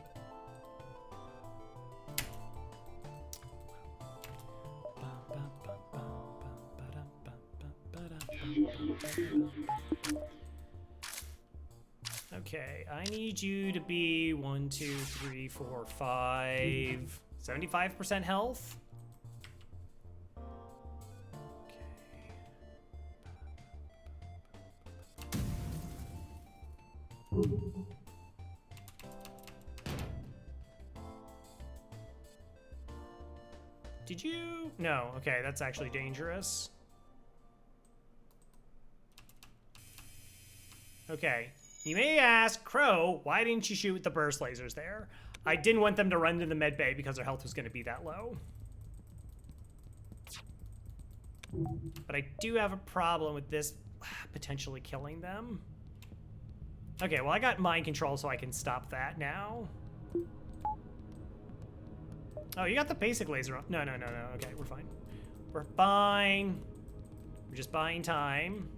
Okay, I need you to be 1, 2, 3, 4, 5, 75% health. Okay. Did you? No, okay, that's actually dangerous. Okay, you may ask, Crow, why didn't you shoot with the burst lasers there? I didn't want them to run to the med bay because their health was going to be that low. But I do have a problem with this potentially killing them. Okay, well, I got mind control, so I can stop that now. Oh, you got the basic laser on. No. Okay, we're fine. We're fine. We're just buying time.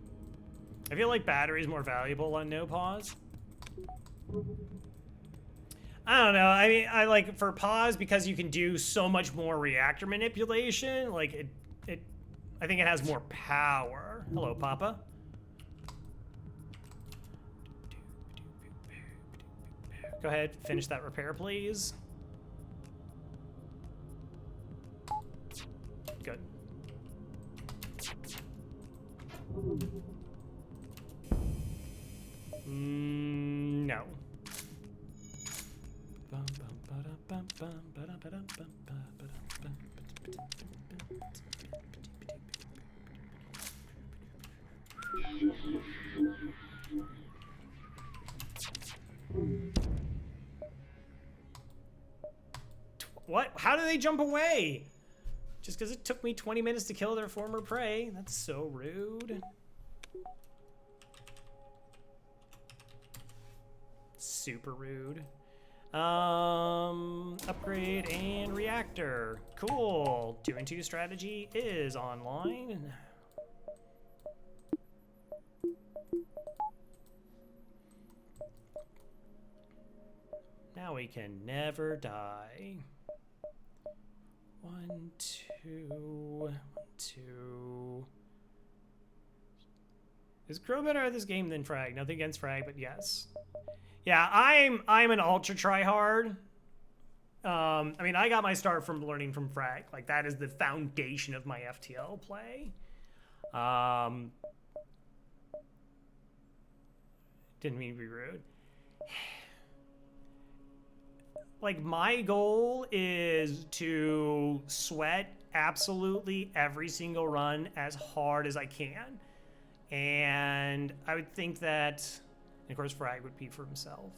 I feel like battery's more valuable on no pause. I don't know. I mean, I like for pause because you can do so much more reactor manipulation. Like I think it has more power. Hello, Papa. Go ahead, finish that repair, please. Good. No. How do they jump away? Just because it took me 20 minutes to kill their former prey. That's so rude. Super rude. Upgrade and reactor. Cool. 2 and 2 strategy is online. Now we can never die. 1, 2, 1, 2. Is Crow better at this game than Frag? Nothing against Frag, but yes. Yeah, I'm an ultra tryhard. I mean, I got my start from learning from Frag. Like, that is the foundation of my FTL play. Didn't mean to be rude. Like, my goal is to sweat absolutely every single run as hard as I can. And I would think that, and of course, Frag would be for himself.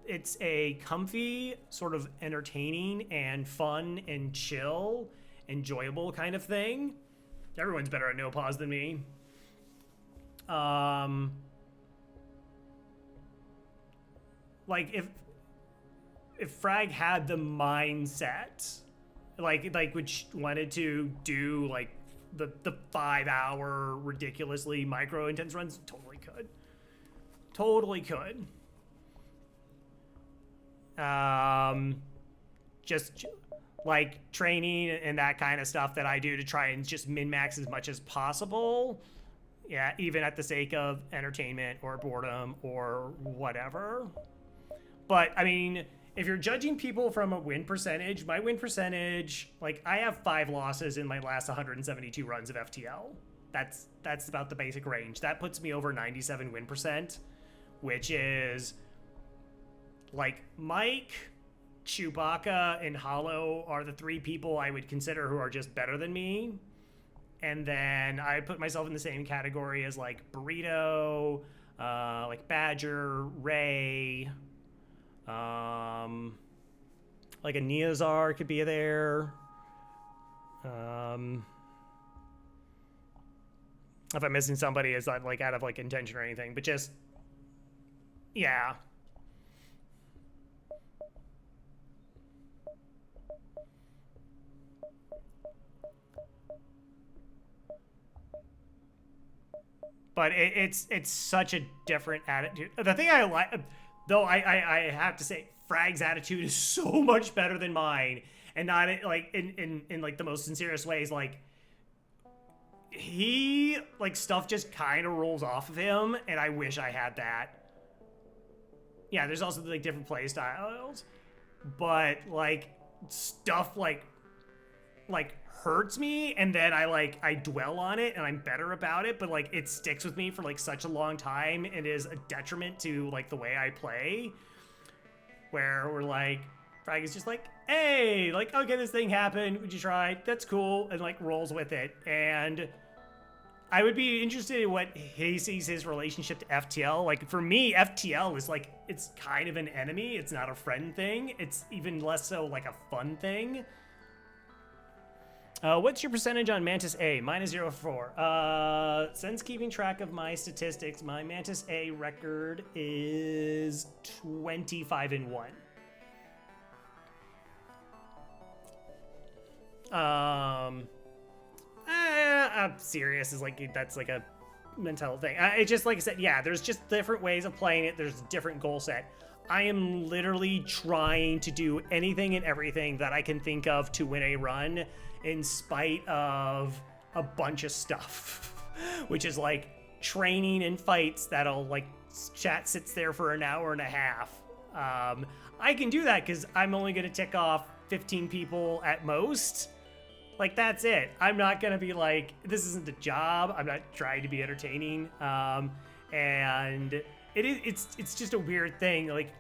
It's a comfy, sort of entertaining and fun and chill, enjoyable kind of thing. Everyone's better at no pause than me. Like, if Frag had the mindset, like which wanted to do like the 5-hour ridiculously micro intense runs, totally could. Just like training and that kind of stuff that I do to try and just min-max as much as possible. Yeah, even at the sake of entertainment or boredom or whatever. But I mean, if you're judging people from a win percentage, my win percentage, like, I have 5 losses in my last 172 runs of FTL. That's about the basic range. That puts me over 97 win percent, which is, like, Mike, Chewbacca, and Hollow are the 3 people I would consider who are just better than me. And then I put myself in the same category as, like, Burrito, like Badger, Ray, like a Neozar could be there. If I'm missing somebody, it's not like out of like intention or anything, but just, yeah. But it's such a different attitude. The thing I like, though, I have to say, Frag's attitude is so much better than mine, and not like in like the most sincerest ways. Like, he, like, stuff just kind of rolls off of him, and I wish I had that. Yeah, there's also like different play styles, but like stuff like hurts me, and then I dwell on it and I'm better about it, but like it sticks with me for like such a long time and is a detriment to like the way I play, where we're like, Frag is just like, hey, like, okay, this thing happened, would you try? That's cool, and like rolls with it. And I would be interested in what he sees his relationship to FTL. Like, for me, FTL is like, it's kind of an enemy, it's not a friend thing, it's even less so like a fun thing. What's your percentage on Mantis A? Mine is 0-4. Since keeping track of my statistics, my Mantis A record is 25-1. I'm serious is like, that's like a mental thing. It's just like I said, yeah, there's just different ways of playing it. There's a different goal set. I am literally trying to do anything and everything that I can think of to win a run, in spite of a bunch of stuff, which is like training and fights that'll like chat sits there for an hour and a half. I can do that because I'm only going to tick off 15 people at most. Like, that's it. I'm not going to be like, this isn't a job. I'm not trying to be entertaining. And it's just a weird thing. Like,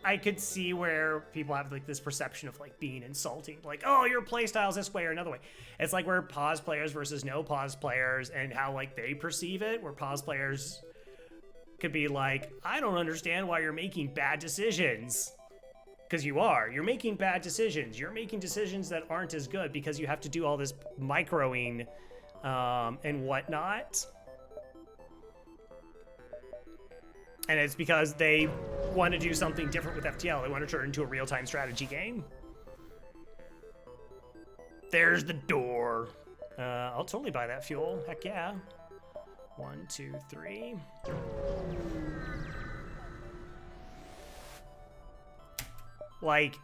I could see where people have like this perception of like being insulting, like, oh, your playstyle's this way or another way. It's like we're pause players versus no pause players, and how like they perceive it, where pause players could be like, I don't understand why you're making bad decisions, Because you are. You're making bad decisions. You're making decisions that aren't as good because you have to do all this microing and whatnot. And it's because they want to do something different with FTL. They want to turn it into a real-time strategy game. There's the door. I'll totally buy that fuel. Heck yeah. 1, 2, 3. Like,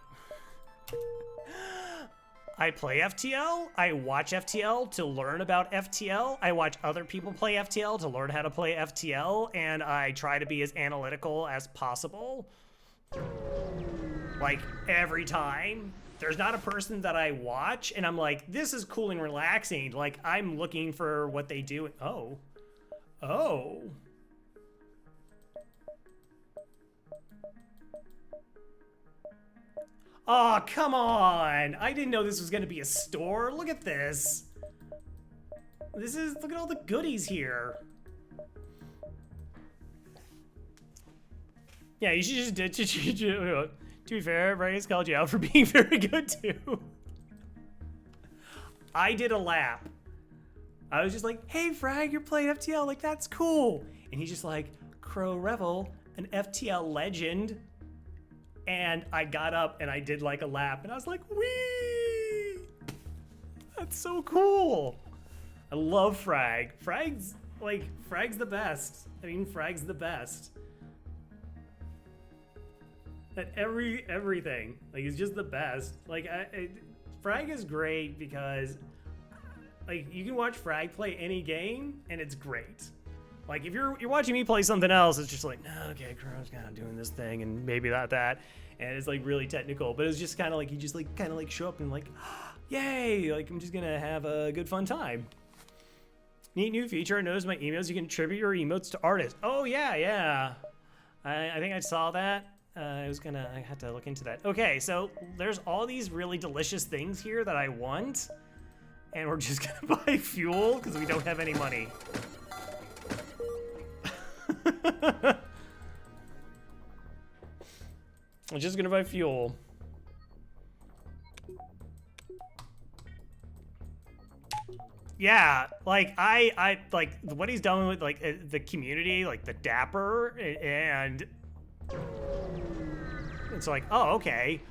I play FTL, I watch FTL to learn about FTL, I watch other people play FTL to learn how to play FTL, and I try to be as analytical as possible. Like, every time. There's not a person that I watch, and I'm like, this is cool and relaxing. Like, I'm looking for what they do. Oh. Oh. Oh, come on! I didn't know this was gonna be a store. Look at this. Look at all the goodies here. Yeah, you should just to be fair, Bryce called you out for being very good too. I did a lap. I was just like, hey Frag, you're playing FTL, like that's cool. And he's just like, Crow Revel, an FTL legend. And I got up and I did like a lap and I was like, wee! That's so cool. I love Frag. Frag's the best. I mean, Frag's the best. At everything. Like, he's just the best. Like, Frag is great because, like, you can watch Frag play any game and it's great. Like, if you're watching me play something else, it's just like, no, okay, Crow's kind of doing this thing, and maybe not that, and it's like really technical. But it's just kind of like you just like kind of like show up and like, yay! Like I'm just gonna have a good fun time. Neat new feature. I noticed my emails. You can attribute your emotes to artists. Oh yeah. I think I saw that. I had to look into that. Okay, so there's all these really delicious things here that I want, and we're just gonna buy fuel because we don't have any money. I'm just gonna buy fuel. Yeah, like I like what he's done with like the community, like the Dapper, and it's like, oh, okay.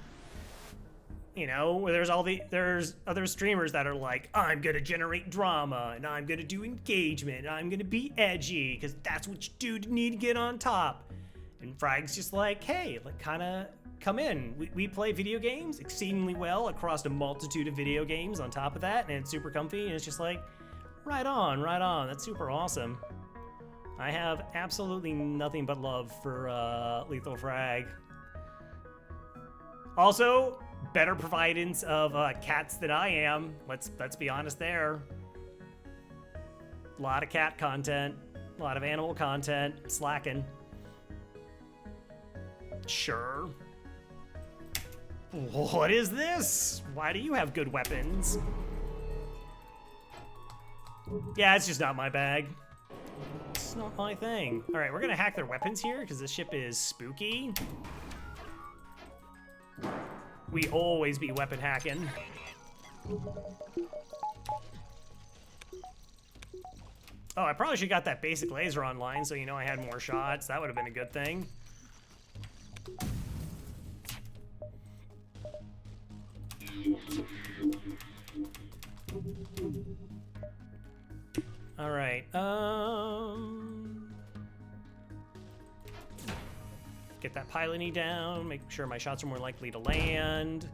You know, there's other streamers that are like, I'm gonna generate drama and I'm gonna do engagement and I'm gonna be edgy because that's what you do to need to get on top. And Frag's just like, hey, like kind of come in. We play video games exceedingly well across a multitude of video games on top of that, and it's super comfy, and it's just like, right on. That's super awesome. I have absolutely nothing but love for Lethal Frag. Also, better providence of cats than I am. Let's be honest there. A lot of cat content, a lot of animal content, slacking. Sure. What is this? Why do you have good weapons? Yeah, it's just not my bag. It's not my thing. All right, we're gonna hack their weapons here because this ship is spooky. We always be weapon hacking. Oh, I probably should have got that basic laser online so you know I had more shots. That would have been a good thing. All right, get that piloting down, make sure my shots are more likely to land.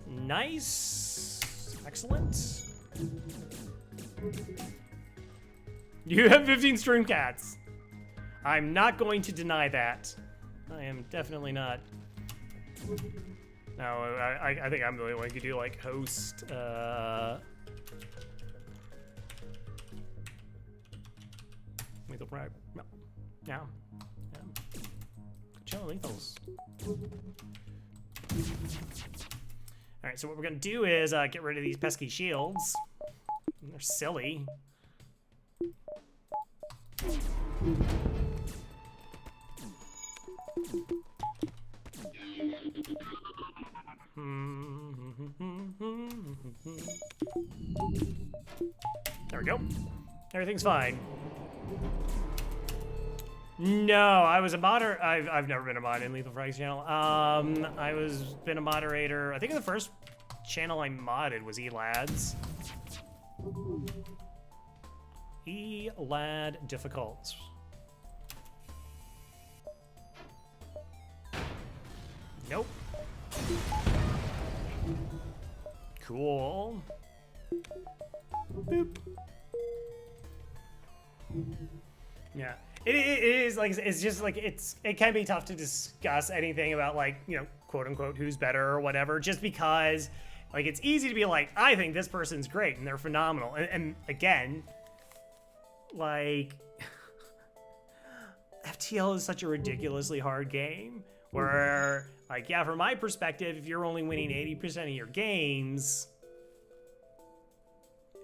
Nice, excellent. You have 15 stream cats. I'm not going to deny that. I am definitely not. No, I think I'm the only one who could do like host, lethal frag. No. Yeah. Chill lethals. Alright, so what we're gonna do is get rid of these pesky shields. They're silly. There we go. Everything's fine. No, I was a moderator. I've never been a mod in Lethal Frag's channel. I was been a moderator. I think the first channel I modded was Elads. Elad difficult. Nope. Cool. Boop. Yeah. It is like, it's just like, it can be tough to discuss anything about, like, you know, quote unquote, who's better or whatever, just because, like, it's easy to be like, I think this person's great and they're phenomenal. And again, like, FTL is such a ridiculously hard game where, like, yeah, from my perspective, if you're only winning 80% of your games,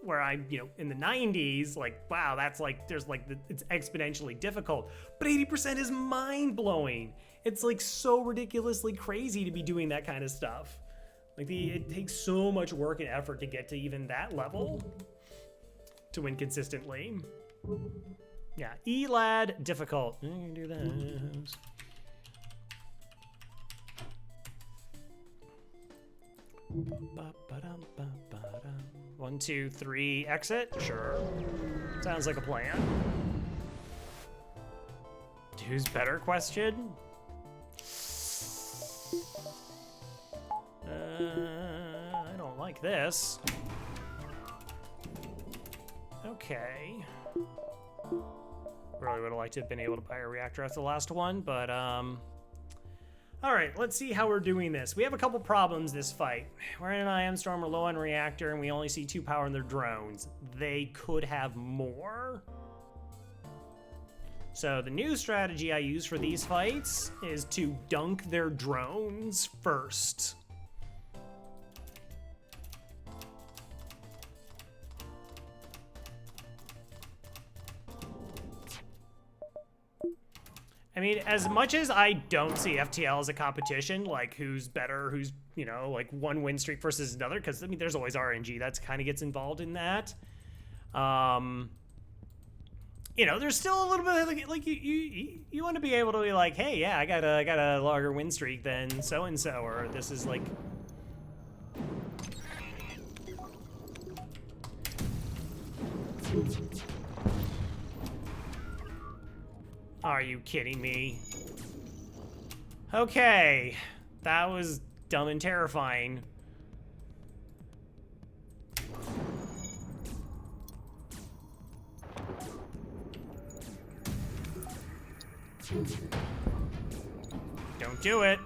where I'm, you know, in the 90s, like, wow, that's like, there's like, it's exponentially difficult, but 80% is mind-blowing. It's like so ridiculously crazy to be doing that kind of stuff. Like, it takes so much work and effort to get to even that level to win consistently. Yeah, Elad difficult. I can do that. 1, 2, 3, exit? Sure. Sounds like a plan. Who's better question? I don't like this. Okay. Really would have liked to have been able to buy a reactor after the last one, but all right, let's see how we're doing this. We have a couple problems this fight. We're in an IM storm, we're low on reactor, and we only see 2 power in their drones. They could have more. So the new strategy I use for these fights is to dunk their drones first. I mean, as much as I don't see FTL as a competition, like who's better, who's, you know, like one win streak versus another, because I mean, there's always RNG that's kind of gets involved in that. You know, there's still a little bit of like you want to be able to be like, hey, yeah, I got a longer win streak than so and so, or this is like. Are you kidding me? Okay, that was dumb and terrifying. Don't do it.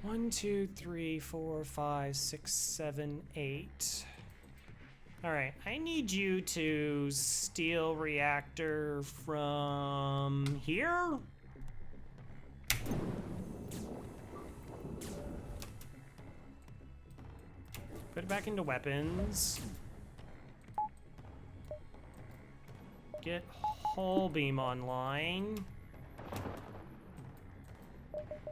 One, 2, 3, 4, 5, 6, 7, 8. All right, I need you to steal reactor from here. Put it back into weapons. Get hull beam online.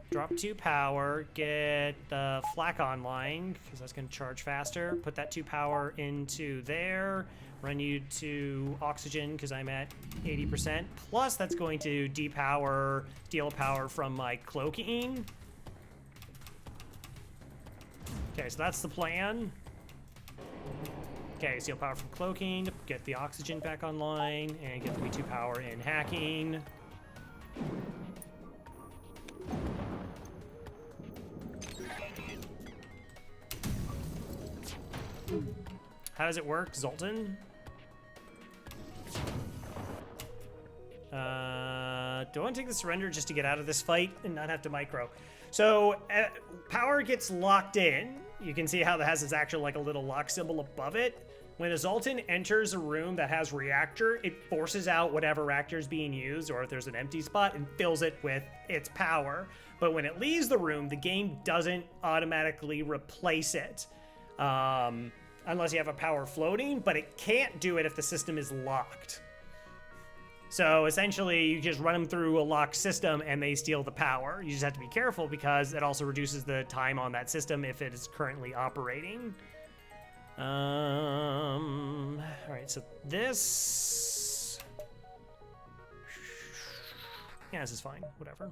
Drop 2 power, get the flak online, because that's going to charge faster. Put that 2 power into there. Run you to oxygen, because I'm at 80%. Plus, that's going to depower, steal power from my cloaking. Okay, so that's the plan. Okay, steal power from cloaking, get the oxygen back online, and get the V2 power in hacking. How does it work, Zoltan? do I want to take the surrender just to get out of this fight and not have to micro? So power gets locked in. You can see how that has its actual like a little lock symbol above it. When a Zoltan enters a room that has reactor, it forces out whatever reactor is being used, or if there's an empty spot, and fills it with its power. But when it leaves the room, the game doesn't automatically replace it. Unless you have a power floating, but it can't do it if the system is locked. So essentially, you just run them through a locked system and they steal the power. You just have to be careful because it also reduces the time on that system if it is currently operating. All right, so this... Yeah, this is fine, whatever.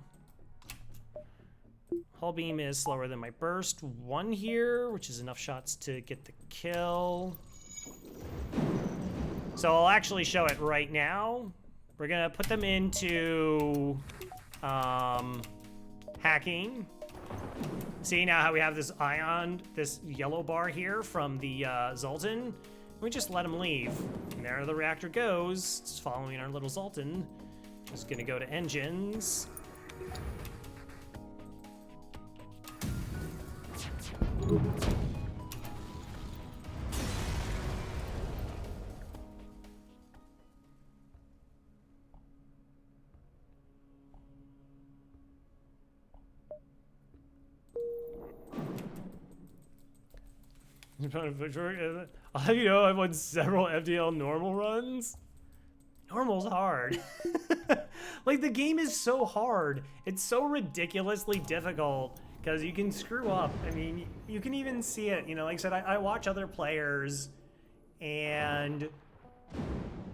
Hull beam is slower than my burst. 1 here, which is enough shots to get the kill. So I'll actually show it right now. We're gonna put them into hacking. See now how we have this ion, this yellow bar here from the Zoltan? We just let him leave. And there the reactor goes. It's following our little Zoltan. Just gonna go to engines. I'll have you know I've won several FDL normal runs. Normal's hard. Like, the game is so hard. It's so ridiculously difficult because you can screw up. I mean, you can even see it. You know, like I said, I watch other players and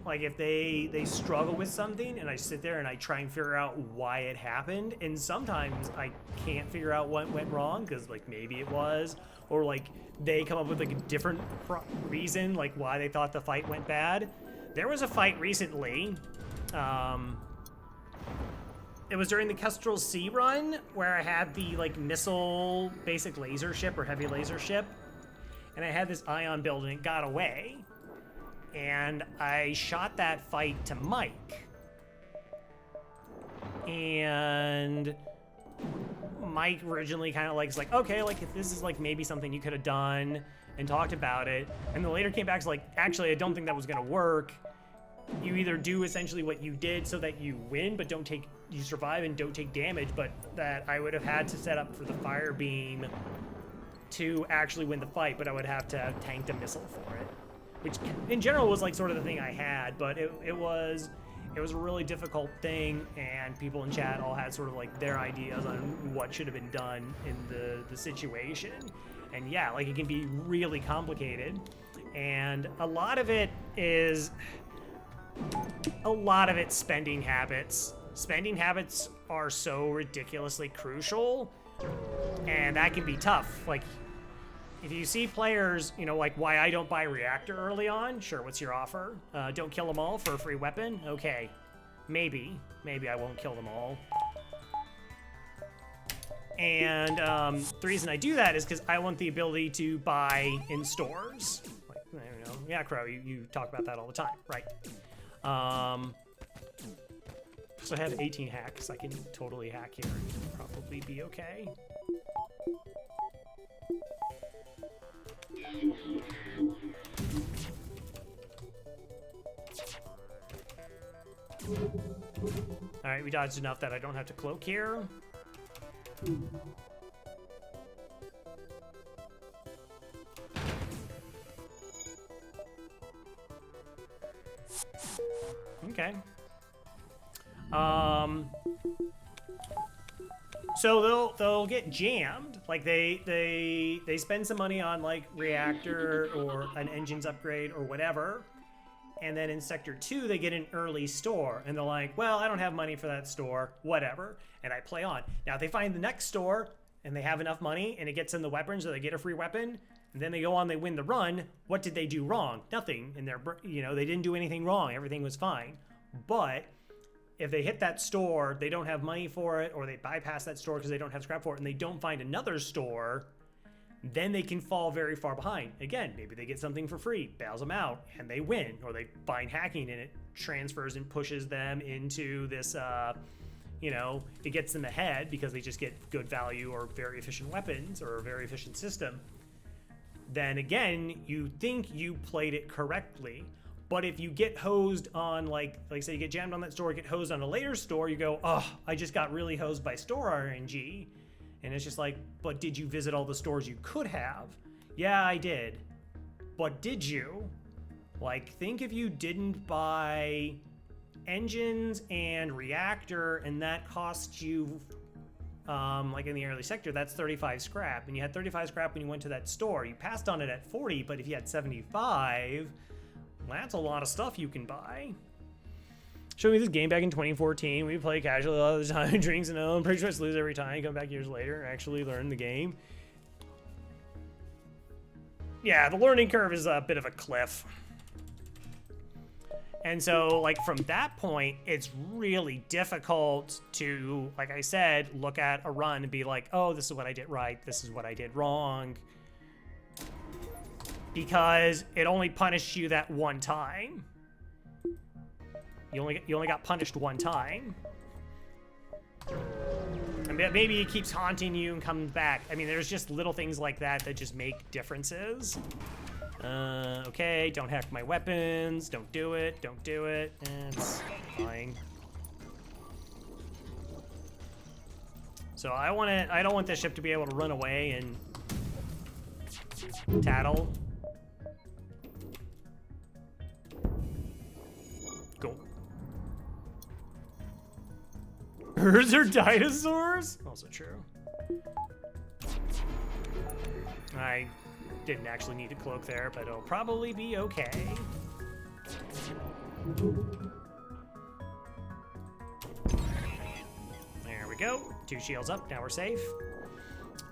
like if they struggle with something and I sit there and I try and figure out why it happened, and sometimes I can't figure out what went wrong because like maybe it was, or like they come up with like a different reason like why they thought the fight went bad. There was a fight recently, it was during the Kestrel C run where I had the like missile basic laser ship or heavy laser ship, and I had this ion build and it got away. And I shot that fight to Mike. And Mike originally kind of like, okay, like if this is like maybe something you could have done, and talked about it. And then later came back, like, actually, I don't think that was gonna work. You either do essentially what you did so that you win, but you survive and don't take damage, but that I would have had to set up for the fire beam to actually win the fight, but I would have to tank the missile for it. Which in general was like sort of the thing I had, but it was a really difficult thing, and people in chat all had sort of like their ideas on what should have been done in the situation. And yeah, like it can be really complicated, and a lot of it is spending habits. Spending habits are so ridiculously crucial, and that can be tough. Like, if you see players, you know, like why I don't buy reactor early on, sure, what's your offer? Don't kill them all for a free weapon? Okay, maybe I won't kill them all. And the reason I do that is because I want the ability to buy in stores. Like, I don't know, yeah, Crow, you talk about that all the time, right? So I have 18 hacks. I can totally hack here and probably be okay. Alright, we dodged enough that I don't have to cloak here. Okay. So they'll get jammed. Like they spend some money on like reactor or an engines upgrade or whatever, and then in sector 2 they get an early store, and they're like, well, I don't have money for that store, whatever, and I play on. Now if they find the next store and they have enough money and it gets in the weapons, or they get a free weapon, and then they go on, they win the run. What did they do wrong? Nothing. And they didn't do anything wrong. Everything was fine. But if they hit that store, they don't have money for it, or they bypass that store because they don't have scrap for it, and they don't find another store, then they can fall very far behind. Again, maybe they get something for free, bails them out, and they win, or they find hacking and it transfers and pushes them into this you know, it gets them ahead because they just get good value or very efficient weapons or a very efficient system, then again, you think you played it correctly. But if you get hosed on, like say you get jammed on that store, get hosed on a later store, you go, oh, I just got really hosed by store RNG. And it's just like, but did you visit all the stores you could have? Yeah, I did. But did you? Like, think if you didn't buy engines and reactor and that cost you, like in the early sector, that's 35 scrap. And you had 35 scrap when you went to that store. You passed on it at 40, but if you had 75, that's a lot of stuff you can buy. Showed me this game back in 2014. We play casually all the time, drinks and all. I'm pretty sure I lose every time. Come back years later, actually learn the game. Yeah, the learning curve is a bit of a cliff. And so, like, from that point, it's really difficult to, like I said, look at a run and be like, oh, this is what I did right, this is what I did wrong. Because it only punished you that one time. You only got punished one time. And maybe it keeps haunting you and comes back. I mean, there's just little things like that that just make differences. Okay, don't hack my weapons. Don't do it. Don't do it. It's fine. So I don't want this ship to be able to run away and tattle. Cool. Birds are dinosaurs? Also true. I didn't actually need a cloak there, but it'll probably be okay. There we go. 2 shields up. Now we're safe.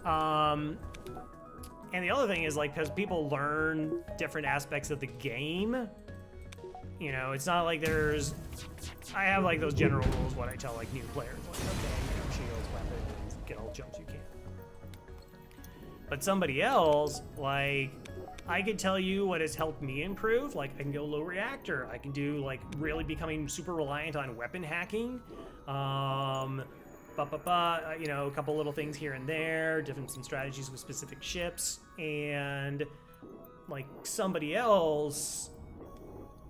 And the other thing is, like, because people learn different aspects of the game, you know, it's not like there's... I have, like, those general rules what I tell, like, new players. Like, okay, you know, shields, weapons, get all the jumps you can. But somebody else, like, I could tell you what has helped me improve. Like, I can go low reactor. I can do, like, really becoming super reliant on weapon hacking. You know, a couple little things here and there, some strategies with specific ships. And, like, somebody else,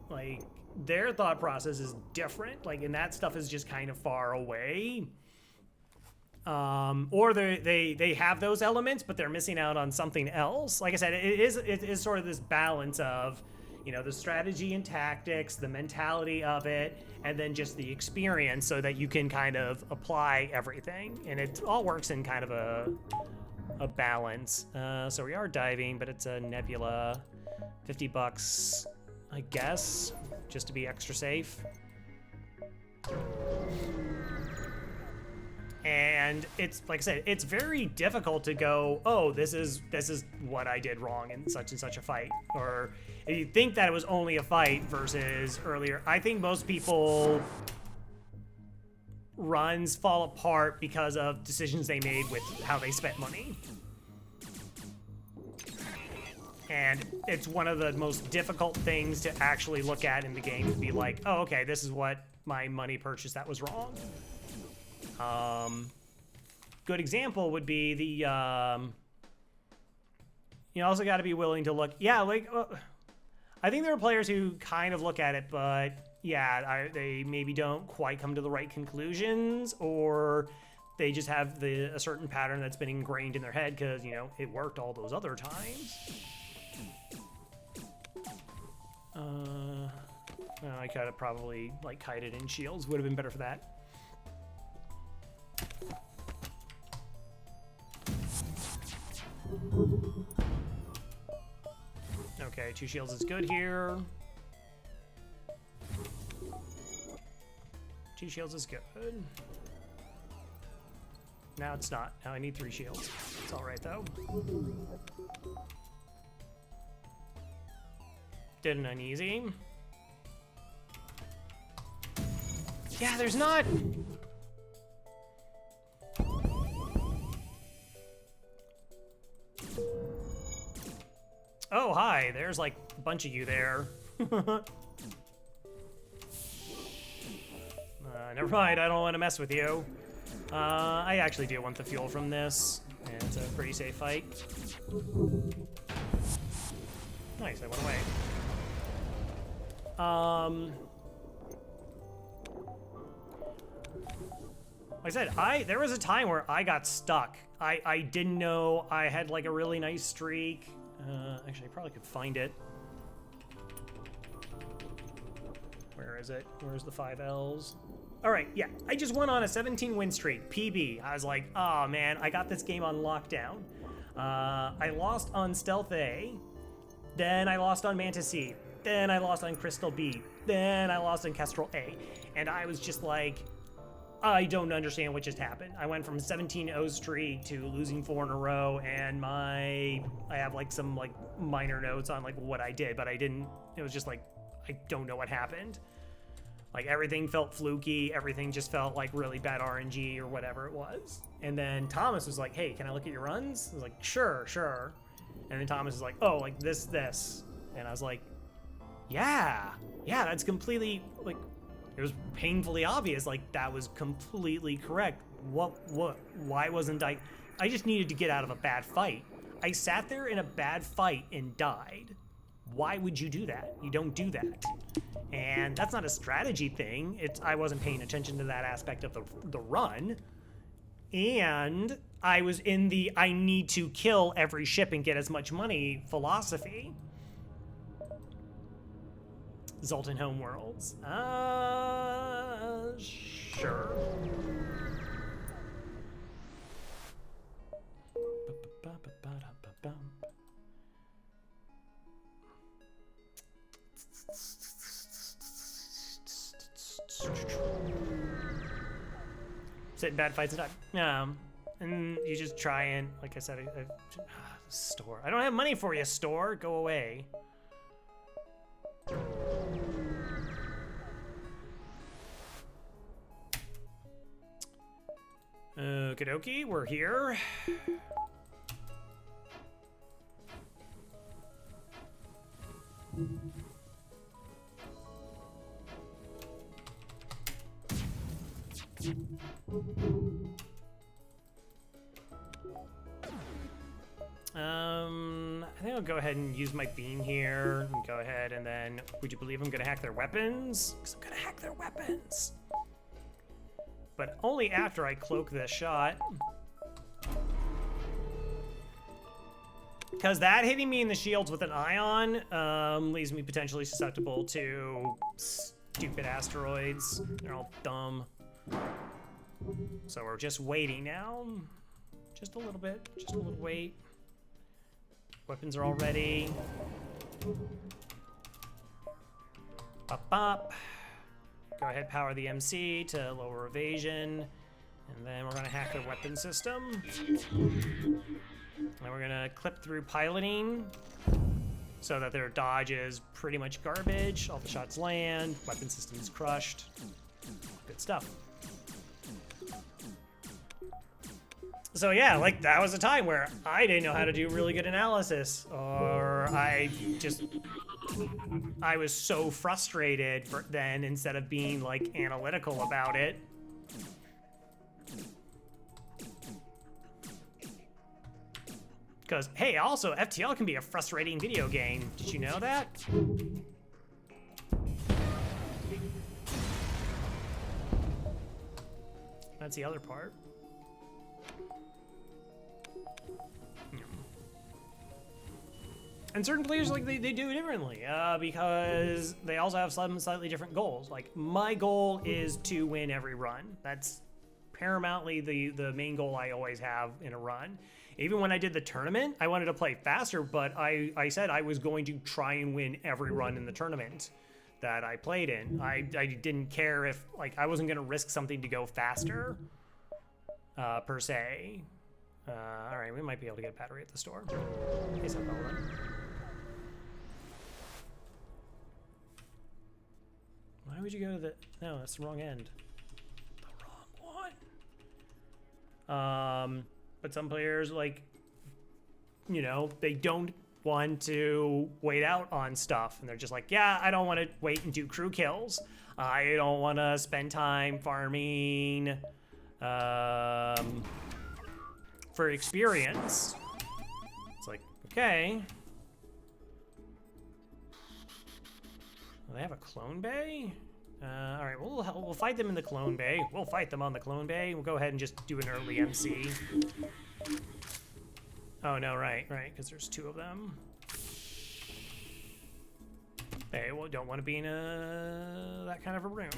like, their thought process is different. Like, and that stuff is just kind of far away. Or they have those elements, but they're missing out on something else. Like I said, it is sort of this balance of, you know, the strategy and tactics, the mentality of it, and then just the experience so that you can kind of apply everything. And it all works in kind of a balance. So we are diving, but it's a nebula. $50, I guess, just to be extra safe. And it's, like I said, it's very difficult to go, oh, this is what I did wrong in such and such a fight. Or if you think that it was only a fight versus earlier, I think most people runs fall apart because of decisions they made with how they spent money. And it's one of the most difficult things to actually look at in the game, to be like, oh, okay, this is what my money purchased that was wrong. Good example would be the, you also got to be willing to look, yeah, like, I think there are players who kind of look at it, but yeah, they maybe don't quite come to the right conclusions, or they just have a certain pattern that's been ingrained in their head because, you know, it worked all those other times. I could have probably, like, kited in shields. Would have been better for that. Okay, 2 shields is good here. 2 shields is good. Now it's not. Now I need 3 shields. It's all right, though. Did an uneasy. Yeah, there's not... Oh, hi. There's, like, a bunch of you there. Not never mind. I don't want to mess with you. I actually do want the fuel from this. And it's a pretty safe fight. Nice, I went away. Like I said, there was a time where I got stuck. I didn't know I had like a really nice streak. Actually, I probably could find it. Where is it? Where's the 5 L's? All right, yeah, I just went on a 17 win streak, PB. I was like, oh man, I got this game on lockdown. I lost on Stealth A, then I lost on Mantis C, then I lost on Kestrel B, then I lost on Kestrel A, and I was just like, I don't understand what just happened. I went from 17-0 streak to losing 4 in a row, and I have like some like minor notes on like what I did, but I didn't. It was just like, I don't know what happened. Like everything felt fluky, everything just felt like really bad RNG or whatever it was. And then Thomas was like, hey, can I look at your runs? I was like, sure, sure. And then Thomas was like, oh, like this. And I was like, yeah, that's completely, like, it was painfully obvious, like that was completely correct. Why wasn't I just needed to get out of a bad fight. I sat there in a bad fight and died. Why would you do that? You don't do that. And that's not a strategy thing. I wasn't paying attention to that aspect of the run. And I was in the I need to kill every ship and get as much money philosophy. Zoltan Homeworlds. Sure. Sit in bad fights and die. And you just try and, like I said, store. I don't have money for you, store. Go away. Okie dokie, we're here. I think I'll go ahead and use my beam here and go ahead and then, would you believe I'm gonna hack their weapons? Because I'm gonna hack their weapons. But only after I cloak this shot. Because that hitting me in the shields with an ion leaves me potentially susceptible to stupid asteroids. They're all dumb. So we're just waiting now. Just a little bit, just a little wait. Weapons are all ready. Bop, bop. Go ahead, power the MC to lower evasion. And then we're gonna hack their weapon system. And we're gonna clip through piloting so that their dodge is pretty much garbage. All the shots land, weapon system is crushed. Good stuff. So yeah, like that was a time where I didn't know how to do really good analysis, or I was so frustrated then instead of being like analytical about it. Because, hey, also FTL can be a frustrating video game. Did you know that? That's the other part. And certain players, like, they do it differently, because they also have some slightly different goals. Like, my goal is to win every run. That's paramountly the main goal I always have in a run. Even when I did the tournament, I wanted to play faster, but I said I was going to try and win every run in the tournament that I played in. I didn't care if, like, I wasn't going to risk something to go faster, per se. All right, we might be able to get a battery at the store. In case I'm relevant. Why would you go to the... No, that's the wrong end. The wrong one. But some players, like, you know, they don't want to wait out on stuff. And they're just like, yeah, I don't want to wait and do crew kills. I don't want to spend time farming for experience. It's like, okay. Well, they have a clone bay? All right, we'll fight them in the clone bay. We'll fight them on the clone bay. We'll go ahead and just do an early MC. Oh, no, right, because there's 2 of them. They don't want to be in that kind of a room.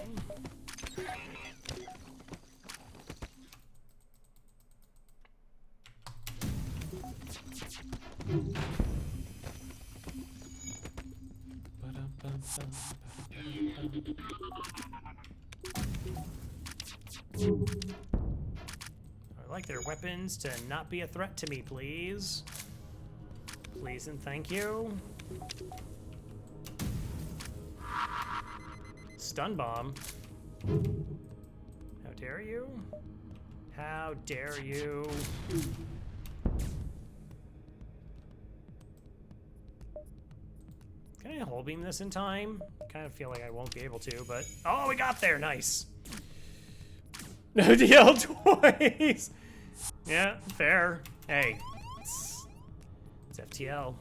I'd like their weapons to not be a threat to me, please. Please and thank you. Stun bomb. How dare you? How dare you? Can I hull beam this in time? Kind of feel like I won't be able to, but oh, we got there, nice. No DL twice. Yeah, fair. Hey, it's FTL.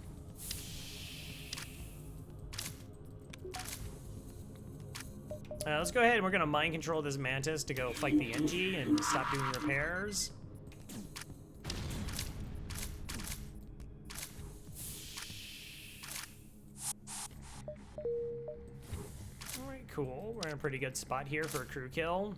Let's go ahead and we're gonna mind control this mantis to go fight the NG and stop doing repairs. Alright, cool. We're in a pretty good spot here for a crew kill.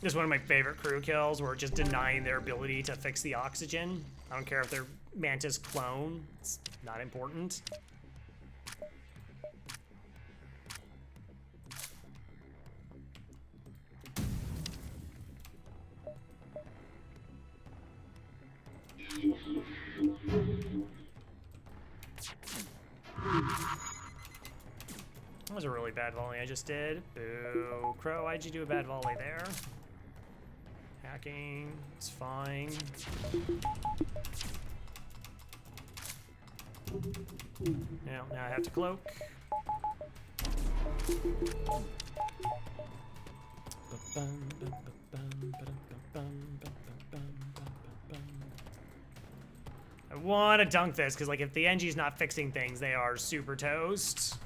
This is one of my favorite crew kills. We're just denying their ability to fix the oxygen. I don't care if they're mantis clone. It's not important. That was a really bad volley I just did. Boo. Crow, why'd you do a bad volley there? Hacking, it's fine. Now I have to cloak. I want to dunk this, because like if the NG's not fixing things, they are super toast.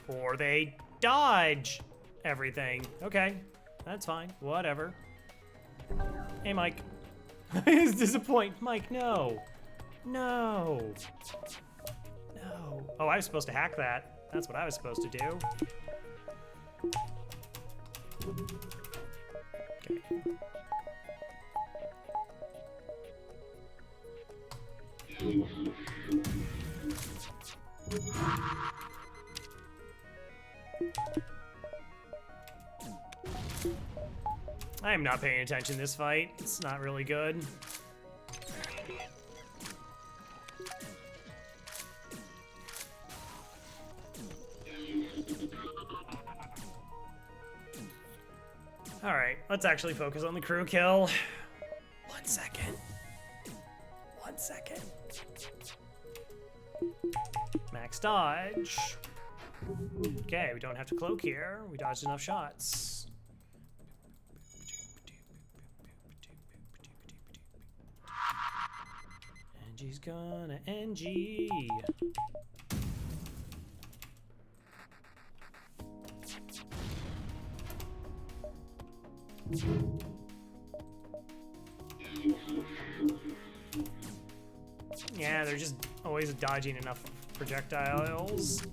Or they dodge everything. Okay, that's fine, whatever. Hey, Mike. He's disappointed. Mike, no. No. No. Oh, I was supposed to hack that. That's what I was supposed to do. Okay. I am not paying attention this fight. It's not really good. All right, let's actually focus on the crew kill. 1 second. 1 second. Max dodge. Okay, we don't have to cloak here. We dodged enough shots. NG's gonna NG. Yeah, they're just always dodging enough projectiles.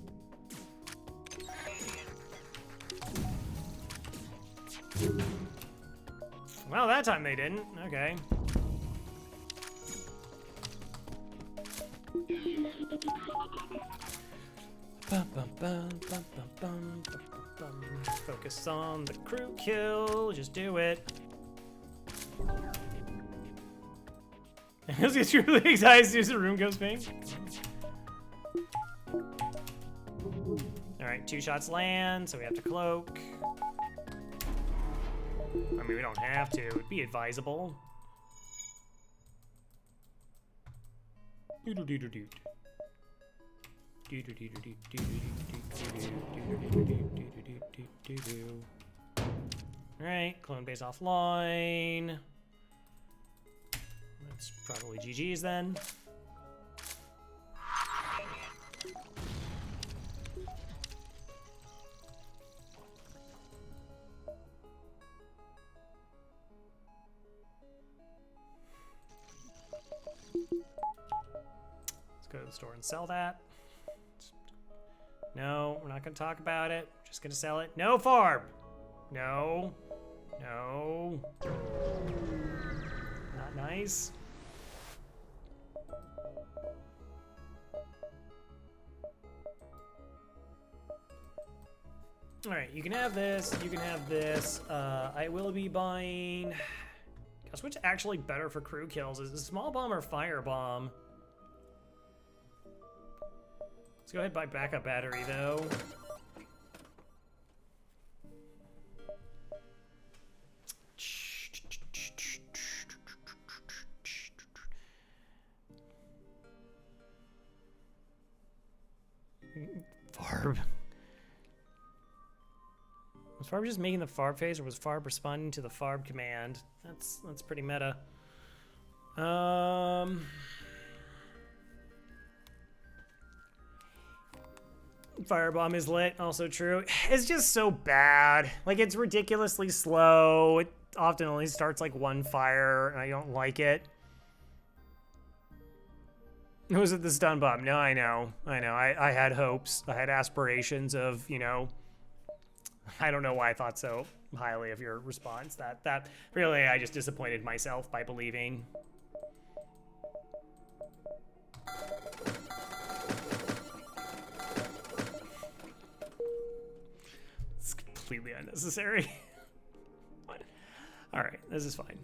Well, that time they didn't. Okay. Focus on the crew kill. Just do it. I was getting really excited as soon as the room goes pink. Alright, 2 shots land, so we have to cloak. I mean, we don't have to. It'd be advisable. Alright, clone base offline. That's probably GG's then. Let's go to the store and sell that. No, we're not going to talk about it. We're just going to sell it. No farm! No. No. Not nice. Alright, you can have this. You can have this. I will be buying... Guess what's actually better for crew kills? Is it small bomb or fire bomb? Let's go ahead and buy backup battery, though. Farb. Was Farb just making the Farb phase, or was Farb responding to the Farb command? That's pretty meta. Firebomb is lit, also true. It's just so bad. Like, it's ridiculously slow. It often only starts like one fire, and I don't like it. Was it the stun bomb? No, I know. I had hopes. I had aspirations of, you know, I don't know why I thought so highly of your response. That really, I just disappointed myself by believing. It's completely unnecessary. All right, this is fine.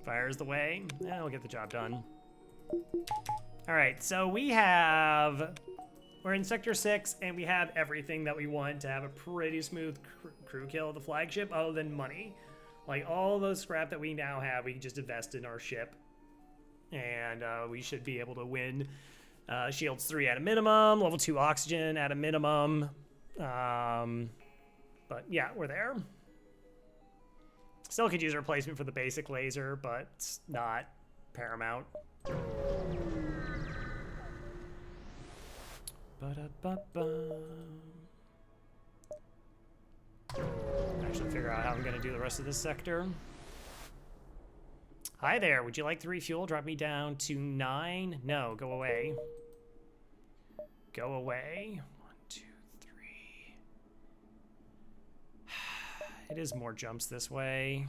Fire is the way. Yeah, we'll get the job done. All right, so we're in Sector 6, and we have everything that we want to have a pretty smooth crew kill of the flagship, other than money. Like, all those scrap that we now have, we can just invest in our ship. And we should be able to win Shields 3 at a minimum, level 2 oxygen at a minimum. But yeah, we're there. Still could use a replacement for the basic laser, but it's not paramount. Actually figure out how I'm gonna do the rest of this sector. Hi there, would you like to refuel? Drop me down to 9. No, go away. Go away. 1, 2, 3. It is more jumps this way.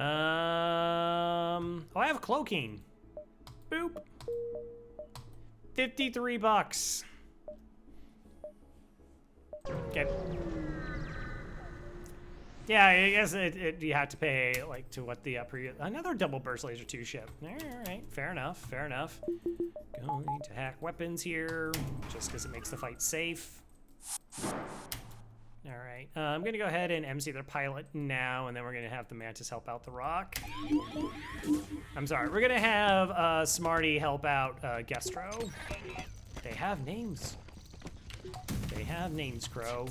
Oh, I have cloaking. Boop. $53. Okay. Yeah, I guess you have to pay like to what the previous another double burst laser 2 ship. All right, fair enough. Fair enough. Going to hack weapons here just because it makes the fight safe. All right, I'm gonna go ahead and MC their pilot now, and then we're gonna have the Mantis help out the Rock. I'm sorry, we're gonna have Smarty help out Kestrel. They have names. They have names, Crow.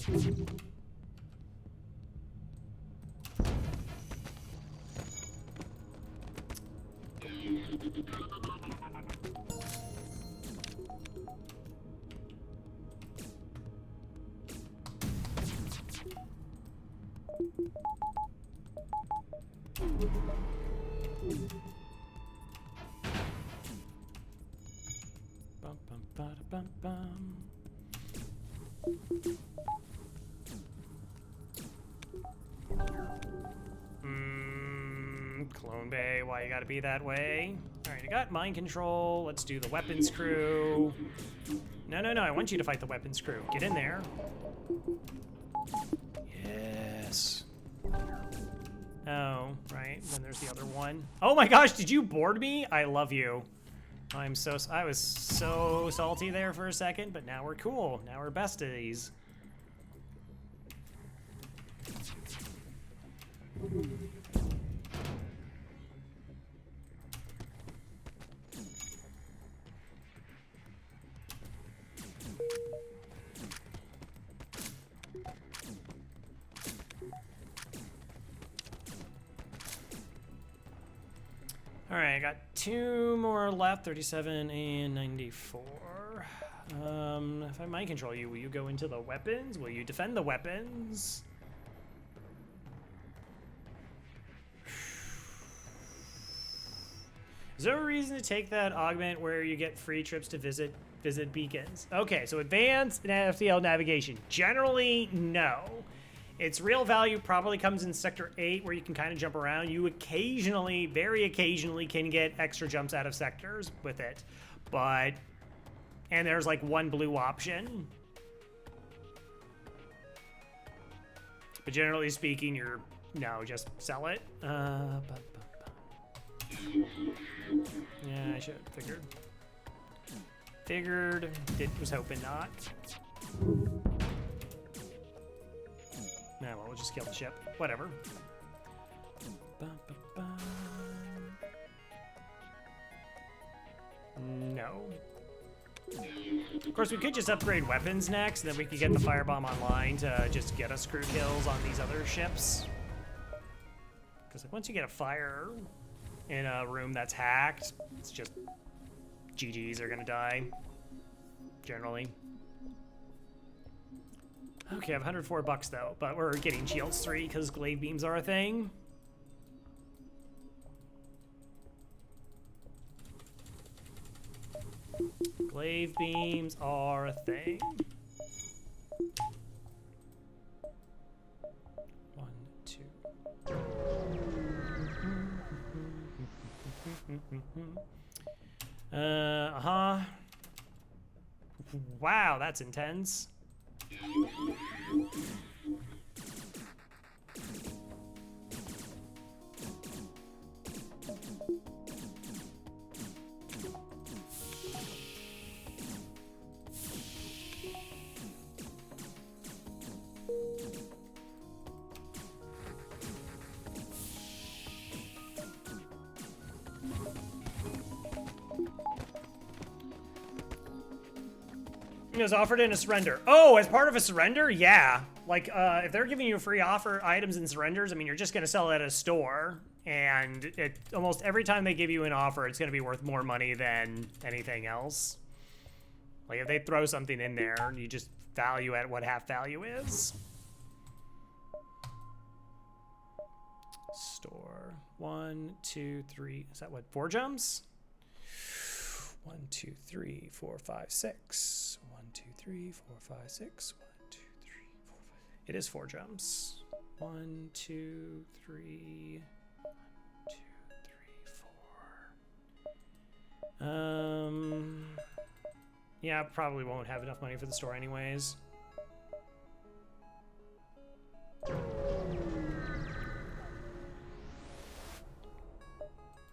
Bum, bum, bada, bum, bum. Clone Bay, why you gotta be that way? All right, I got mind control. Let's do the weapons crew. No, I want you to fight the weapons crew. Get in there. Yes. Oh, right, then there's the other one. Oh my gosh, did you board me? I love you. I was so salty there for a second, but now we're cool. Now we're besties. All right, I got 2 more left, 37 and 94. If I mind control you, will you go into the weapons? Will you defend the weapons? Is there a reason to take that augment where you get free trips to visit beacons? Okay, so advanced and FTL navigation. Generally, no. Its real value probably comes in Sector 8, where you can kind of jump around. You occasionally, very occasionally, can get extra jumps out of sectors with it. But, and there's like 1 blue option. But generally speaking, no, just sell it. Yeah, I should have figured. Was hoping not. Nah, well, we'll just kill the ship. Whatever. No. Of course, we could just upgrade weapons next, and then we could get the firebomb online to just get us crew kills on these other ships. Because like, once you get a fire in a room that's hacked, it's just GGs are gonna die. Generally. Okay, I have $104 though, but we're getting shields 3 because glaive beams are a thing. Glaive beams are a thing. 1, 2. Wow, that's intense. It was offered in a surrender. Oh, as part of a surrender? Yeah. Like, if they're giving you free offer items and surrenders, I mean, you're just going to sell it at a store. And almost every time they give you an offer, it's going to be worth more money than anything else. Like, if they throw something in there, you just value at what half value is. Store. 1, 2, 3. Is that what? 4 jumps? 1, 2, 3, 4, 5, 6. 1, 2, 3, 4, 5, 6. 1, 2, 3, 4, 5. It is 4 jumps. 1, 2, 3. 1, 2, 3, 4. Yeah, probably won't have enough money for the store anyways.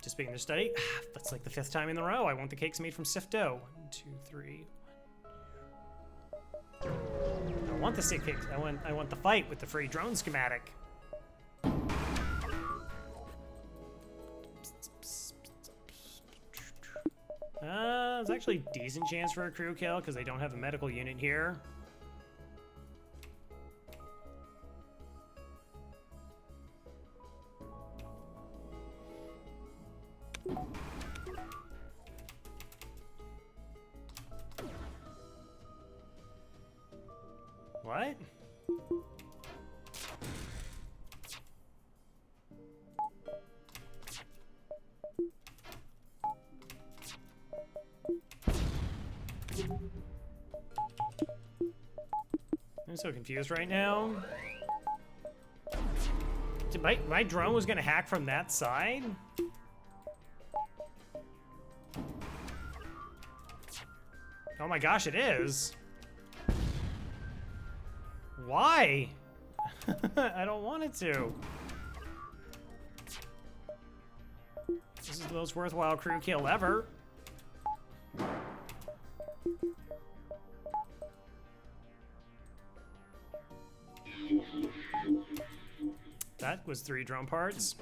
Just being to study. That's like the 5th time in a row. I want the cakes made from sift dough. 1, 2, 3. I don't want the sick cakes. I want the fight with the free drone schematic. There's actually a decent chance for a crew kill because they don't have a medical unit here. What? I'm so confused right now. My drone was gonna hack from that side? Oh my gosh, it is. Why? I don't want it to. This is the most worthwhile crew kill ever. that was 3 drone parts.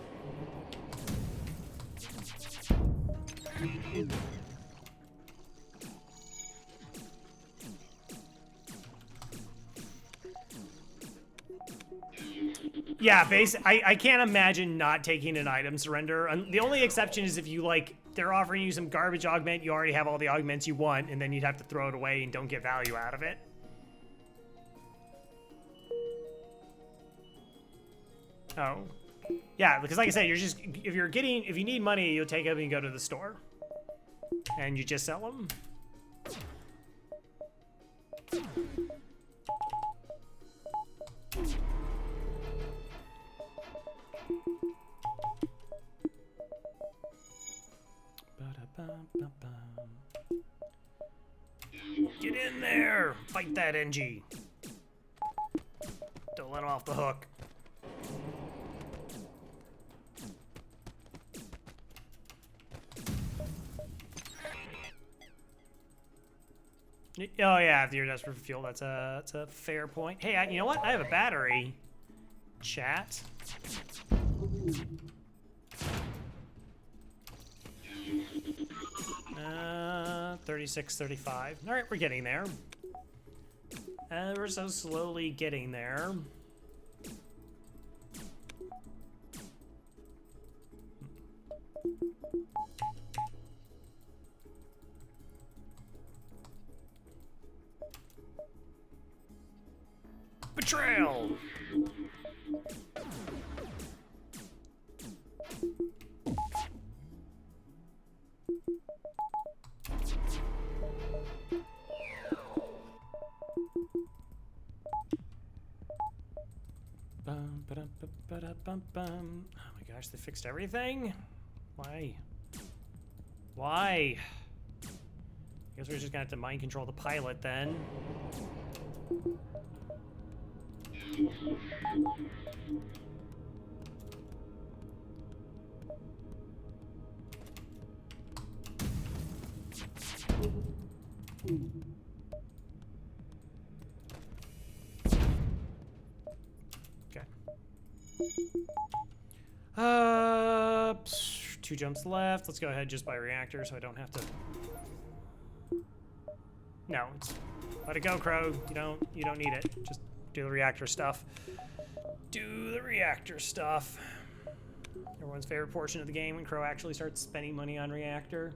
Yeah, I can't imagine not taking an item surrender. The only exception is if you, like, they're offering you some garbage augment, you already have all the augments you want, and then you'd have to throw it away and don't get value out of it. Oh. Yeah, because like I said, you're just, if you need money, you'll take them and go to the store. And you just sell them. Get in there! Fight that NG. Don't let him off the hook. Oh yeah, if you're desperate for fuel, that's a fair point. Hey, you know what? I have a battery. Chat. 36, 35. All right, we're getting there. We're so slowly getting there. Betrayal! Oh my gosh, they fixed everything? Why? Why? I guess we're just gonna have to mind control the pilot then. Okay. 2 jumps left. Let's go ahead just by reactor so I don't have to. No, let it go, Crow. You don't need it. Just do the reactor stuff. Do the reactor stuff. Everyone's favorite portion of the game when Crow actually starts spending money on reactor.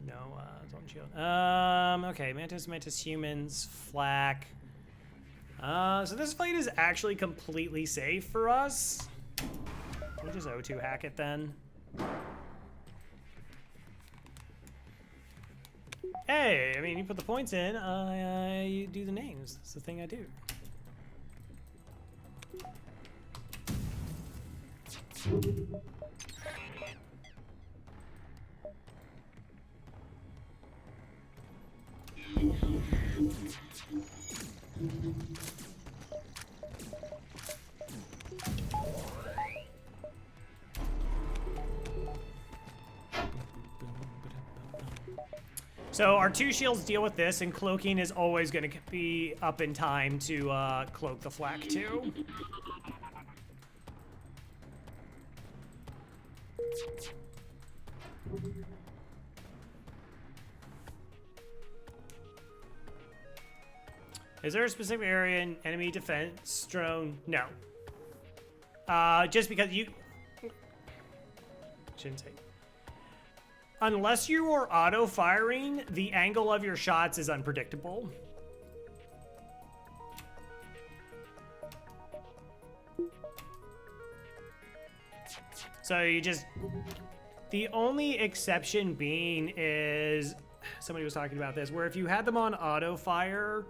No, don't shield. Okay, Mantis, humans, flak. So this fight is actually completely safe for us. We'll just O2 hack it then. Hey, I mean, you put the points in, you do the names. That's the thing I do. So our 2 shields deal with this, and cloaking is always going to be up in time to cloak the flak too. Is there a specific area in enemy defense drone? No. Just because you shouldn't say. Unless you are auto-firing, the angle of your shots is unpredictable. So you just... The only exception being is... Somebody was talking about this, where if you had them on auto-fire,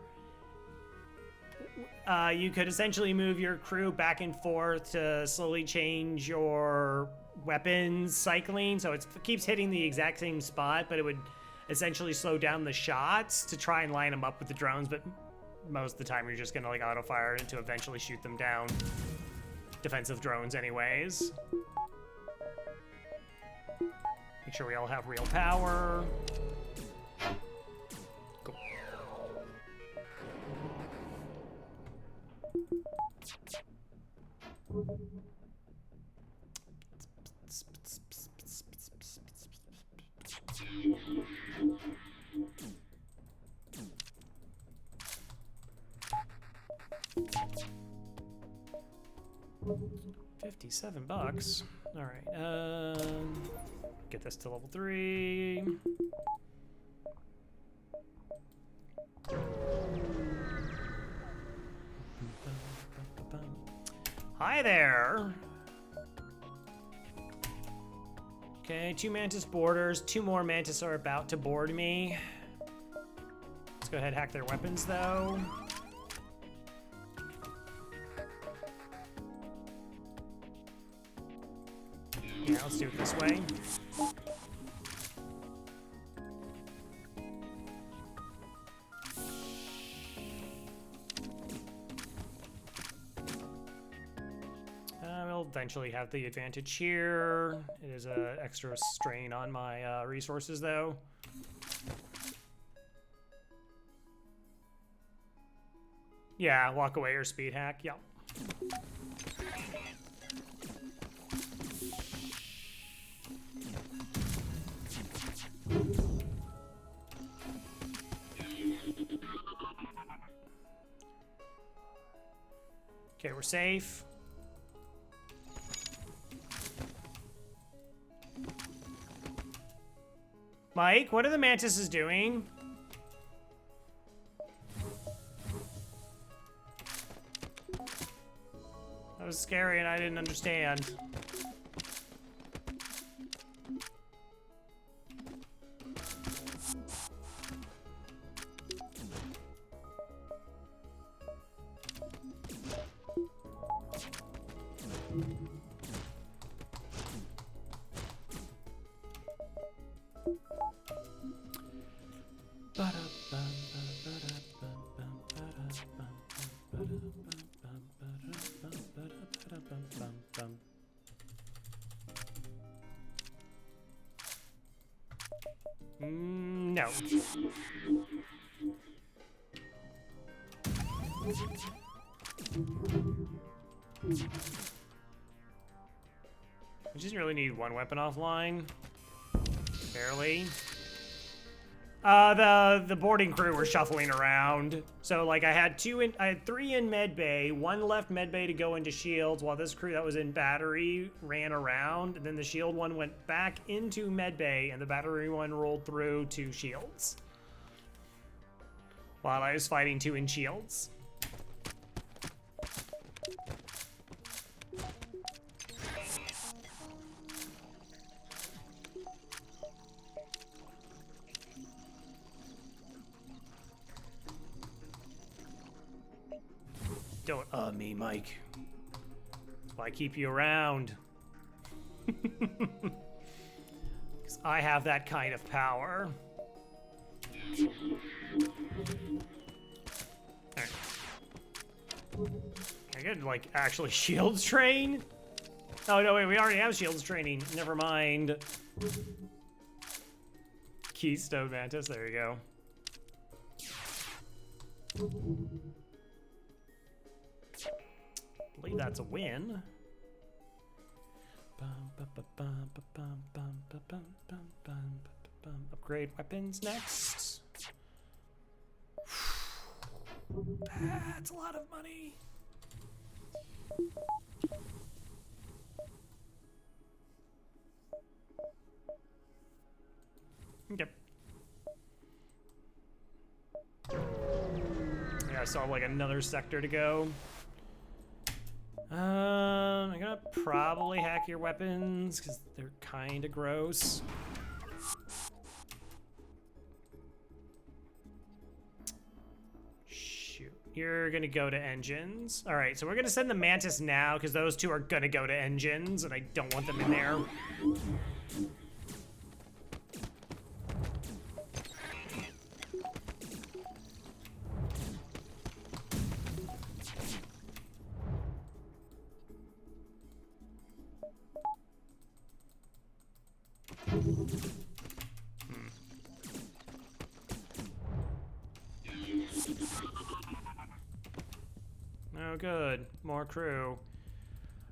you could essentially move your crew back and forth to slowly change your weapons cycling, so it keeps hitting the exact same spot, but it would essentially slow down the shots to try and line them up with the drones, but most of the time you're just gonna like auto fire it to eventually shoot them down. Defensive drones anyways. Make sure we all have real power. Cool. $57. All right. Get this to level 3. Hi there. Okay, 2 mantis boarders. 2 more mantis are about to board me. Let's go ahead and hack their weapons, though. Yeah, let's do it this way. We'll eventually have the advantage here. It is an extra strain on my resources, though. Yeah, walk away or speed hack. Yep. Okay, we're safe. Mike, what are the mantises doing? That was scary and I didn't understand. No. I just really need 1 weapon offline. Barely. The boarding crew were shuffling around. So like I had 3 in med bay, 1 left med bay to go into shields while this crew that was in battery ran around. And then the shield one went back into med bay and the battery one rolled through to shields. While I was fighting 2 in shields. Don't me, Mike. That's why I keep you around. Because I have that kind of power. Alright. I could, like, actually shields train? Oh, no, wait, we already have shields training. Never mind. Keystone Mantis, there you go. I believe that's a win. Upgrade weapons next. That's a lot of money. Yep. Yeah, I saw like another sector to go. I'm gonna probably hack your weapons because they're kind of gross. Shoot, you're gonna go to engines. All right, so we're gonna send the Mantis now because those 2 are gonna go to engines, and I don't want them in there. Oh, good. More crew.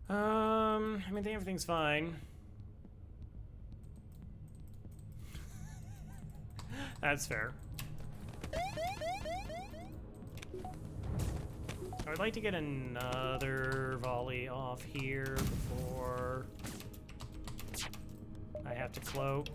I mean, I think everything's fine. That's fair. I would like to get another volley off here before I have to cloak.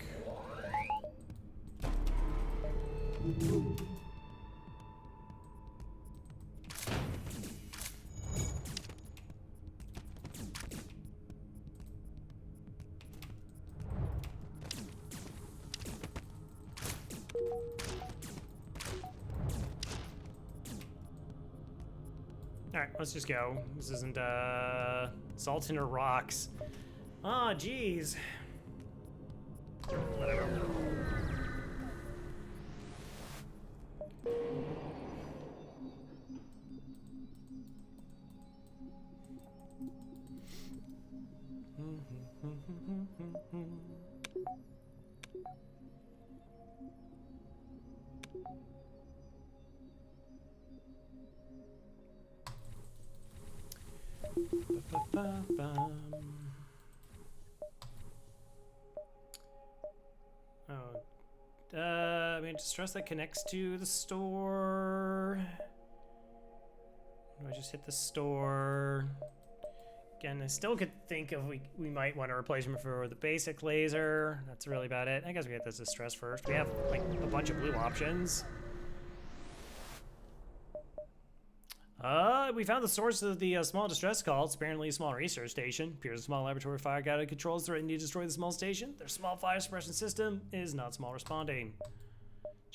Alright, let's just go. This isn't, Sultan or Rocks. Ah, jeez. Whatever. I mean, distress that connects to the store. Do I just hit the store? Again, I still could think of we might want a replacement for the basic laser. That's really about it. I guess we get this distress first. We have like a bunch of blue options. We found the source of the small distress call. It's apparently a small research station. Appears a small laboratory fire guided controls threatening to destroy the small station. Their small fire suppression system is not small responding.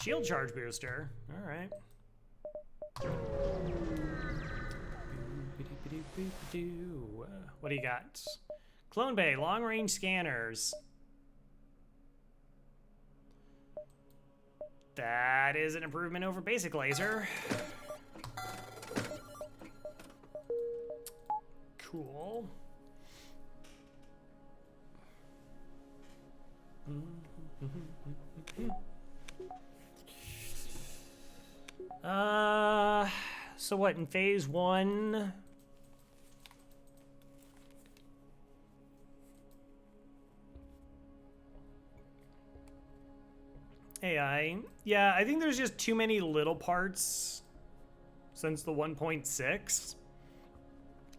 Shield charge booster. All right. What do you got? Clone Bay, long range scanners. That is an improvement over basic laser. Cool. So what, in phase 1? AI. Yeah, I think there's just too many little parts since the 1.6.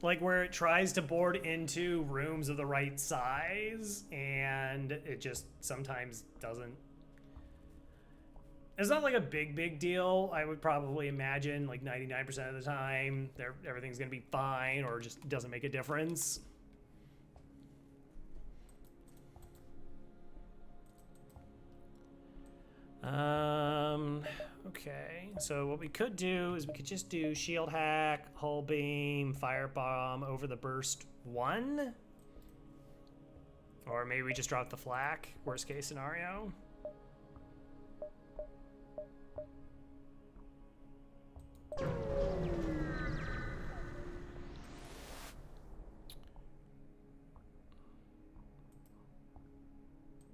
Like where it tries to board into rooms of the right size and it just sometimes doesn't. It's not like a big deal. I would probably imagine like 99% of the time everything's gonna be fine or just doesn't make a difference. Okay, so what we could do is we could just do shield hack, hull beam, firebomb over the burst 1. Or maybe we just drop the flak, worst case scenario.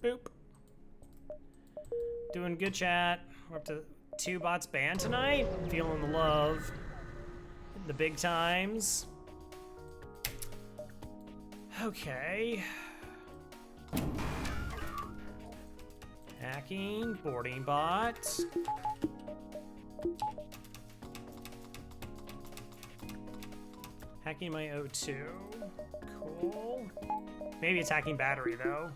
Boop. Doing good, chat. We're up to 2 bots banned tonight. Feeling the love. The big times. Okay. Hacking, boarding bot. Hacking my O2. Cool. Maybe it's hacking battery though.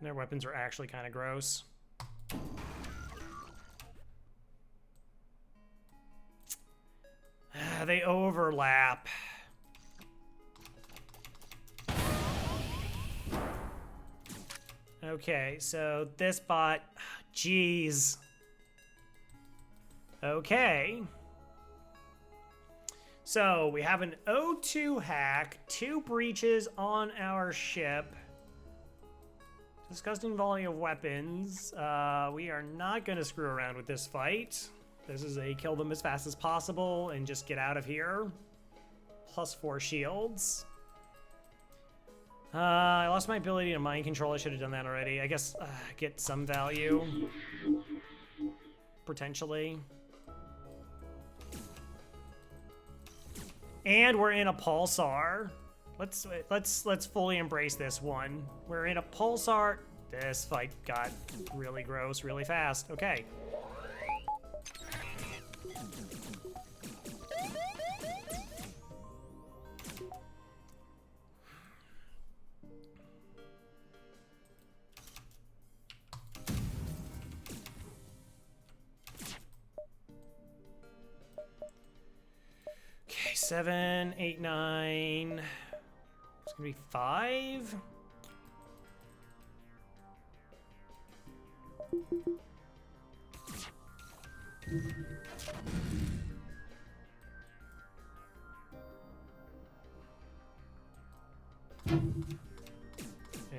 Their weapons are actually kind of gross. They overlap. Okay, so this bot, jeez. Okay. So we have an O2 hack, 2 breaches on our ship. Disgusting volume of weapons. We are not going to screw around with this fight. This is a kill them as fast as possible and just get out of here. +4 shields. I lost my ability to mind control. I should have done that already. I guess get some value. Potentially. And we're in a pulsar. Let's fully embrace this one. We're in a pulsar. This fight got really gross really fast. Okay. Okay, 7, 8, 9. It's gonna be 5.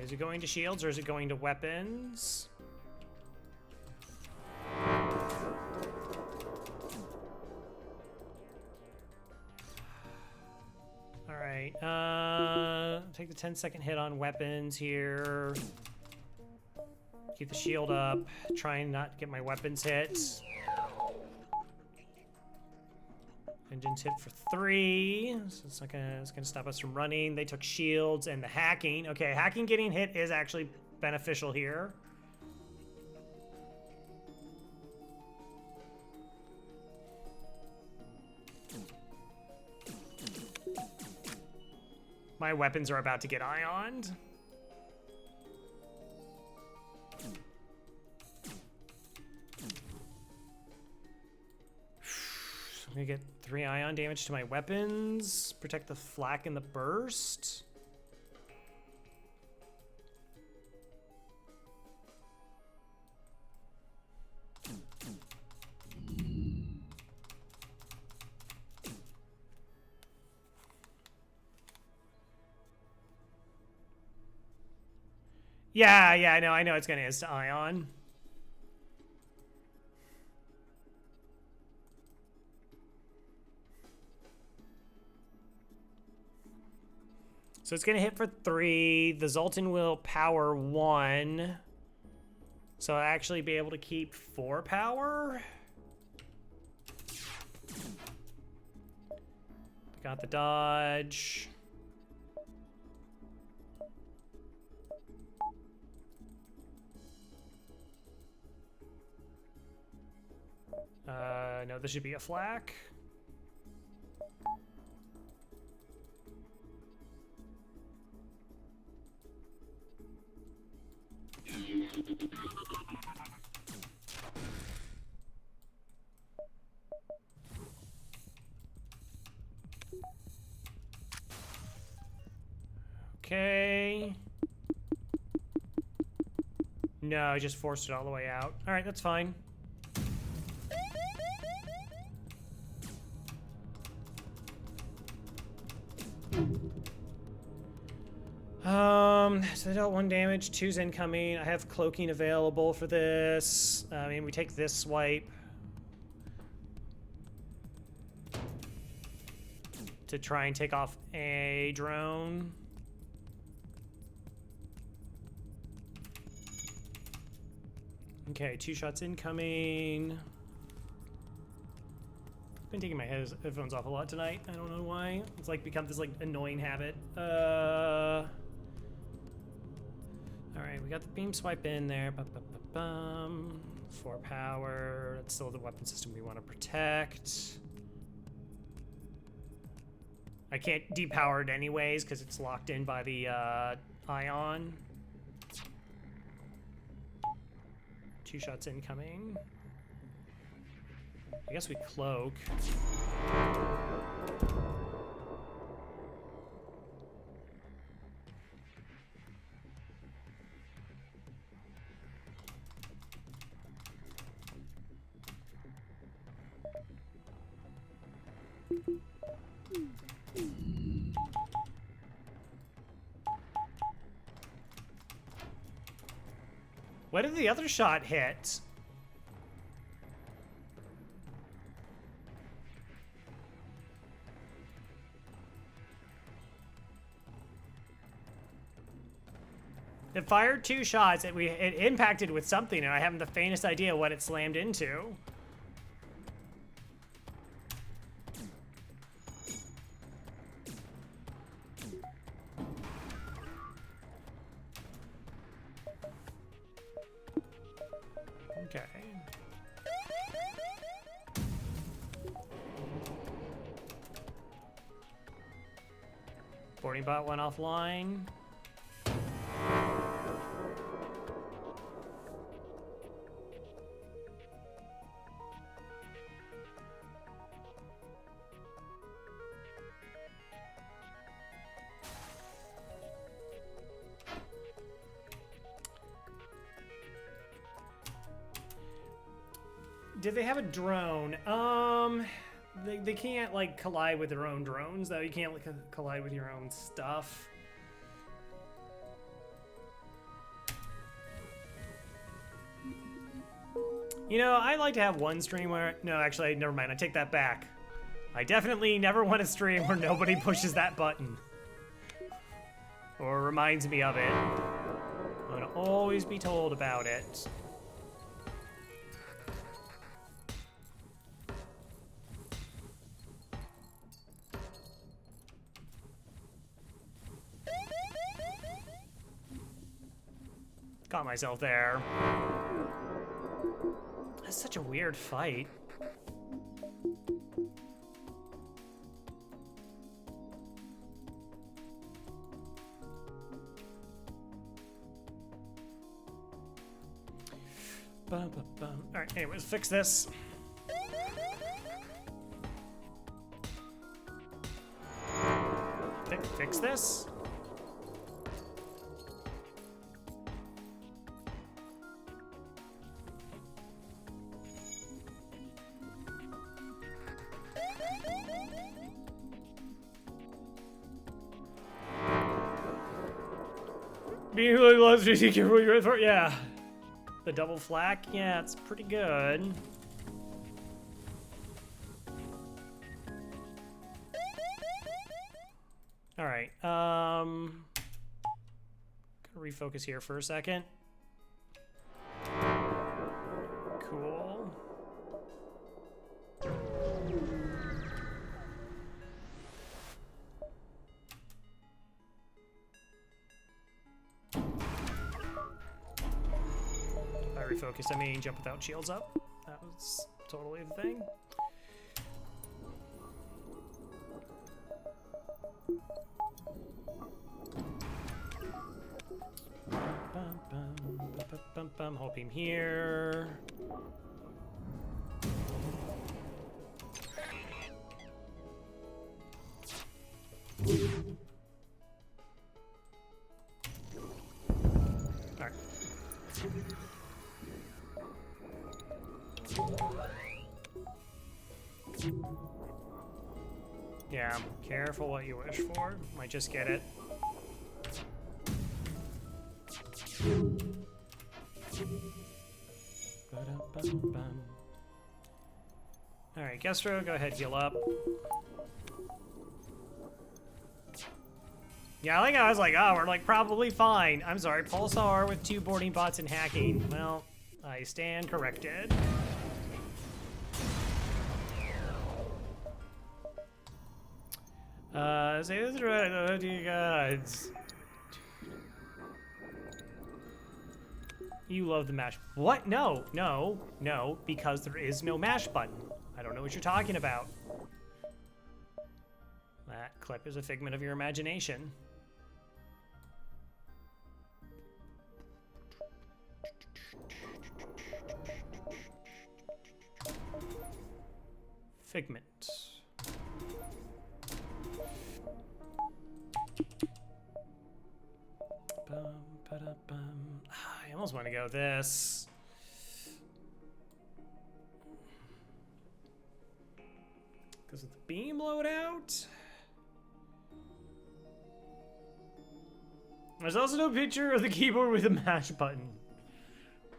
Is it going to shields or is it going to weapons? All right, take the 10-second hit on weapons here. Keep the shield up, trying not to get my weapons hit. Engines hit for 3, so it's gonna stop us from running. They took shields and the hacking. Okay, hacking getting hit is actually beneficial here. My weapons are about to get ioned. I'm gonna get 3 ion damage to my weapons. Protect the flak and the burst. Yeah, I know it's gonna insta ion. So it's gonna hit for 3. The Zoltan will power 1. So I'll actually be able to keep 4 power. Got the dodge. No, this should be a flak. Okay. No, I just forced it all the way out. All right, that's fine. So they dealt 1 damage, 2's incoming. I have cloaking available for this. I mean, we take this swipe to try and take off a drone. Okay, 2 shots incoming. I've been taking my headphones off a lot tonight. I don't know why. It's like become this like annoying habit. All right, we got the beam swipe in there. 4 power. That's still the weapon system we want to protect. I can't depower it anyways because it's locked in by the ion. 2 shots incoming. I guess we cloak. What did the other shot hit? It fired 2 shots. It impacted with something, and I haven't the faintest idea what it slammed into. Okay. Boarding bot went offline. Did they have a drone? They can't like collide with their own drones though. You can't like, collide with your own stuff. You know, I like to have one stream where, no, actually, never mind. I take that back. I definitely never want a stream where nobody pushes that button. Or reminds me of it. I'm gonna always be told about it. Got myself there. That's such a weird fight. Bum, bum, bum. All right, anyways, fix this. Fix this? Being really loves to see careful you're for. Yeah. The double flak? Yeah, it's pretty good. Alright, gonna refocus here for a second. Cool. By refocus, I mean jump without shields up. That was totally the thing. Help him here. All right. Yeah, careful what you wish for. Might just get it. Alright, Kestrel, go ahead, heal up. Yeah, I think I was like, oh, we're like probably fine. I'm sorry, Pulsar with 2 boarding bots and hacking. Well, I stand corrected. Say this right, oh dear gods. You love the mash. What? No, no, no, because there is no mash button. I don't know what you're talking about. That clip is a figment of your imagination. Figment. I almost want to go this. Because of the beam loadout. There's also no picture of the keyboard with a mash button.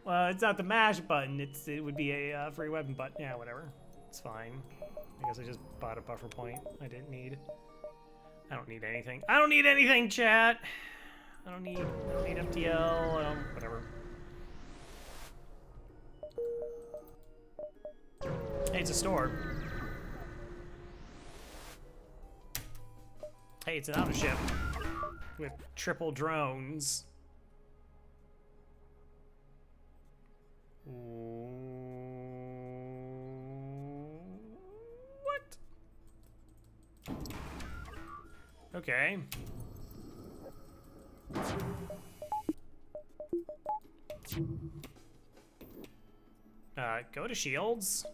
Well, it's not the mash button. It would be a free weapon button. Yeah, whatever. It's fine. I guess I just bought a buffer point I didn't need. I don't need anything. I don't need anything, chat. I don't need FTL. I don't, whatever. Hey, it's a store. Hey, it's an auto ship with triple drones. What? Okay. Go to shields.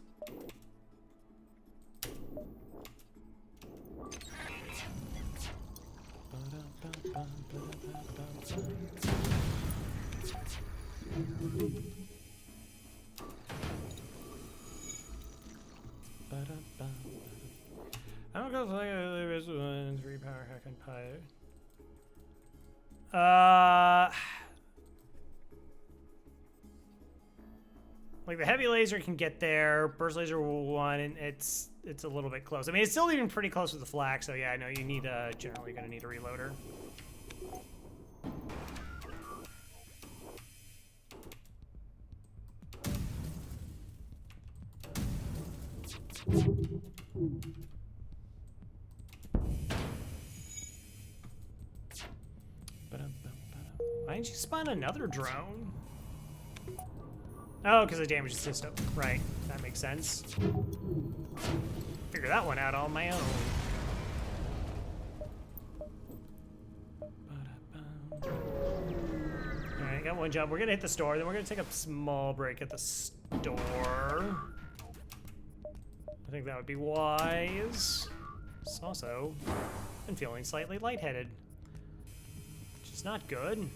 I don't go like a 3 power hack on pilot. Like the heavy laser can get there, burst laser 1, and it's a little bit close. I mean, it's still even pretty close with the flak, so yeah, I know you need generally gonna need a reloader. Why didn't you spawn another drone? Oh, because it damaged the system. Right, that makes sense. Figure that one out on my own. Alright, got one job. We're gonna hit the store, then we're gonna take a small break at the store. I think that would be wise. Also, I'm feeling slightly lightheaded, which is not good.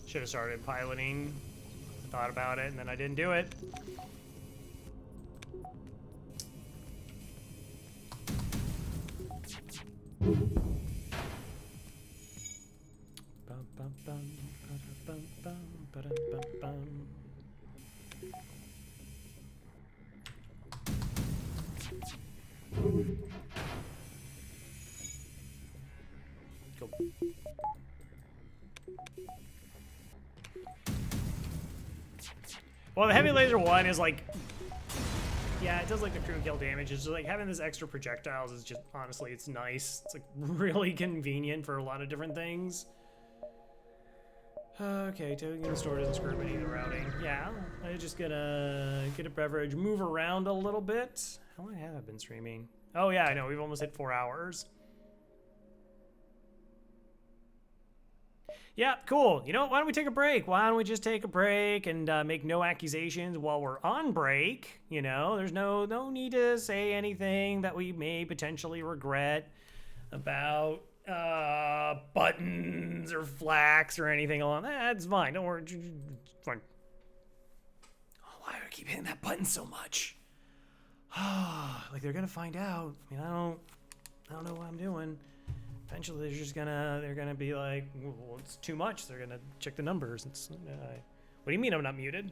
Should have started piloting. I thought about it and then I didn't do it. Go. Well, the heavy laser 1 is like, yeah, it does like the crew kill damage. It's just like having this extra projectiles is just, honestly, it's nice. It's like really convenient for a lot of different things. Okay, taking the store doesn't screw up any of the routing. Yeah, I'm just gonna get a beverage, move around a little bit. How long have I been streaming? Oh yeah, I know, we've almost hit 4 hours. Yeah, cool. You know what? Why don't we take a break? Why don't we just take a break and make no accusations while we're on break? You know, there's no need to say anything that we may potentially regret about buttons or flax or anything along that. It's fine. Don't worry. It's fine. Oh, why do I keep hitting that button so much? Like they're gonna find out. I mean, I don't know what I'm doing. Eventually, they're gonna be like, well, it's too much. They're gonna check the numbers. What do you mean I'm not muted?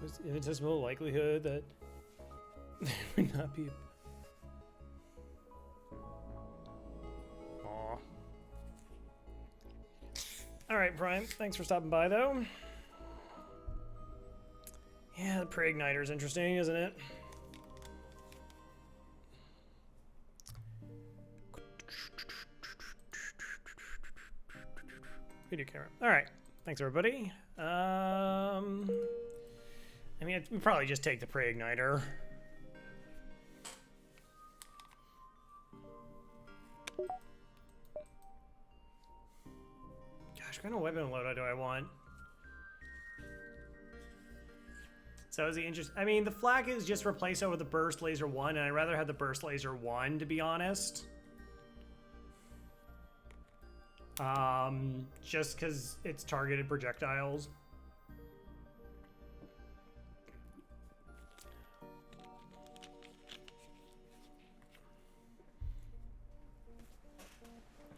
There's infinitesimal likelihood that there would not be. Aw. All right, Prime. Thanks for stopping by, though. Yeah, the pre-igniter is interesting, isn't it? Video camera. All right. Thanks, everybody. I mean, we probably just take the pre-igniter. Gosh, what kind of weapon loadout do I want? So is the interest? I mean, the flak is just replaced over the burst laser 1, and I'd rather have the burst laser 1, to be honest. Just because it's targeted projectiles.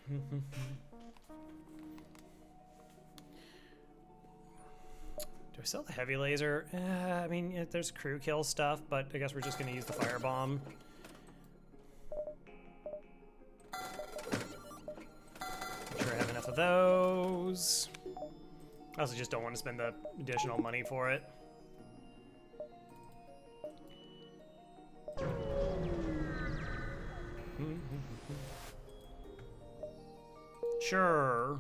Do I sell the heavy laser? I mean, there's crew kill stuff, but I guess we're just going to use the firebomb. Make sure I have enough of those. I also just don't want to spend the additional money for it. Sure.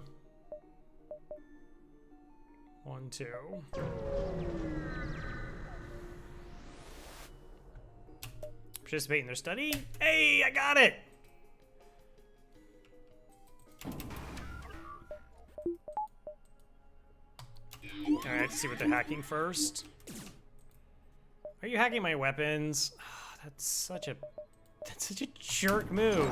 1, 2. Participate in their study? Hey, I got it! Alright, let's see what they're hacking first. Are you hacking my weapons? Oh, that's such a jerk move.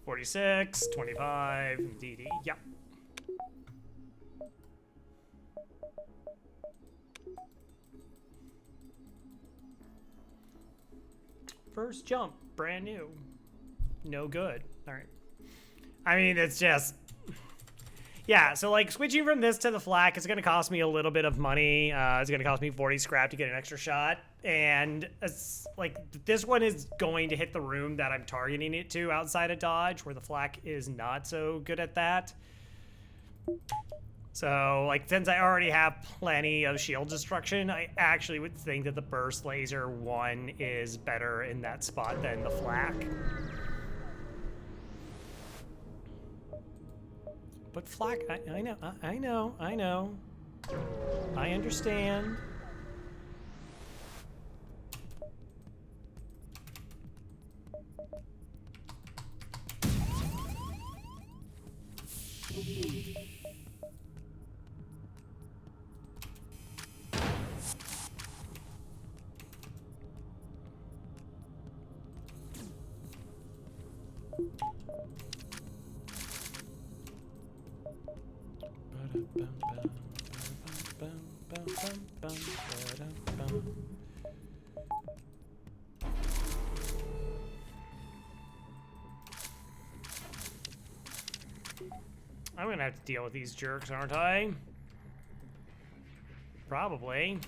$46, $25, DD, yep. First jump, brand new. No good. All right. I mean, it's just... Yeah, so like switching from this to the flak is going to cost me a little bit of money. It's going to cost me 40 scrap to get an extra shot. And it's like this one is going to hit the room that I'm targeting it to outside of dodge, where the flak is not so good at that. So like since I already have plenty of shield destruction, I actually would think that the burst laser 1 is better in that spot than the flak. But flak, I know. I understand. I'm gonna have to deal with these jerks, aren't I? Probably.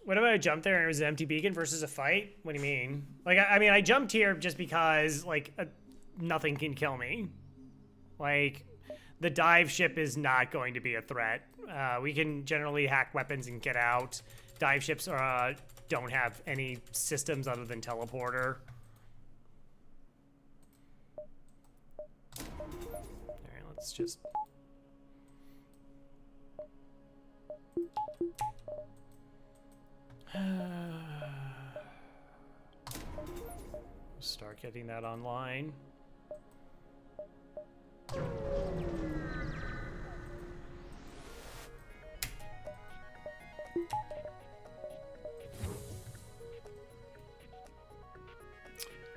What if I jumped there and it was an empty beacon versus a fight? What do you mean? Like, I mean, I jumped here just because, like, nothing can kill me. Like, the dive ship is not going to be a threat. We can generally hack weapons and get out. Dive ships don't have any systems other than teleporter. Alright, let's just... start getting that online.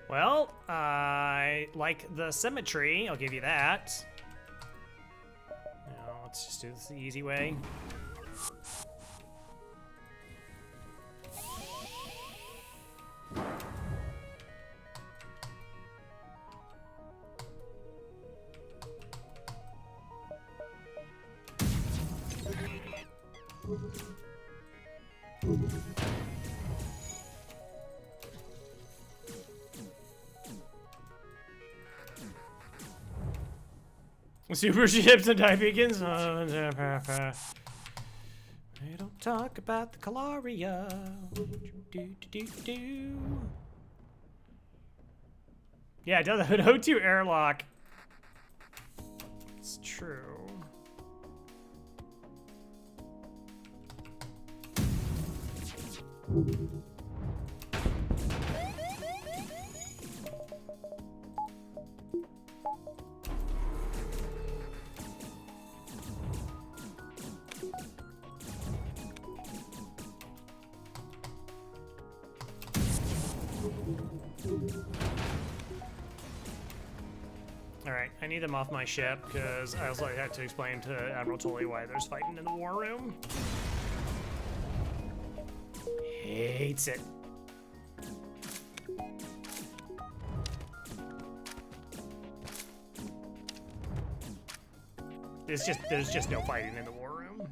Well, I like the symmetry. I'll give you that. Now, let's just do this the easy way. Super ships and dive beacons. We don't talk about the Calaria. Yeah, it does have an O2 airlock. It's true. Alright, I need them off my ship, because I also had to explain to Admiral Tully why there's fighting in the war room. Hates it. There's just no fighting in the war room.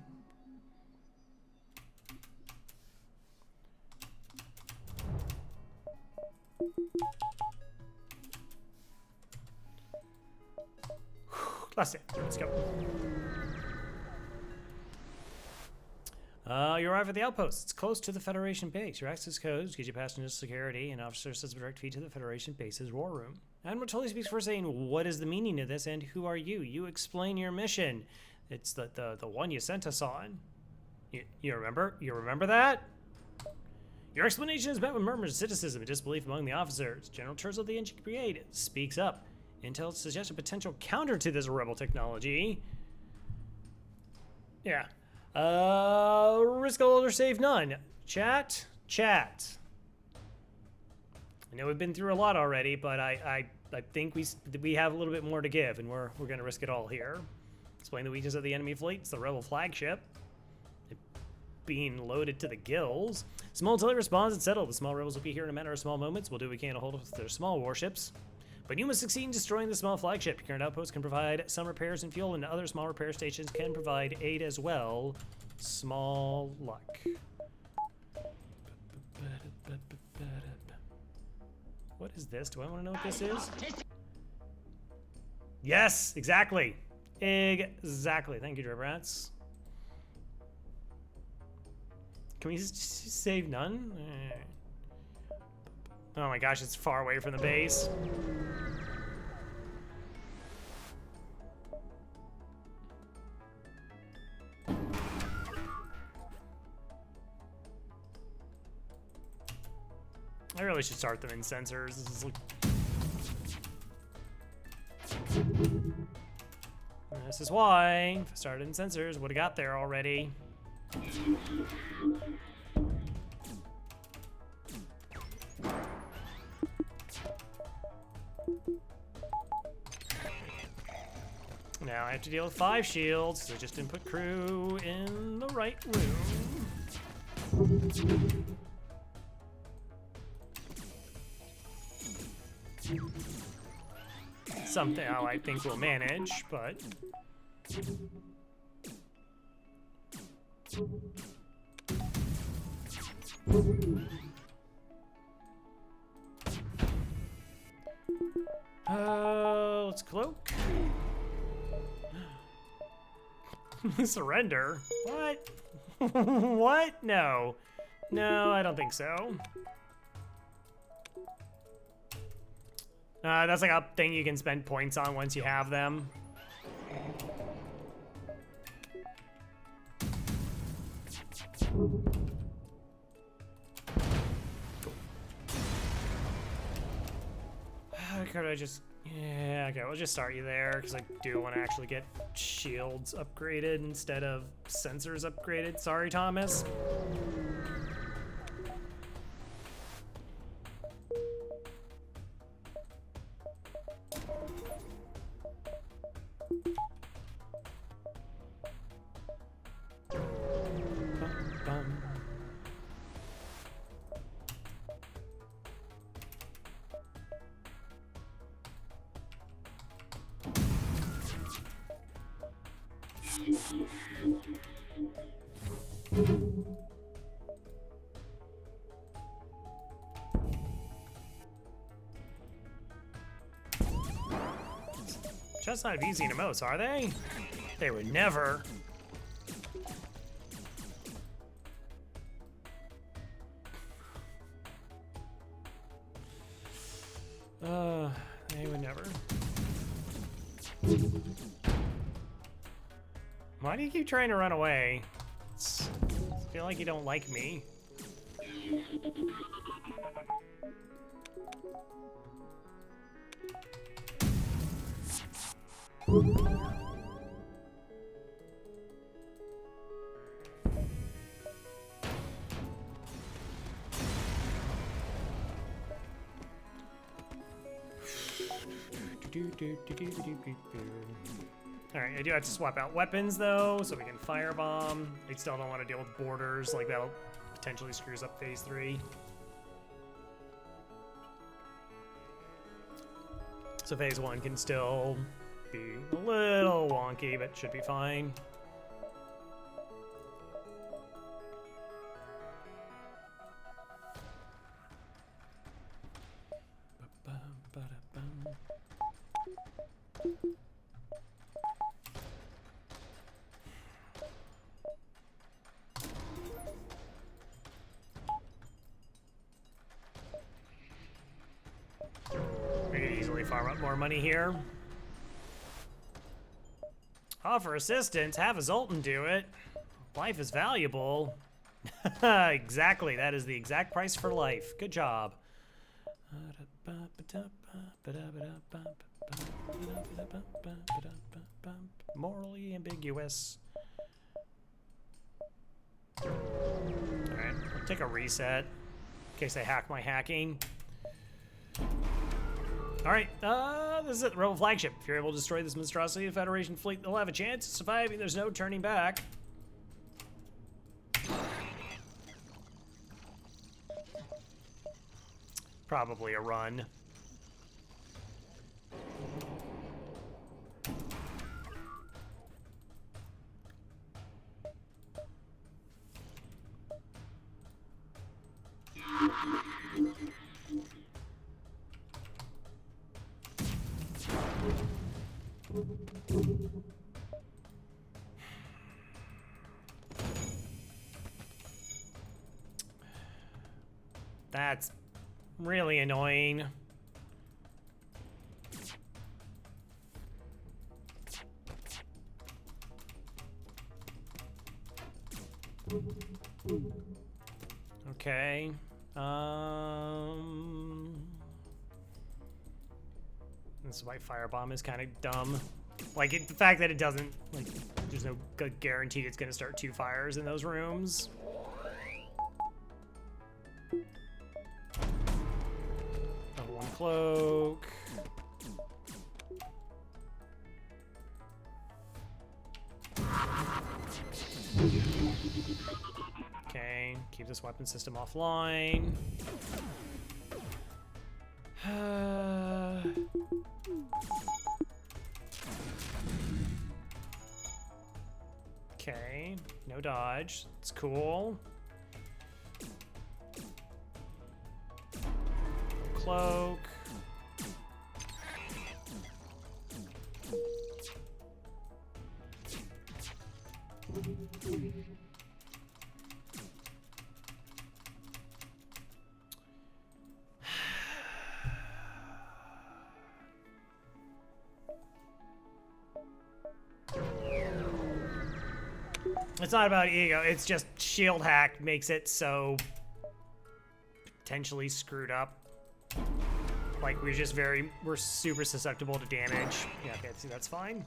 That's it. Let's go. You arrive at the outpost. It's close to the Federation base. Your access codes get you passengers security, and officer says a direct feed to the Federation base's war room. Admiral Tully speaks first, saying, "What is the meaning of this, and who are you? You explain your mission. It's the one you sent us on. You remember? You remember that? Your explanation is met with murmurs of cynicism and disbelief among the officers. General Churchill, the engine created, speaks up. Intel suggests a potential counter to this rebel technology. Yeah. Risk all or save none. Chat. I know we've been through a lot already, but I think we have a little bit more to give, and we're gonna risk it all here. Explain the weakness of the enemy fleet. It's the rebel flagship. It being loaded to the gills. Small Tully responds and settled. The small rebels will be here in a matter of small moments. We'll do what we can to hold up their small warships. But you must succeed in destroying the small flagship. Your current outpost can provide some repairs and fuel, and other small repair stations can provide aid as well. Small luck. What is this? Do I want to know what this is? Yes, exactly. Exactly. Thank you, Drip Rats. Can we just save none? Oh my gosh, it's far away from the base. I really should start them in sensors. This is like... This is why. If I started in sensors, would have got there already. Now I have to deal with 5 shields, so I just didn't put crew in the right room. Something I think we'll manage, but... let's cloak. Surrender? What? What? No. No, I don't think so. That's like a thing you can spend points on once you have them. Could I just... Yeah, okay, we'll just start you there, because I do want to actually get shields upgraded instead of sensors upgraded. Sorry, Thomas. Just not easy to most, are they? They would never. They would never. Why do you keep trying to run away? I feel like you don't like me. Alright, I do have to swap out weapons though, so we can firebomb. I still don't want to deal with borders, like that'll potentially screws up phase 3. So phase 1 can still be a little wonky, but should be fine. We could easily farm up more money here. Offer assistance, have a Zoltan do it. Life is valuable. Exactly, that is the exact price for life. Good job. Morally ambiguous. Alright, I'll take a reset in case I hack my hacking. Alright, this is it, the Rebel flagship. If you're able to destroy this monstrosity of the Federation fleet, they'll have a chance of surviving. There's no turning back. Probably a run. That's really annoying. Okay. This is why firebomb is kind of dumb. Like the fact that it doesn't, like, there's no good guarantee it's gonna start 2 fires in those rooms. One cloak. Okay, keep this weapon system offline. Okay, no dodge. It's cool. Cloak. It's not about ego, it's just shield hack makes it so potentially screwed up. Like we're super susceptible to damage. Yeah, okay, see, that's fine.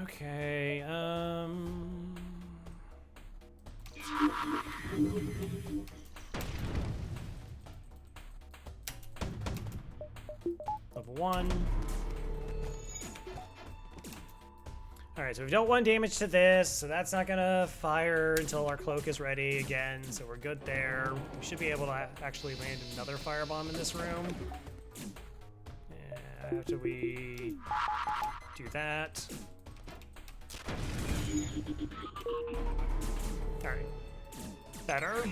Okay, level 1. Alright, so we've dealt 1 damage to this, so that's not gonna fire until our cloak is ready again, so we're good there. We should be able to actually land another firebomb in this room. Yeah, after we do that. Alright. Better.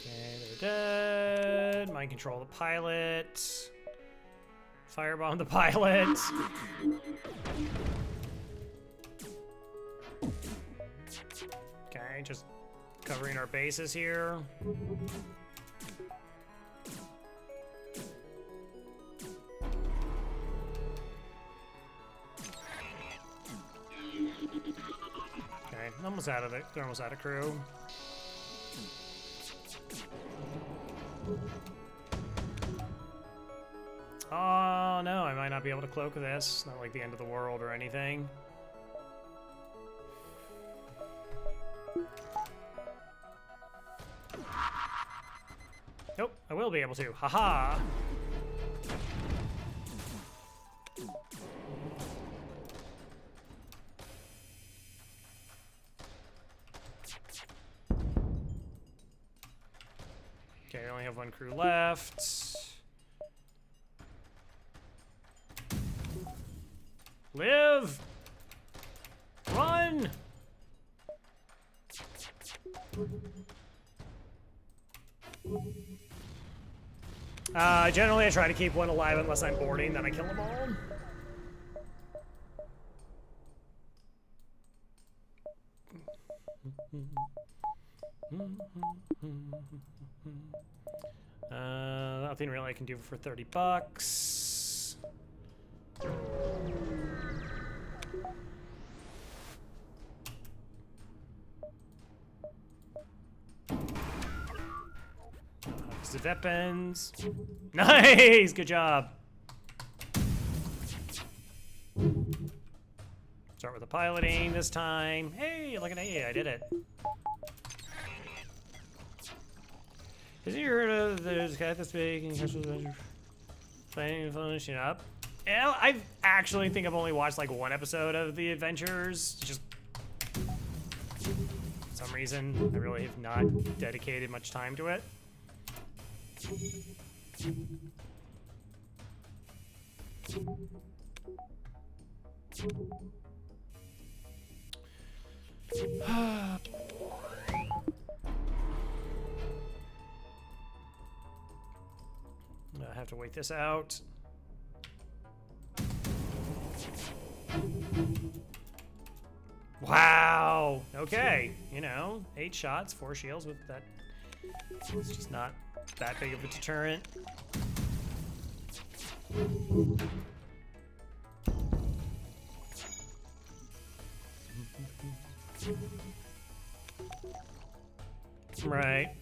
Okay, they're dead. Mind control the pilot. Firebomb the pilot. Okay, just covering our bases here. Okay, almost out of it. They're almost out of crew. Oh no, I might not be able to cloak this. Not like the end of the world or anything. Nope, I will be able to. Haha! Okay, I only have 1 crew left. Live! Run! Generally I try to keep 1 alive unless I'm boarding, then I kill them all. Nothing really I can do for $30. The weapons. Nice! Good job. Start with the piloting this time. Hey, look at that. I did it. Have you heard of the cat this big and Kestrel B planning finishing up? Yeah, I actually think I've only watched like 1 episode of the Adventures. Just for some reason, I really have not dedicated much time to it. I have to wait this out. Wow. Okay. You know, 8 shots, 4 shields with that. It's just not that big of a deterrent. Right.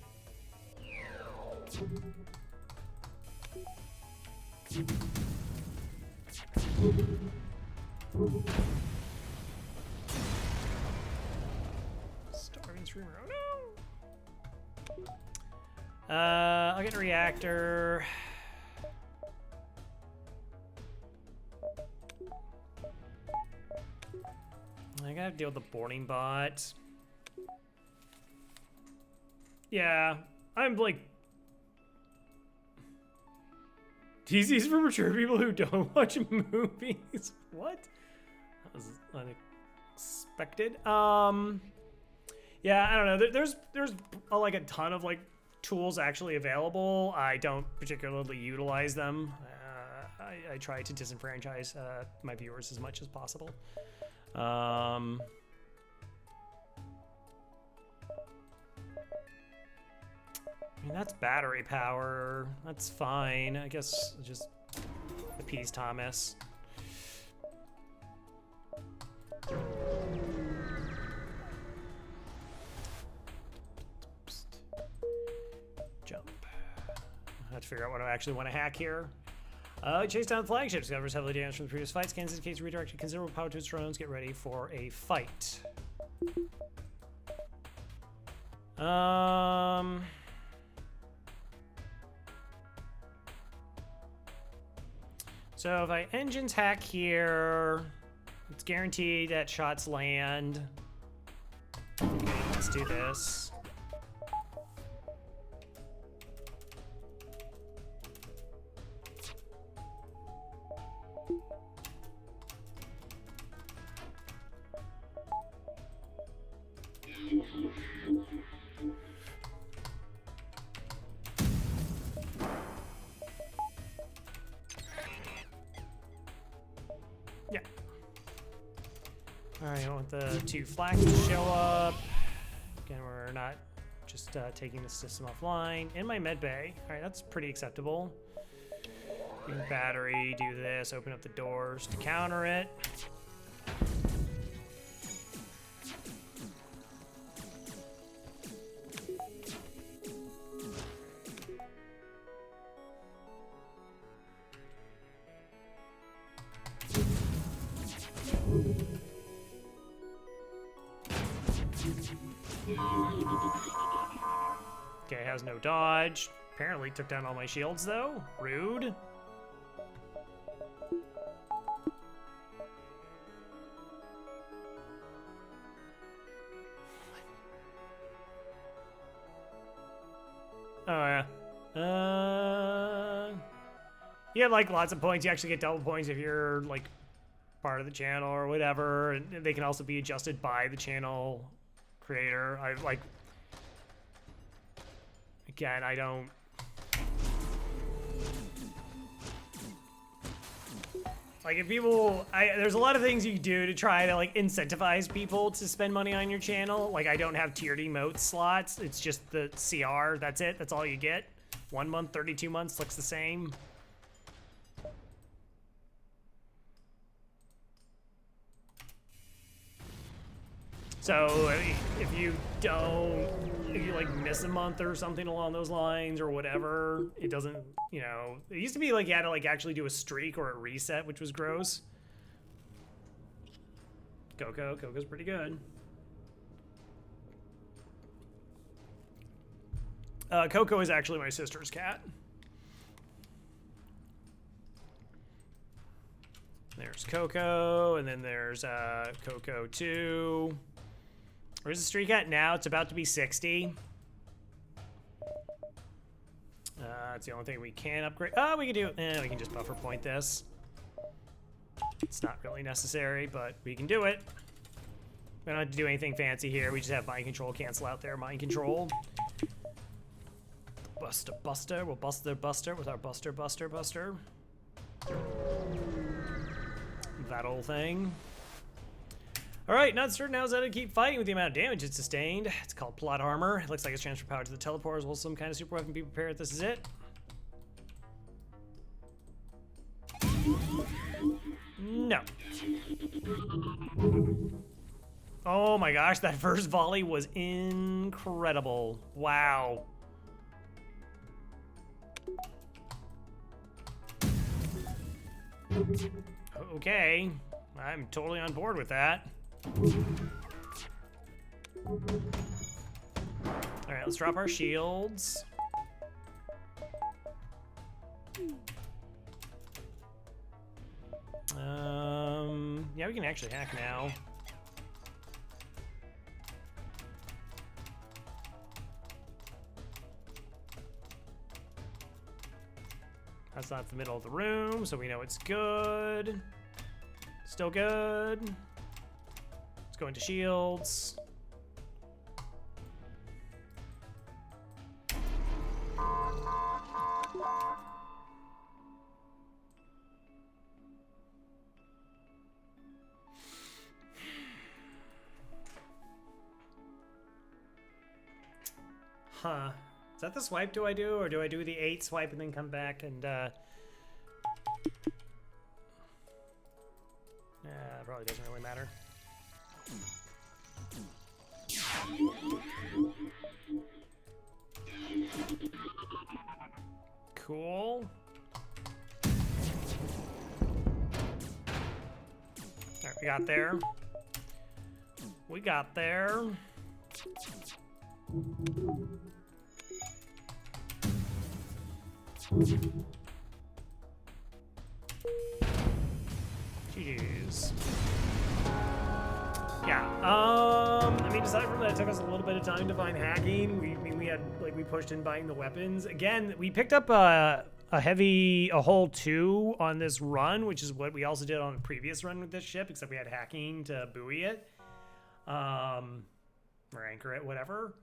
Starving streamer. Oh no! I'll get a reactor. I gotta deal with the boarding bot. Yeah, I'm like... TC's for mature people who don't watch movies. What? That was unexpected. Yeah, I don't know. There's like a ton of like tools actually available. I don't particularly utilize them. I try to disenfranchise my viewers as much as possible. I mean, that's battery power. That's fine. I guess just appease Thomas. Jump. I have to figure out what I actually want to hack here. Chase down flagships. Discovers heavily damaged from the previous fight. Scans indicates redirected considerable power to its drones. Get ready for a fight. So if I engines hack here, it's guaranteed that shots land. Okay, let's do this. Yeah. All right, I want the two flags to show up. Again, we're not just taking the system offline. In my med bay. All right, that's pretty acceptable. Battery, do this, open up the doors to counter it. Okay, has no dodge. Apparently took down all my shields though. Rude. Oh yeah. You have like lots of points. You actually get double points if you're like part of the channel or whatever, and they can also be adjusted by the channel creator. I like, again, I don't. Like if people, there's a lot of things you can do to try to like incentivize people to spend money on your channel. Like I don't have tiered emote slots. It's just the CR, that's it. That's all you get. 1 month, 32 months, looks the same. So if you like miss a month or something along those lines or whatever, it doesn't, you know, it used to be like you had to like actually do a streak or a reset, which was gross. Coco's pretty good. Coco is actually my sister's cat. There's Coco, and then there's Coco 2. Where's the streak at now? It's about to be 60. That's the only thing we can upgrade. Oh, we can do, we can just buffer point this. It's not really necessary, but we can do it. We don't have to do anything fancy here. We just have mind control cancel out their mind control. Buster. We'll bust their Buster with our Buster. That old thing. Alright, not certain how to keep fighting with the amount of damage it sustained. It's called plot armor. It looks like it's transfer power to the teleport as well as some kind of super weapon. Be prepared, this is it. No. Oh my gosh, that first volley was incredible. Wow. Okay, I'm totally on board with that. All right, let's drop our shields. Yeah, we can actually hack now. That's not the middle of the room, so we know it's good. Still good. Let's go into shields. Huh. Is that the swipe do, or do I do the 8 swipe and then come back and, probably doesn't really matter. Cool. Alright, we got there. We got there. GG's. Yeah, I mean, aside from that, it took us a little bit of time to find hacking. We had, like, we pushed in buying the weapons. Again, we picked up a hull 2 on this run, which is what we also did on a previous run with this ship, except we had hacking to buoy it. Or anchor it, whatever.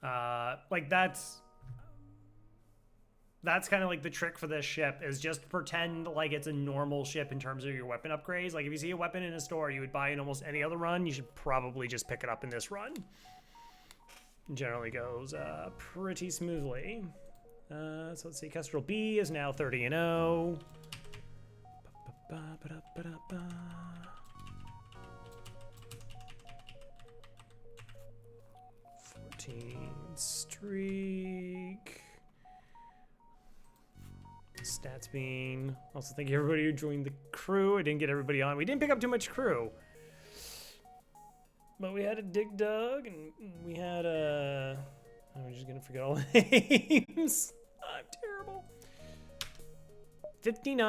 Like, that's kind of like the trick for this ship, is just pretend like it's a normal ship in terms of your weapon upgrades. Like if you see a weapon in a store you would buy in almost any other run, you should probably just pick it up in this run. It generally goes pretty smoothly. So let's see, Kestrel B is now 30-0. 14 streak. Stats bean. Also, thank you everybody who joined the crew. I didn't get everybody on. We didn't pick up too much crew. But we had a Dig Dug, and we had a... I'm just gonna forget all the names. I'm terrible. 59